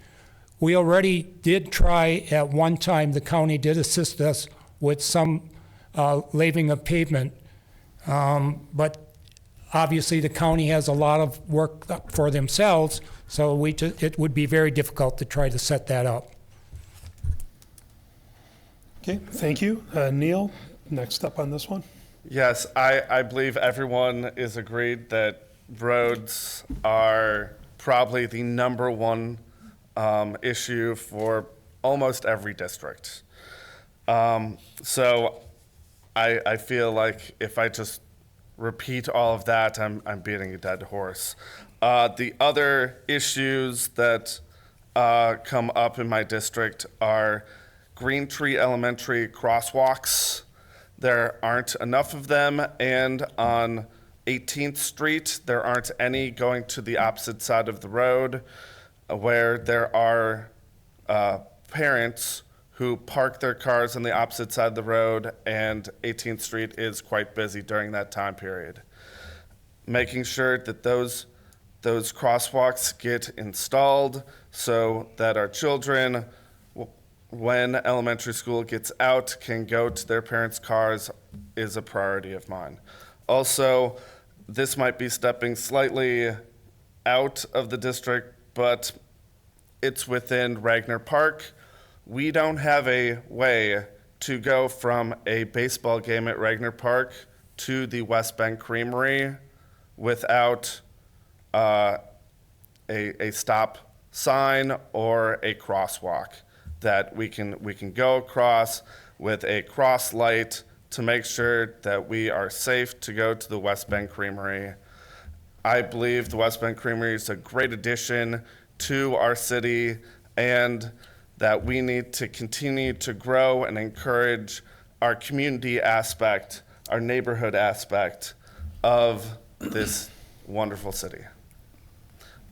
We already did try at one time, the county did assist us with some laving of pavement, but obviously, the county has a lot of work for themselves, so it would be very difficult to try to set that up. Okay, thank you. Neil, next up on this one. Yes, I believe everyone is agreed that roads are probably the number one issue for almost every district. So I feel like if I just repeat all of that, I'm beating a dead horse. The other issues that come up in my district are Green Tree Elementary crosswalks. There aren't enough of them, and on 18th Street, there aren't any going to the opposite side of the road, where there are parents who park their cars on the opposite side of the road, and 18th Street is quite busy during that time period. Making sure that those crosswalks get installed so that our children, when elementary school gets out, can go to their parents' cars is a priority of mine. Also, this might be stepping slightly out of the district, but it's within Ragnar Park. We don't have a way to go from a baseball game at Ragnar Park to the West Bend Creamery without a stop sign or a crosswalk that we can go across. with a cross light to make sure that we are safe to go to the West Bend Creamery. I believe the West Bend Creamery is a great addition to our city, and that we need to continue to grow and encourage our community aspect, our neighborhood aspect of this wonderful city.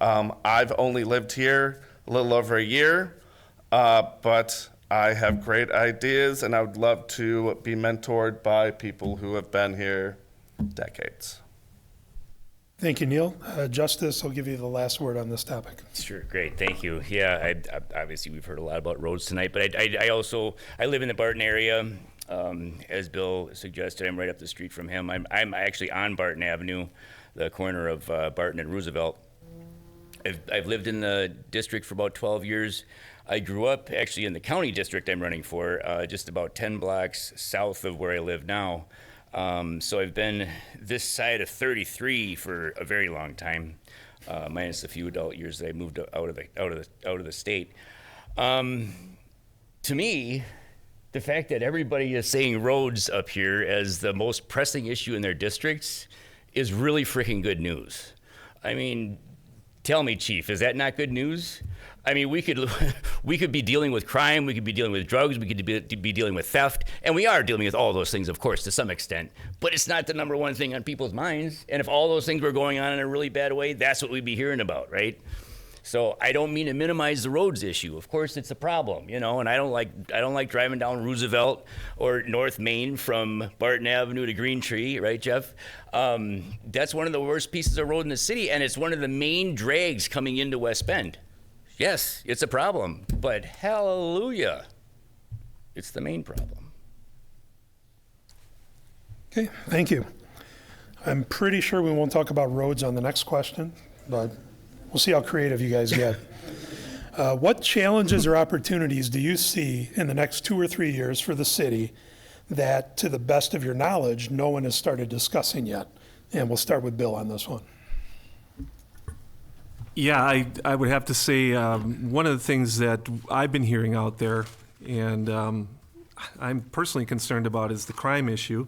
I've only lived here a little over a year, but I have great ideas, and I would love to be mentored by people who have been here decades. Thank you, Neil. Justice, I'll give you the last word on this topic. Sure, great, thank you. Yeah, obviously we've heard a lot about roads tonight, but I live in the Barton area. As Bill suggested, I'm right up the street from him. I'm actually on Barton Avenue, the corner of Barton and Roosevelt. I've lived in the district for about 12 years. I grew up actually in the county district I'm running for, just about 10 blocks south of where I live now. So I've been this side of 33 for a very long time, minus a few adult years that I moved out of the state. To me, the fact that everybody is saying roads up here as the most pressing issue in their districts is really freaking good news. I mean, tell me, Chief, is that not good news? I mean, we could be dealing with crime, we could be dealing with drugs, we could be dealing with theft, and we are dealing with all those things, of course, to some extent. But it's not the number one thing on people's minds. And if all those things were going on in a really bad way, that's what we'd be hearing about, right? So I don't mean to minimize the roads issue. Of course, it's a problem, and I don't like driving down Roosevelt or North Main from Barton Avenue to Green Tree, right, Jeff? That's one of the worst pieces of road in the city, and it's one of the main drags coming into West Bend. Yes, it's a problem, but hallelujah, it's the main problem. Okay, thank you. I'm pretty sure we won't talk about roads on the next question, but we'll see how creative you guys get. What challenges or opportunities do you see in the next 2 or 3 years for the city that, to the best of your knowledge, no one has started discussing yet? And we'll start with Bill on this one. Yeah, I would have to say one of the things that I've been hearing out there, and I'm personally concerned about, is the crime issue.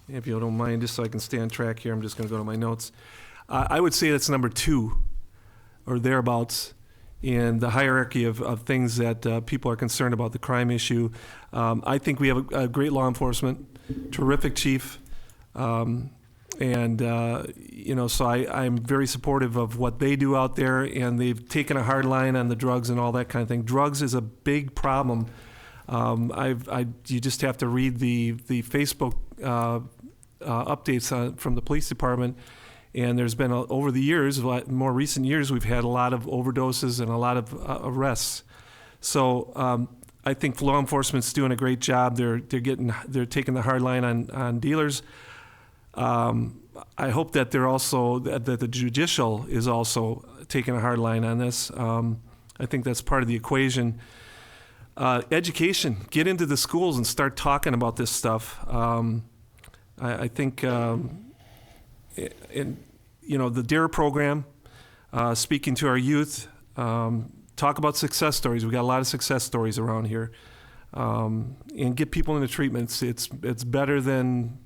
If you don't mind, just so I can stay on track here, I'm just going to go to my notes. I would say that's number 2 or thereabouts in the hierarchy of things that people are concerned about, the crime issue. I think we have a great law enforcement, terrific chief, so I'm very supportive of what they do out there, and they've taken a hard line on the drugs and all that kind of thing. Drugs is a big problem. You just have to read the Facebook updates from the police department, and there's been, over the years, more recent years, we've had a lot of overdoses and a lot of arrests. So I think law enforcement's doing a great job. They're taking the hard line on dealers. I hope that that the judicial is also taking a hard line on this. I think that's part of the equation. Education, get into the schools and start talking about this stuff. I think, the DARE program, speaking to our youth, talk about success stories. We got a lot of success stories around here, and get people into treatments. It's better than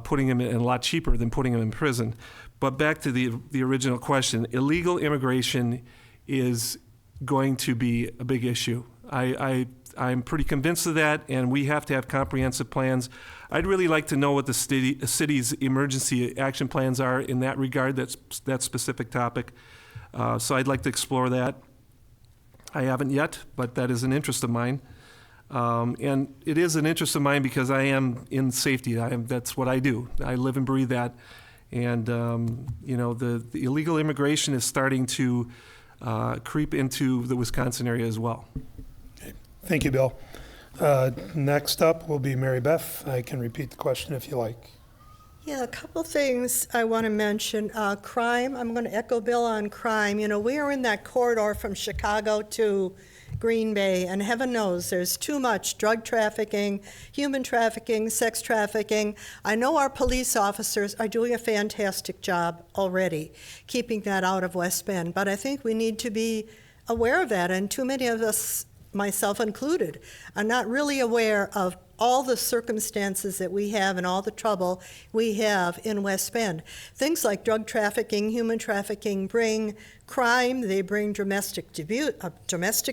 putting them in, and a lot cheaper than putting them in prison. But back to the original question, illegal immigration is going to be a big issue. I'm pretty convinced of that, and we have to have comprehensive plans. I'd really like to know what the city's emergency action plans are in that regard, that specific topic. So I'd like to explore that. I haven't yet, but that is an interest of mine. And it is an interest of mine because I am in safety. That's what I do. I live and breathe that. And, the illegal immigration is starting to creep into the Wisconsin area as well. Okay. Thank you, Bill. Next up will be Mary Beth. I can repeat the question if you like. Yeah, a couple things I want to mention. Crime, I'm going to echo Bill on crime. We are in that corridor from Chicago to Green Bay, and heaven knows there's too much drug trafficking, human trafficking, sex trafficking. I know our police officers are doing a fantastic job already keeping that out of West Bend, but I think we need to be aware of that, and too many of us myself included, are not really aware of all the circumstances that we have and all the trouble we have in West Bend. Things like drug trafficking, human trafficking bring crime, they bring domestic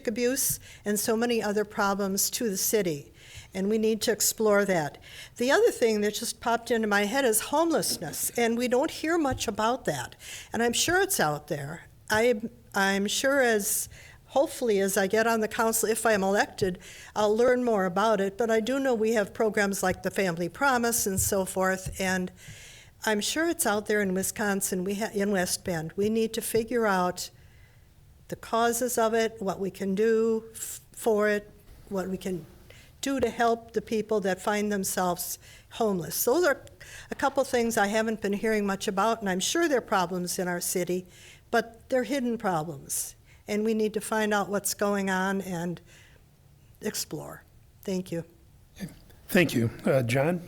abuse, and so many other problems to the city. And we need to explore that. The other thing that just popped into my head is homelessness, and we don't hear much about that. And I'm sure it's out there. I'm sure hopefully as I get on the council, if I'm elected, I'll learn more about it. But I do know we have programs like the Family Promise and so forth, and I'm sure it's out there in Wisconsin, in West Bend. We need to figure out the causes of it, what we can do for it, what we can do to help the people that find themselves homeless. Those are a couple things I haven't been hearing much about, and I'm sure there are problems in our city, but they're hidden problems, and we need to find out what's going on and explore. Thank you. Thank you. John?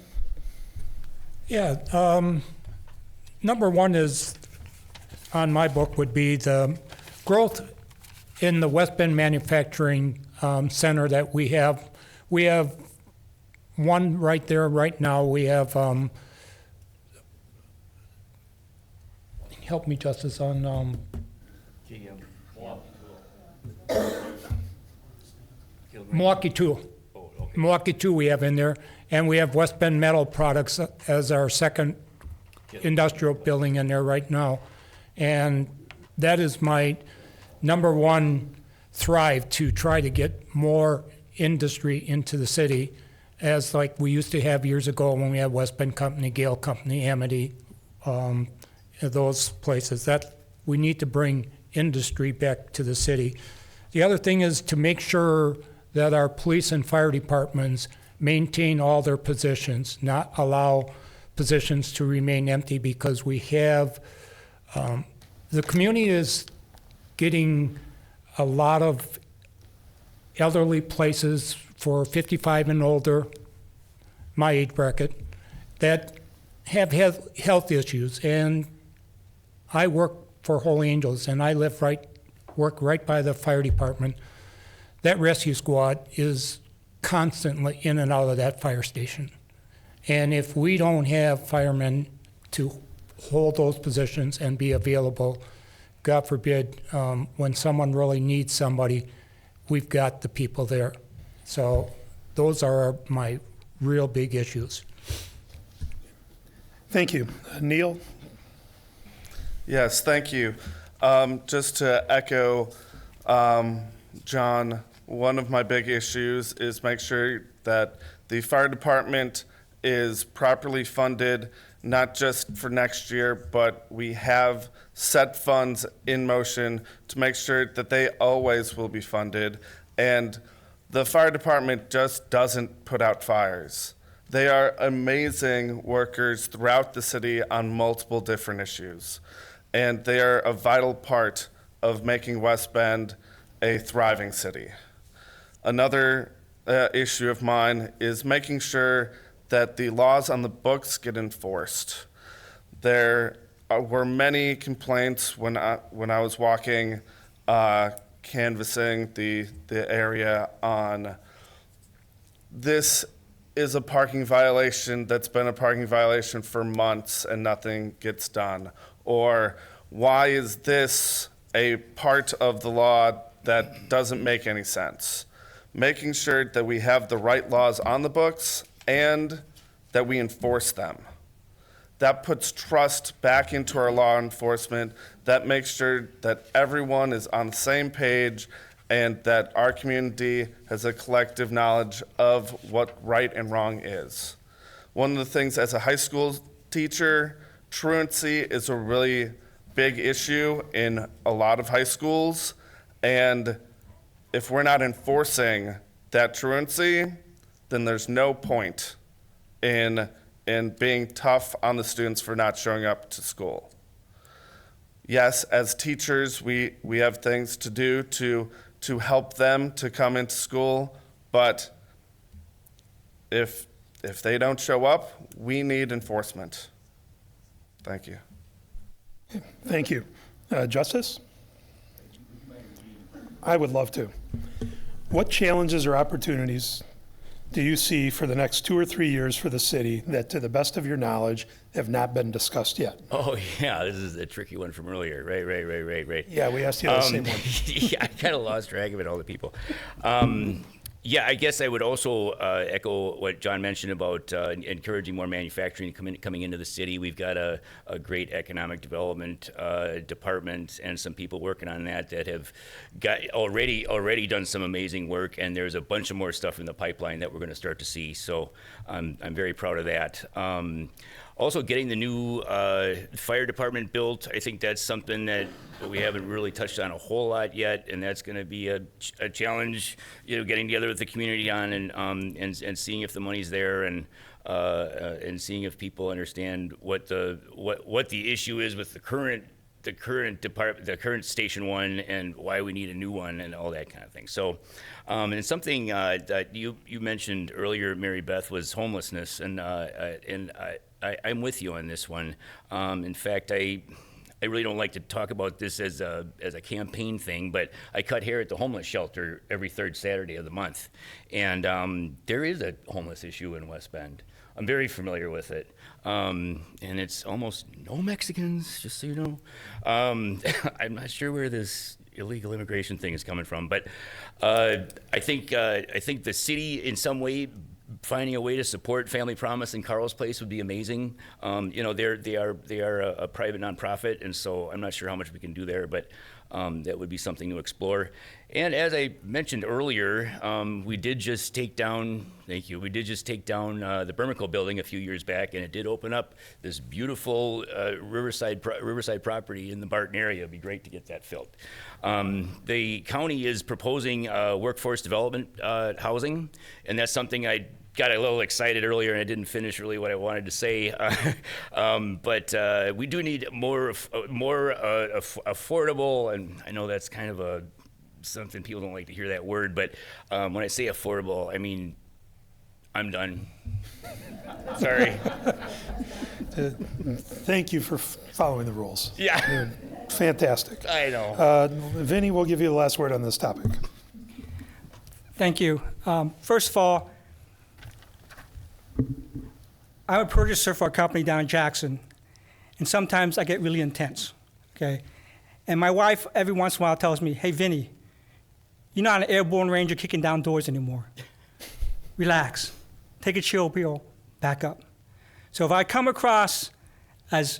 Yeah, number one is, on my book, would be the growth in the West Bend Manufacturing Center that we have. We have one right there right now. We have, help me, Justice, on Milwaukee 2. Milwaukee 2 we have in there, and we have West Bend Metal Products as our second industrial building in there right now. And that is my number one thrive, to try to get more industry into the city, as like we used to have years ago when we had West Bend Company, Gale Company, Amity, those places. That we need to bring industry back to the city. The other thing is to make sure that our police and fire departments maintain all their positions, not allow positions to remain empty, because we have, the community is getting a lot of elderly places for 55 and older, my age bracket, that have health issues. And I work for Holy Angels, and I work right by the fire department. That rescue squad is constantly in and out of that fire station. And if we don't have firemen to hold those positions and be available, God forbid, when someone really needs somebody, we've got the people there. So those are my real big issues. Thank you. Neil? Yes, thank you. Just to echo John, one of my big issues is make sure that the fire department is properly funded, not just for next year, but we have set funds in motion to make sure that they always will be funded. And the fire department just doesn't put out fires. They are amazing workers throughout the city on multiple different issues. And they are a vital part of making West Bend a thriving city. Another issue of mine is making sure that the laws on the books get enforced. There were many complaints when I was walking, canvassing the area on this is a parking violation that's been a parking violation for months and nothing gets done. Or why is this a part of the law that doesn't make any sense? Making sure that we have the right laws on the books and that we enforce them. That puts trust back into our law enforcement. That makes sure that everyone is on the same page and that our community has a collective knowledge of what right and wrong is. One of the things as a high school teacher, truancy is a really big issue in a lot of high schools. And if we're not enforcing that truancy, then there's no point in being tough on the students for not showing up to school. Yes, as teachers, we have things to do to help them to come into school, but if they don't show up, we need enforcement. Thank you. Thank you. Justice? I would love to. What challenges or opportunities do you see for the next 2 or 3 years for the city that, to the best of your knowledge, have not been discussed yet? Oh, yeah, this is a tricky one from earlier. Right. Yeah, we asked you the same one. Yeah, I kind of lost track of it, all the people. Yeah, I guess I would also echo what John mentioned about encouraging more manufacturing coming into the city. We've got a great economic development department and some people working on that have got already done some amazing work, and there's a bunch of more stuff in the pipeline that we're going to start to see. So I'm very proud of that. Also, getting the new fire department built, I think that's something that we haven't really touched on a whole lot yet, and that's going to be a challenge. Getting together with the community on and seeing if the money's there and seeing if people understand what the issue is with the current Station 1 and why we need a new one and all that kind of thing. So, and something that you mentioned earlier, Mary Beth, was homelessness, and I'm with you on this one. In fact, I really don't like to talk about this as a campaign thing, but I cut hair at the homeless shelter every third Saturday of the month, and there is a homeless issue in West Bend. I'm very familiar with it, and it's almost no Mexicans, just so you know. I'm not sure where this illegal immigration thing is coming from, but I think the city, in some way, finding a way to support Family Promise and Carl's Place would be amazing. They are a private nonprofit, and so I'm not sure how much we can do there, but that would be something to explore. And as I mentioned earlier, we did just take down the Bermico building a few years back, and it did open up this beautiful riverside property in the Barton area. It'd be great to get that filled. The county is proposing workforce development housing, and that's something I got a little excited earlier, and I didn't finish really what I wanted to say. But we do need more affordable, and I know that's kind of something people don't like to hear that word, but when I say affordable, I mean, I'm done. Sorry. Thank you for following the rules. Yeah. You're fantastic. I know. Vinny, we'll give you the last word on this topic. Thank you. First of all, I'm a purchaser for a company down in Jackson, and sometimes I get really intense, okay? And my wife, every once in a while, tells me, hey, Vinny, you're not an airborne ranger kicking down doors anymore. Relax. Take a chill pill, back up. So if I come across as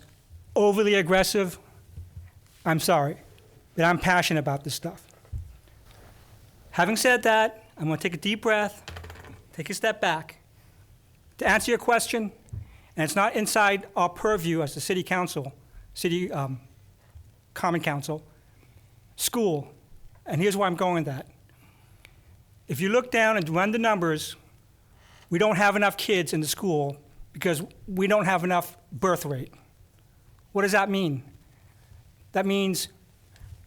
overly aggressive, I'm sorry, but I'm passionate about this stuff. Having said that, I'm going to take a deep breath, take a step back. To answer your question, and it's not inside our purview as the city council, common council, school, and here's why I'm going with that. If you look down and run the numbers, we don't have enough kids in the school because we don't have enough birth rate. What does that mean? That means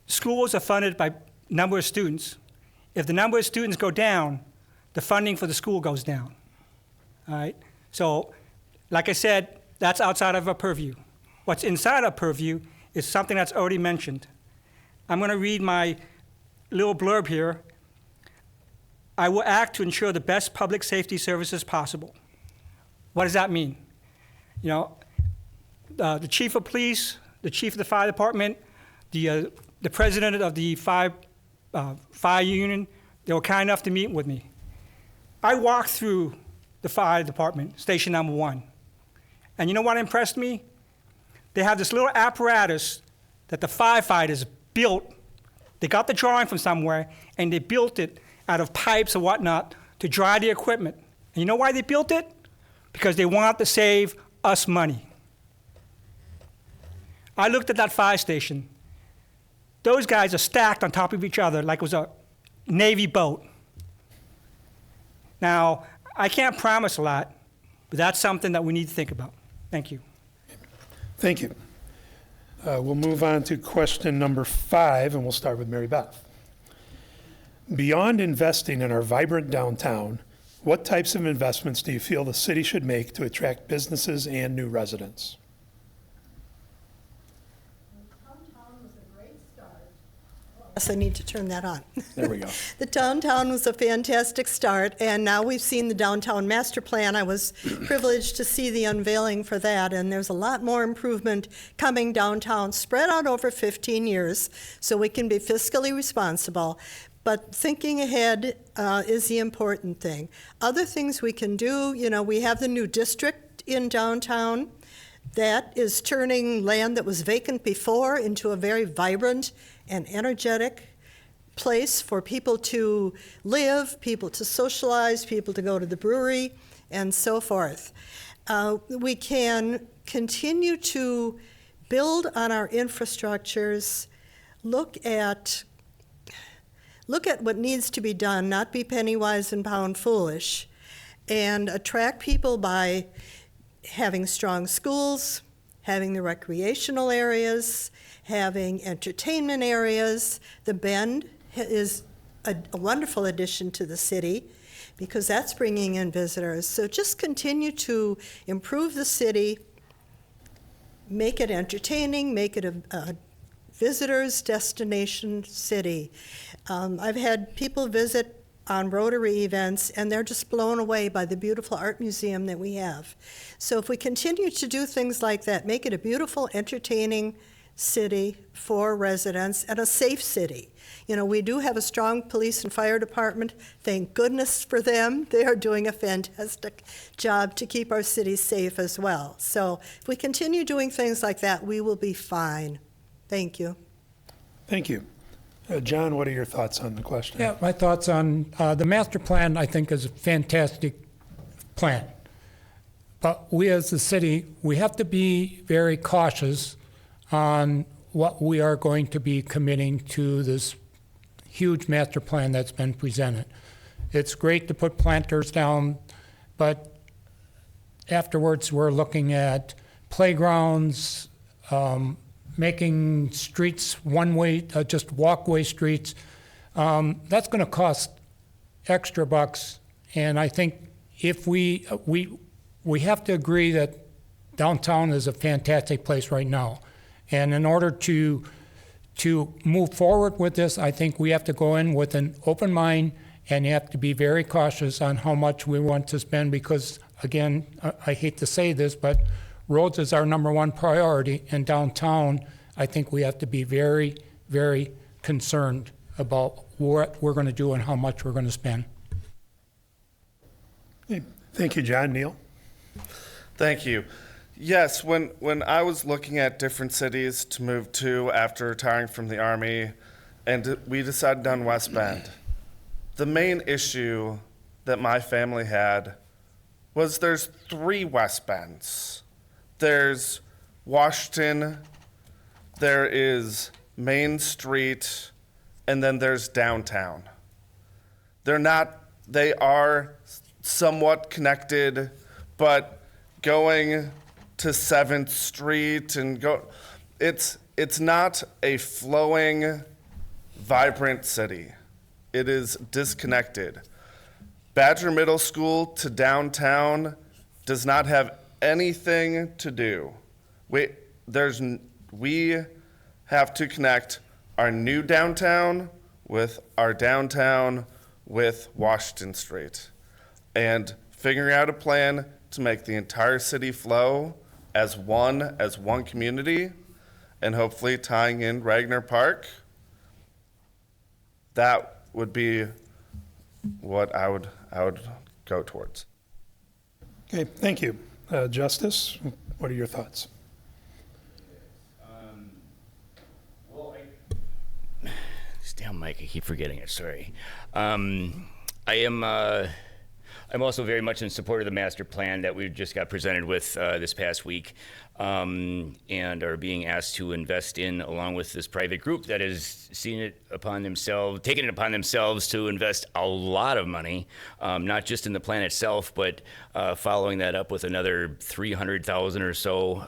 schools are funded by number of students. If the number of students go down, the funding for the school goes down. All right? So, like I said, that's outside of our purview. What's inside our purview is something that's already mentioned. I'm going to read my little blurb here. I will act to ensure the best public safety services possible. What does that mean? The chief of police, the chief of the fire department, the president of the fire union, they were kind enough to meet with me. I walked through the fire department, station number 1. And you know what impressed me? They have this little apparatus that the firefighters built. They got the drawing from somewhere, and they built it out of pipes and whatnot to dry the equipment. And you know why they built it? Because they wanted to save us money. I looked at that fire station. Those guys are stacked on top of each other like it was a Navy boat. Now, I can't promise a lot, but that's something that we need to think about. Thank you. Thank you. We'll move on to question number 5, and we'll start with Mary Beth. Beyond investing in our vibrant downtown, what types of investments do you feel the city should make to attract businesses and new residents? I need to turn that on. There we go. The downtown was a fantastic start, and now we've seen the downtown master plan. I was privileged to see the unveiling for that, and there's a lot more improvement coming downtown, spread out over 15 years, so we can be fiscally responsible. But thinking ahead is the important thing. Other things we can do, we have the new district in downtown. That is turning land that was vacant before into a very vibrant and energetic place for people to live, people to socialize, people to go to the brewery, and so forth. We can continue to build on our infrastructures, look at what needs to be done, not be penny wise and pound foolish, and attract people by having strong schools, having the recreational areas, having entertainment areas. The Bend is a wonderful addition to the city because that's bringing in visitors. So just continue to improve the city, make it entertaining, make it a visitors' destination city. I've had people visit on Rotary events, and they're just blown away by the beautiful art museum that we have. So if we continue to do things like that, make it a beautiful, entertaining city for residents and a safe city. We do have a strong police and fire department. Thank goodness for them. They are doing a fantastic job to keep our city safe as well. So if we continue doing things like that, we will be fine. Thank you. Thank you. John, what are your thoughts on the question? Yeah, my thoughts on the master plan, I think, is a fantastic plan. But we as the city, we have to be very cautious on what we are going to be committing to this huge master plan that's been presented. It's great to put planters down, but afterwards we're looking at playgrounds, making streets one-way, just walkway streets. That's going to cost extra bucks, and I think if we have to agree that downtown is a fantastic place right now. And in order to move forward with this, I think we have to go in with an open mind, and you have to be very cautious on how much we want to spend because, again, I hate to say this, but roads is our number one priority, and downtown, I think we have to be very, very concerned about what we're going to do and how much we're going to spend. Thank you, John. Neil? Thank you. Yes, when I was looking at different cities to move to after retiring from the Army, and we decided on West Bend, the main issue that my family had was there's 3 West Bends. There's Washington, there is Main Street, and then there's downtown. They are somewhat connected, but going to 7th Street and it's not a flowing, vibrant city. It is disconnected. Badger Middle School to downtown does not have anything to do. We have to connect our new downtown with our downtown with Washington Street and figuring out a plan to make the entire city flow as one community, and hopefully tying in Ragnar Park. That would be what I would go towards. Okay, thank you. Justice, what are your thoughts? Damn, Mike, I keep forgetting it, sorry. I'm also very much in support of the master plan that we just got presented with this past week, and are being asked to invest in, along with this private group that has taken it upon themselves to invest a lot of money, not just in the plan itself, but following that up with another $300,000 or so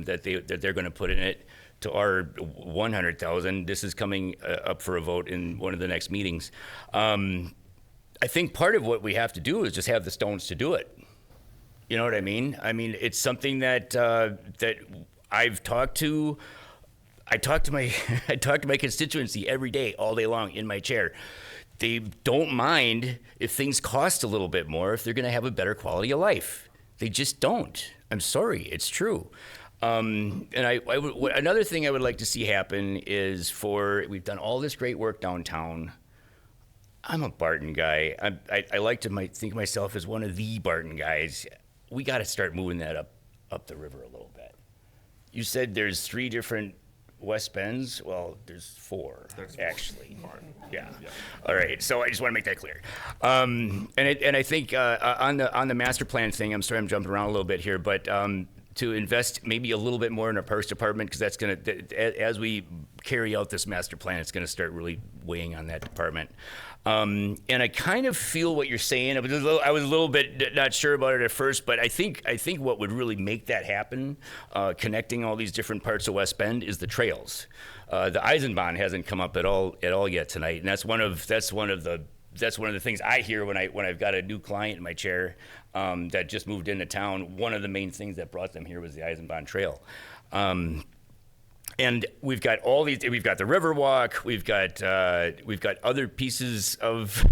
that they're going to put in it to our $100,000. This is coming up for a vote in one of the next meetings. I think part of what we have to do is just have the stones to do it. You know what I mean? I mean, it's something that that I've talked to. I talk to my I talk to my constituency every day, all day long in my chair. They don't mind if things cost a little bit more if they're going to have a better quality of life. They just don't. I'm sorry, it's true. And another thing I would like to see happen is we've done all this great work downtown. I'm a Barton guy. I like to think of myself as one of the Barton guys. We got to start moving that up the river a little bit. You said there's 3 different West Bends. Well, there's 4 actually. Yeah. All right. So I just want to make that clear. And I think on the master plan thing, I'm sorry I'm jumping around a little bit here, but to invest maybe a little bit more in our parks department, because that's going to, as we carry out this master plan, it's going to start really weighing on that department. And I kind of feel what you're saying. I was a little bit not sure about it at first, but I think what would really make that happen, connecting all these different parts of West Bend, is the trails. The Eisenbahn hasn't come up at all yet tonight, and that's one of the things I hear when I've got a new client in my chair that just moved into town. One of the main things that brought them here was the Eisenbahn Trail. And we've got all these. We've got the Riverwalk. We've got other pieces of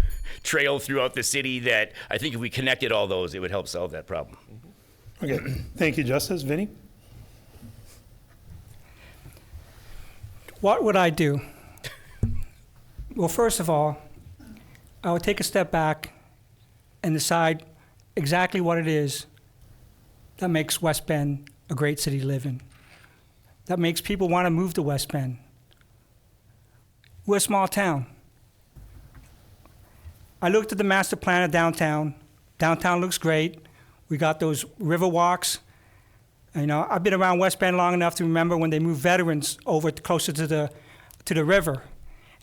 trail throughout the city that I think if we connected all those, it would help solve that problem. Okay, thank you, Justice. Vinny? What would I do? Well, first of all, I would take a step back and decide exactly what it is that makes West Bend a great city to live in, that makes people want to move to West Bend. We're a small town. I looked at the master plan of downtown. Downtown looks great. We got those river walks. You know, I've been around West Bend long enough to remember when they moved veterans over closer to the river.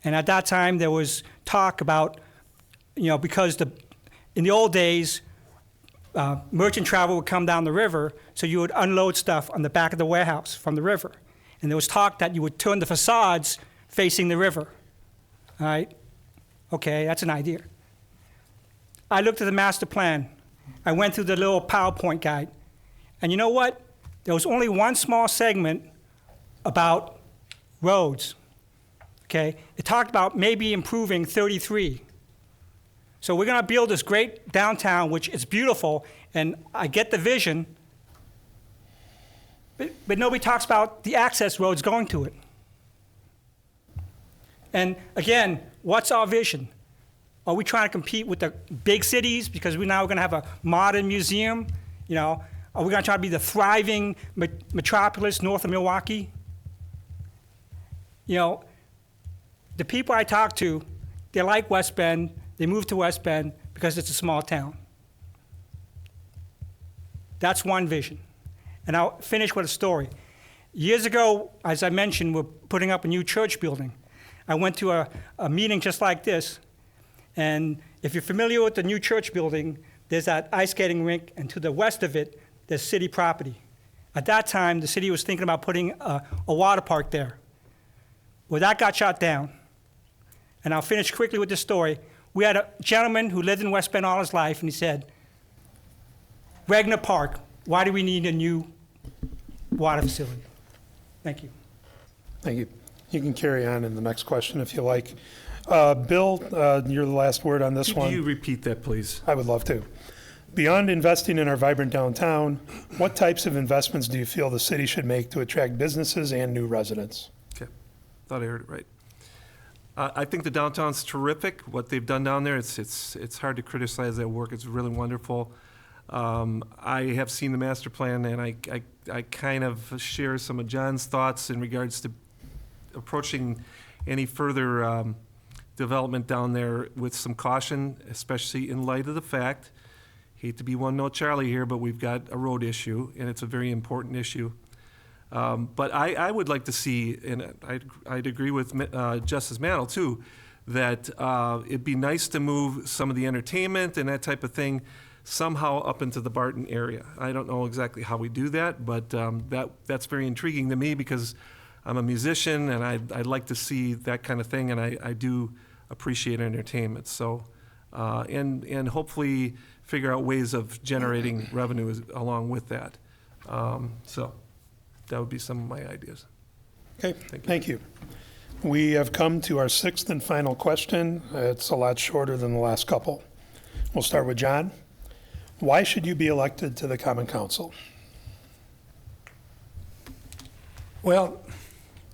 And at that time, there was talk about, you know, because in the old days, merchant travel would come down the river, so you would unload stuff on the back of the warehouse from the river. And there was talk that you would turn the facades facing the river. All right? Okay, that's an idea. I looked at the master plan. I went through the little PowerPoint guide. And you know what? There was only one small segment about roads. Okay? It talked about maybe improving 33. So we're going to build this great downtown, which is beautiful, and I get the vision, but nobody talks about the access roads going to it. And again, what's our vision? Are we trying to compete with the big cities because we're now going to have a modern museum? You know, are we going to try to be the thriving metropolis north of Milwaukee? You know, the people I talk to, they like West Bend. They moved to West Bend because it's a small town. That's one vision. And I'll finish with a story. Years ago, as I mentioned, we're putting up a new church building. I went to a meeting just like this. And if you're familiar with the new church building, there's that ice skating rink, and to the west of it, there's city property. At that time, the city was thinking about putting a water park there. Well, that got shot down. And I'll finish quickly with this story. We had a gentleman who lived in West Bend all his life, and he said, Regner Park, why do we need a new water facility? Thank you. Thank you. You can carry on in the next question if you like. Bill, you're the last word on this one. Could you repeat that, please? I would love to. Beyond investing in our vibrant downtown, what types of investments do you feel the city should make to attract businesses and new residents? Okay, thought I heard it right. I think the downtown's terrific. What they've done down there, it's hard to criticize that work. It's really wonderful. I have seen the master plan, and I kind of share some of John's thoughts in regards to approaching any further development down there with some caution, especially in light of the fact, hate to be one-note Charlie here, but we've got a road issue, and it's a very important issue. But I would like to see, and I'd agree with Justice Mantle too, that it'd be nice to move some of the entertainment and that type of thing somehow up into the Barton area. I don't know exactly how we do that, but that's very intriguing to me because I'm a musician and I'd like to see that kind of thing, and I do appreciate entertainment. So, and hopefully figure out ways of generating revenue along with that. So that would be some of my ideas. Okay, thank you. We have come to our sixth and final question. It's a lot shorter than the last couple. We'll start with John. Why should you be elected to the Common Council? Well,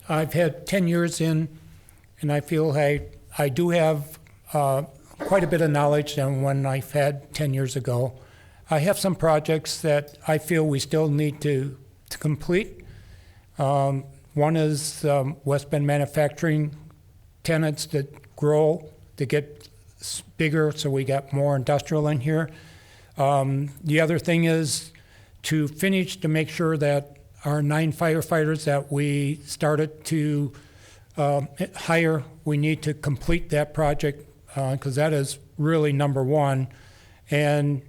I've had 10 years in, and I feel I do have quite a bit of knowledge than when I've had 10 years ago. I have some projects that I feel we still need to complete. One is West Bend manufacturing tenants that grow to get bigger, so we got more industrial in here. The other thing is to finish to make sure that our 9 firefighters that we started to hire, we need to complete that project because that is really number one. And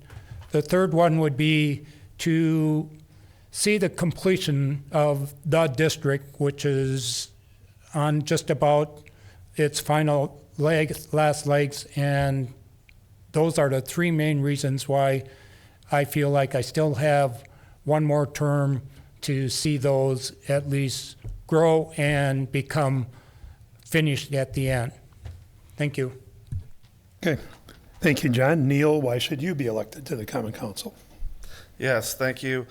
the third one would be to see the completion of the district, which is on just about its final last legs, and those are the 3 main reasons why I feel like I still have one more term to see those at least grow and become finished at the end. Thank you. Okay, thank you, John. Neil, why should you be elected to the Common Council? Yes, thank you.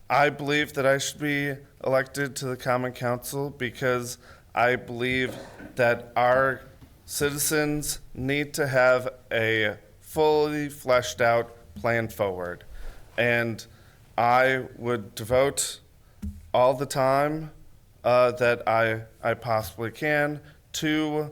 I believe that I should be elected to the Common Council because I believe that our citizens need to have a fully fleshed out plan forward. And I would devote all the time that I possibly can to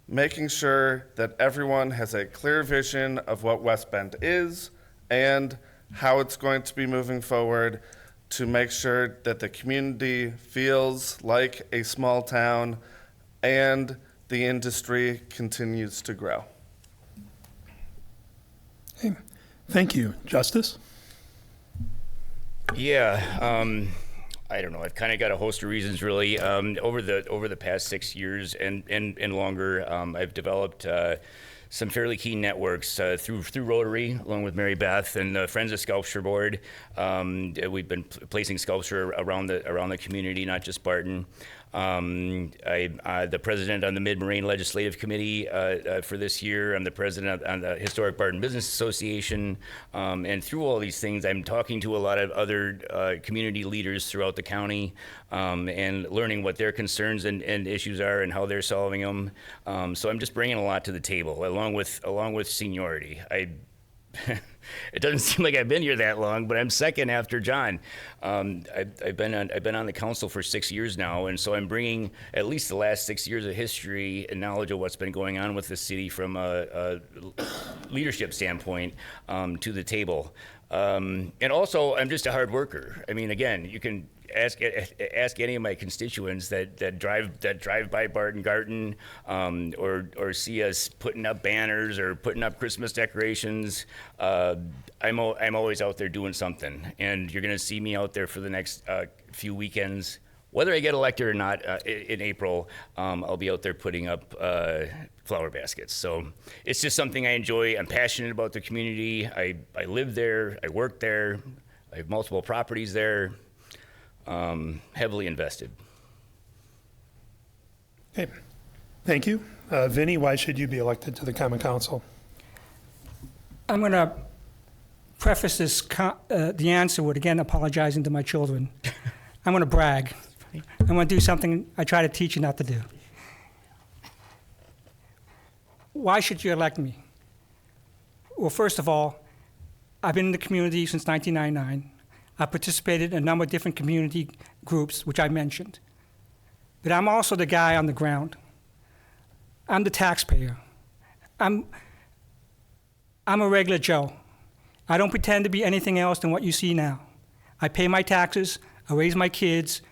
making sure that everyone has a clear vision of what West Bend is and how it's going to be moving forward to make sure that the community feels like a small town and the industry continues to grow. Okay. Thank you. Justice? Yeah, I don't know. I've kind of got a host of reasons, really. Over the past 6 years and longer, I've developed some fairly key networks through Rotary, along with Mary Beth and the Friends of Sculpture Board. We've been placing sculpture around the community, not just Barton. I'm the president on the Mid-Moraine Legislative Committee for this year. I'm the president on the Historic Barton Business Association. And through all these things, I'm talking to a lot of other community leaders throughout the county and learning what their concerns and issues are and how they're solving them. So I'm just bringing a lot to the table, along with seniority. It doesn't seem like I've been here that long, but I'm second after John. I've been on the council for 6 years now, and so I'm bringing at least the last 6 years of history and knowledge of what's been going on with the city from a leadership standpoint to the table. And also, I'm just a hard worker. I mean, again, you can ask any of my constituents that drive by Barton Garden or see us putting up banners or putting up Christmas decorations. I'm always out there doing something, and you're going to see me out there for the next few weekends. Whether I get elected or not in April, I'll be out there putting up flower baskets. So it's just something I enjoy. I'm passionate about the community. I live there. I work there. I have multiple properties there. Heavily invested. Okay, thank you. Vinny, why should you be elected to the Common Council? I'm going to preface this the answer with, again, apologizing to my children. I'm going to brag. I'm going to do something I try to teach you not to do. Why should you elect me? Well, first of all, I've been in the community since 1999. I participated in a number of different community groups, which I mentioned. But I'm also the guy on the ground. I'm the taxpayer. I'm a regular Joe. I don't pretend to be anything else than what you see now. I pay my taxes, I raise my kids,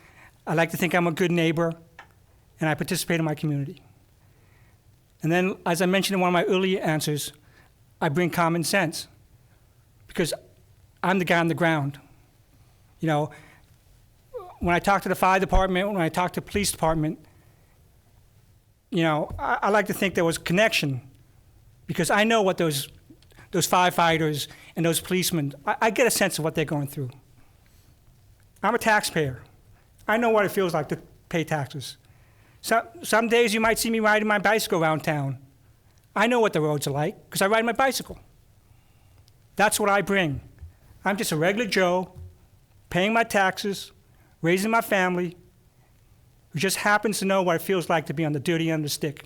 I like to think I'm a good neighbor, and I participate in my community. And then, as I mentioned in one of my earlier answers, I bring common sense, because I'm the guy on the ground. You know, when I talk to the fire department, when I talk to the police department, you know, I like to think there was connection, because I know what those firefighters and those policemen, I get a sense of what they're going through. I'm a taxpayer. I know what it feels like pay taxes. Some days you might see me riding my bicycle around town. I know what the roads are like because I ride my bicycle. That's what I bring. I'm just a regular Joe, paying my taxes, raising my family, who just happens to know what it feels like to be on the dirty end of the stick.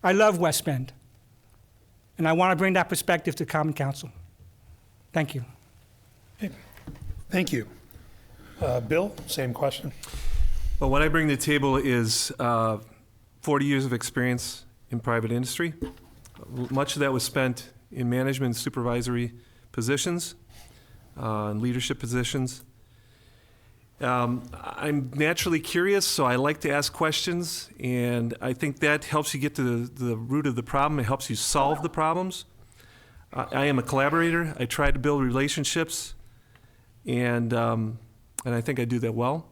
I love West Bend, and I want to bring that perspective to Common Council. Thank you. Thank you. Bill, same question. Well, what I bring to the table is 40 years of experience in private industry. Much of that was spent in management and supervisory positions, and leadership positions. I'm naturally curious, so I like to ask questions, and I think that helps you get to the root of the problem. It helps you solve the problems. I am a collaborator. I try to build relationships, and I think I do that well.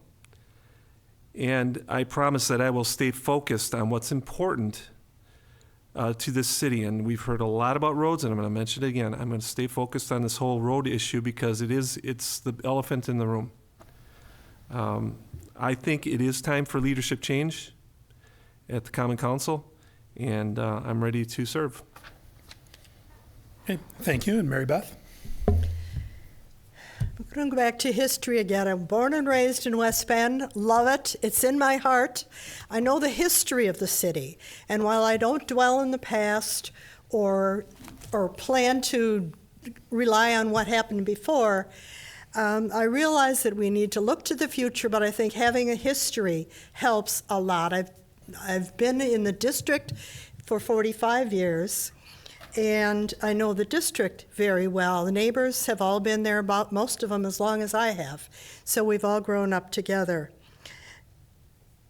And I promise that I will stay focused on what's important to this city. And we've heard a lot about roads, and I'm going to mention it again. I'm going to stay focused on this whole road issue because it's the elephant in the room. I think it is time for leadership change at the Common Council, and I'm ready to serve. Okay, thank you. And Mary Beth? We're going to go back to history again. I'm born and raised in West Bend. Love it. It's in my heart. I know the history of the city. And while I don't dwell in the past or plan to rely on what happened before, I realize that we need to look to the future, but I think having a history helps a lot. I've been in the district for 45 years, and I know the district very well. The neighbors have all been there, about most of them as long as I have, so we've all grown up together.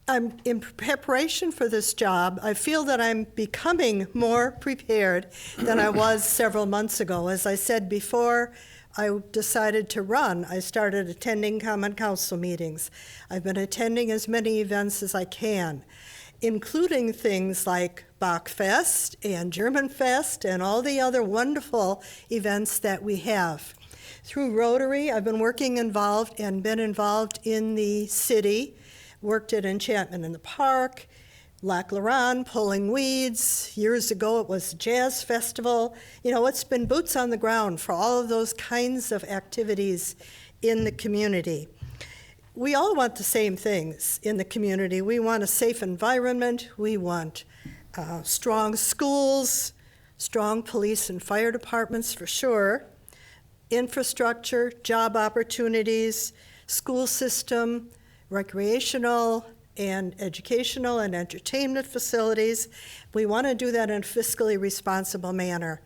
I'm in preparation for this job. I feel that I'm becoming more prepared than I was several months ago. As I said before, I decided to run. I started attending Common Council meetings. I've been attending as many events as I can, including things like Bachfest and German Fest and all the other wonderful events that we have. Through Rotary, I've been been involved in the city, worked at Enchantment in the Park, Lac Laurent, pulling weeds. Years ago, it was a jazz festival. You know, it's been boots on the ground for all of those kinds of activities in the community. We all want the same things in the community. We want a safe environment. We want strong schools, strong police and fire departments for sure, infrastructure, job opportunities, school system, recreational and educational and entertainment facilities. We want to do that in a fiscally responsible manner.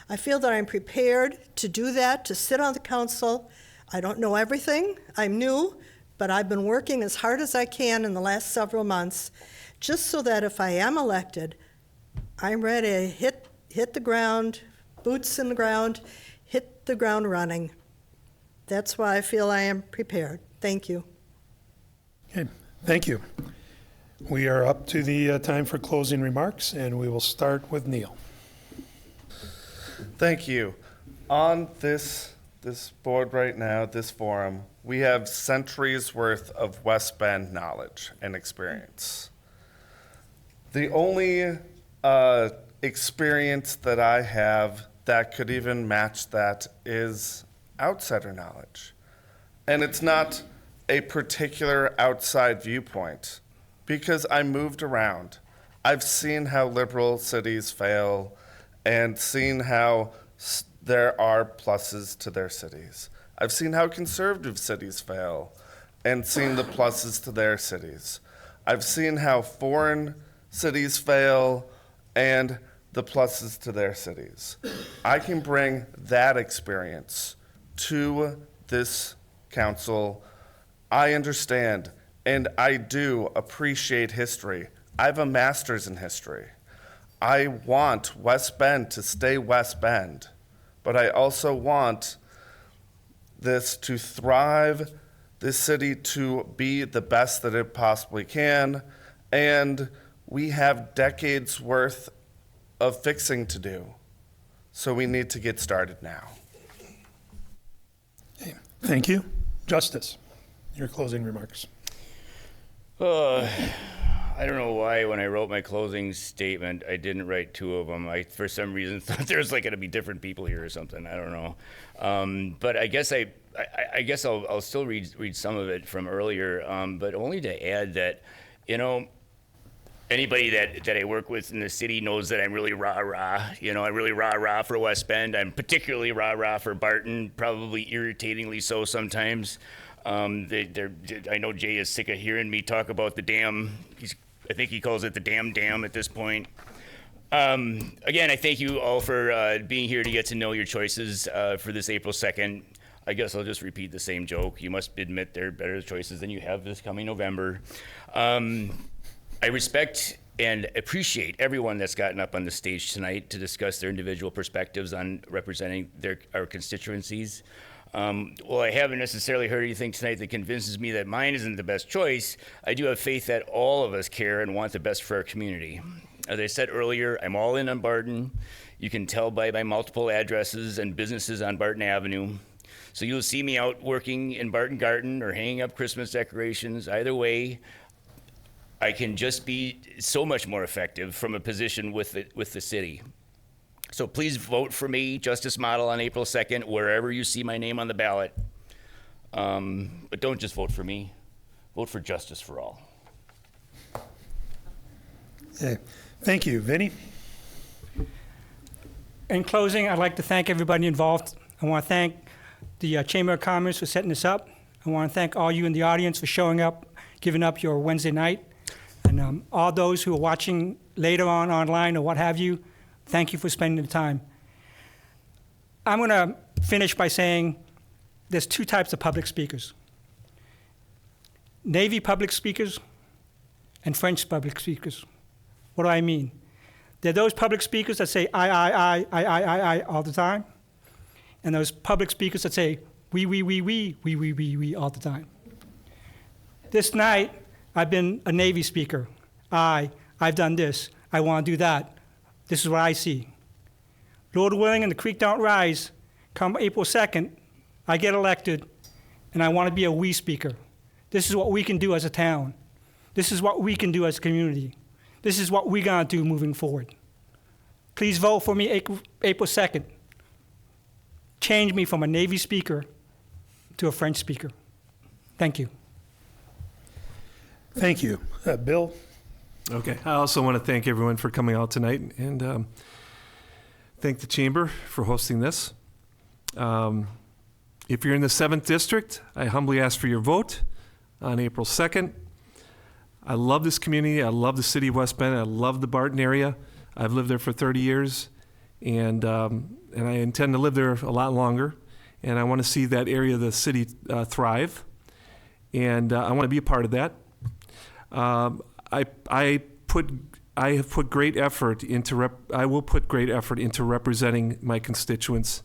I feel that I'm prepared to do that, to sit on the council. I don't know everything. I'm new, but I've been working as hard as I can in the last several months, just so that if I am elected, I'm ready to hit the ground, boots in the ground, hit the ground running. That's why I feel I am prepared. Thank you. Okay, thank you. We are up to the time for closing remarks, and we will start with Neil. Thank you. On this board right now, this forum, we have centuries worth of West Bend knowledge and experience. The only experience that I have that could even match that is outsider knowledge. And it's not a particular outside viewpoint, because I moved around. I've seen how liberal cities fail and seen how there are pluses to their cities. I've seen how conservative cities fail and seen the pluses to their cities. I've seen how foreign cities fail and the pluses to their cities. I can bring that experience to this council. I understand, and I do appreciate history. I have a master's in history. I want West Bend to stay West Bend, but I also want this to thrive, this city to be the best that it possibly can, and we have decades worth of fixing to do. So we need to get started now. Okay, thank you. Justice, your closing remarks. I don't know why when I wrote my closing statement, I didn't write two of them. I, for some reason, thought there's like going to be different people here or something. I don't know. But I guess I'll still read some of it from earlier, but only to add that, you know, anybody that I work with in the city knows that I'm really rah-rah. You know, I'm really rah-rah for West Bend. I'm particularly rah-rah for Barton, probably irritatingly so sometimes. I know Jay is sick of hearing me talk about the dam. I think he calls it the dam at this point. Again, I thank you all for being here to get to know your choices for this April 2nd. I guess I'll just repeat the same joke. You must admit there are better choices than you have this coming November. I respect and appreciate everyone that's gotten up on the stage tonight to discuss their individual perspectives on representing our constituencies. Well, I haven't necessarily heard anything tonight that convinces me that mine isn't the best choice. I do have faith that all of us care and want the best for our community. As I said earlier, I'm all in on Barton. You can tell by my multiple addresses and businesses on Barton Avenue. So you'll see me out working in Barton Garden or hanging up Christmas decorations. Either way, I can just be so much more effective from a position with the city. So please vote for me, Justice Model, on April 2nd, wherever you see my name on the ballot. But don't just vote for me. Vote for justice for all. Okay. Thank you. Vinny? In closing, I'd like to thank everybody involved. I want to thank the Chamber of Commerce for setting this up. I want to thank all you in the audience for showing up, giving up your Wednesday night. And all those who are watching later on online or what have you, thank you for spending the time. I'm going to finish by saying there's two types of public speakers. Navy public speakers and French public speakers. What do I mean? They're those public speakers that say I all the time, and those public speakers that say we all the time. This night, I've been a Navy speaker. I've done this. I want to do that. This is what I see. Lord willing, and the creek don't rise, come April 2nd, I get elected, and I want to be a we speaker. This is what we can do as a town. This is what we can do as a community. This is what we're going to do moving forward. Please vote for me April 2nd. Change me from a Navy speaker to a French speaker. Thank you. Thank you. Bill? Okay. I also want to thank everyone for coming out tonight and thank the Chamber for hosting this. If you're in the 7th District, I humbly ask for your vote on April 2nd. I love this community. I love the city of West Bend. I love the Barton area. I've lived there for 30 years, and I intend to live there a lot longer. And I want to see that area of the city thrive, and I want to be a part of that. I have put great effort into I will put great effort into representing my constituents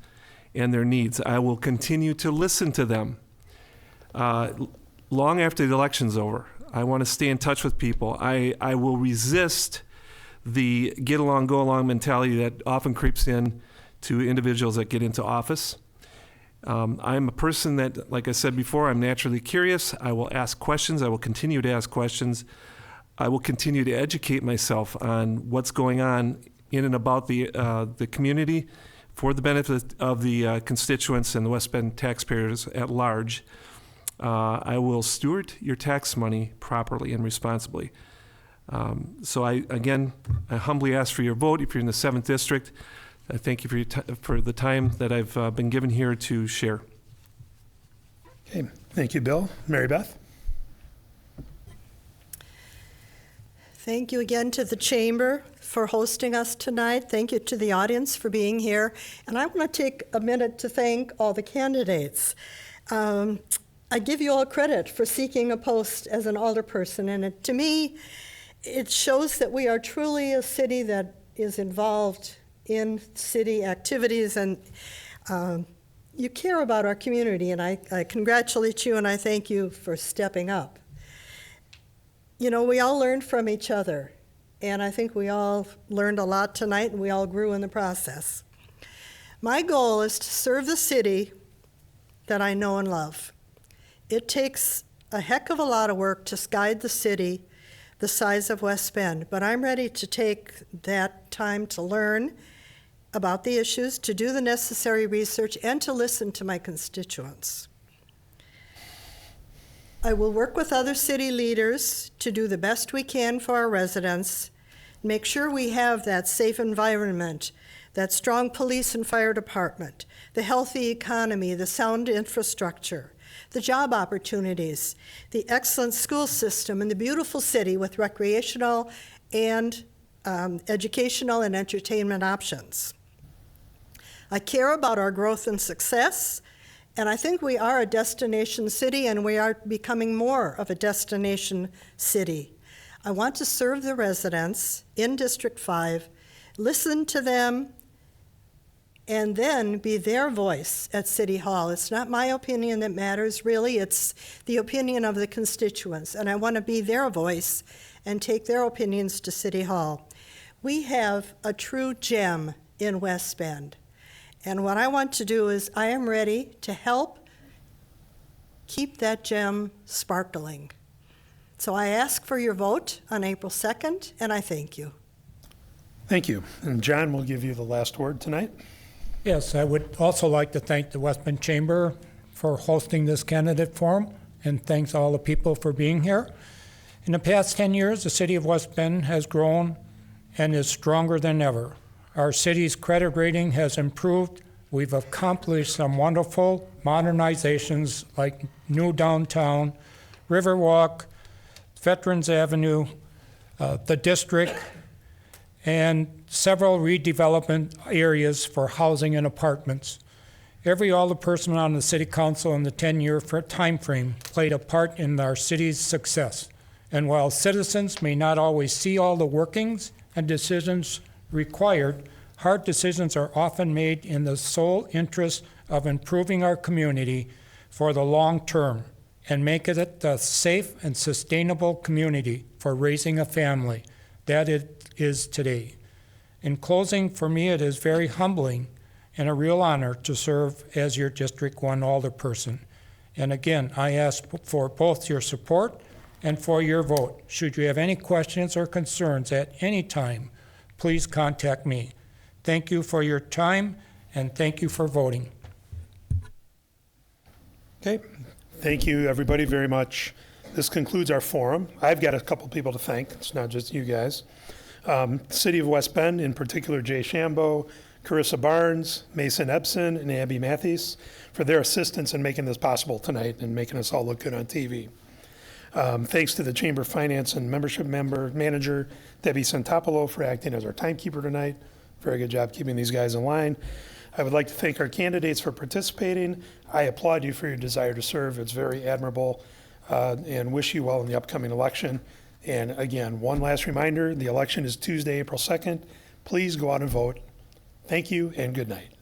and their needs. I will continue to listen to them long after the election's over. I want to stay in touch with people. I will resist the get along, go along mentality that often creeps in to individuals that get into office. I'm a person that, like I said before, I'm naturally curious. I will ask questions. I will continue to ask questions. I will continue to educate myself on what's going on in and about the community for the benefit of the constituents and the West Bend taxpayers at large. I will steward your tax money properly and responsibly. So I humbly ask for your vote. If you're in the 7th District, I thank you for the time that I've been given here to share. Okay, thank you, Bill. Mary Beth? Thank you again to the Chamber for hosting us tonight. Thank you to the audience for being here. And I want to take a minute to thank all the candidates. I give you all credit for seeking a post as an alderperson, and to me, it shows that we are truly a city that is involved in city activities, and you care about our community, and I congratulate you and I thank you for stepping up. You know, we all learned from each other, and I think we all learned a lot tonight, and we all grew in the process. My goal is to serve the city that I know and love. It takes a heck of a lot of work to guide the city the size of West Bend, but I'm ready to take that time to learn about the issues, to do the necessary research, and to listen to my constituents. I will work with other city leaders to do the best we can for our residents, make sure we have that safe environment, that strong police and fire department, the healthy economy, the sound infrastructure, the job opportunities, the excellent school system, and the beautiful city with recreational and educational and entertainment options. I care about our growth and success, and I think we are a destination city, and we are becoming more of a destination city. I want to serve the residents in District 5, listen to them, and then be their voice at City Hall. It's not my opinion that matters, really. It's the opinion of the constituents, and I want to be their voice and take their opinions to City Hall. We have a true gem in West Bend, and what I want to do is I am ready to help keep that gem sparkling. So I ask for your vote on April 2nd, and I thank you. Thank you. And John will give you the last word tonight. Yes, I would also like to thank the West Bend Chamber for hosting this candidate forum, and thanks all the people for being here. In the past 10 years, the city of West Bend has grown and is stronger than ever. Our city's credit rating has improved. We've accomplished some wonderful modernizations like new downtown, Riverwalk, Veterans Avenue, the district, and several redevelopment areas for housing and apartments. Every alderperson on the city council in the 10-year time frame played a part in our city's success. And while citizens may not always see all the workings and decisions required, hard decisions are often made in the sole interest of improving our community for the long term and make it a safe and sustainable community for raising a family that it is today. In closing, for me, it is very humbling and a real honor to serve as your District 1 alderperson. And again, I ask for both your support and for your vote. Should you have any questions or concerns at any time, please contact me. Thank you for your time, and thank you for voting. Okay. Thank you, everybody, very much. This concludes our forum. I've got a couple people to thank. It's not just you guys. City of West Bend, in particular Jay Shambo, Carissa Barnes, Mason Ebson, and Abby Matthews for their assistance in making this possible tonight and making us all look good on TV. Thanks to the Chamber Finance and Membership Manager, Debbie Santopolo, for acting as our timekeeper tonight. Very good job keeping these guys in line. I would like to thank our candidates for participating. I applaud you for your desire to serve. It's very admirable, and wish you well in the upcoming election. And again, one last reminder, the election is Tuesday, April 2nd. Please go out and vote. Thank you and good night.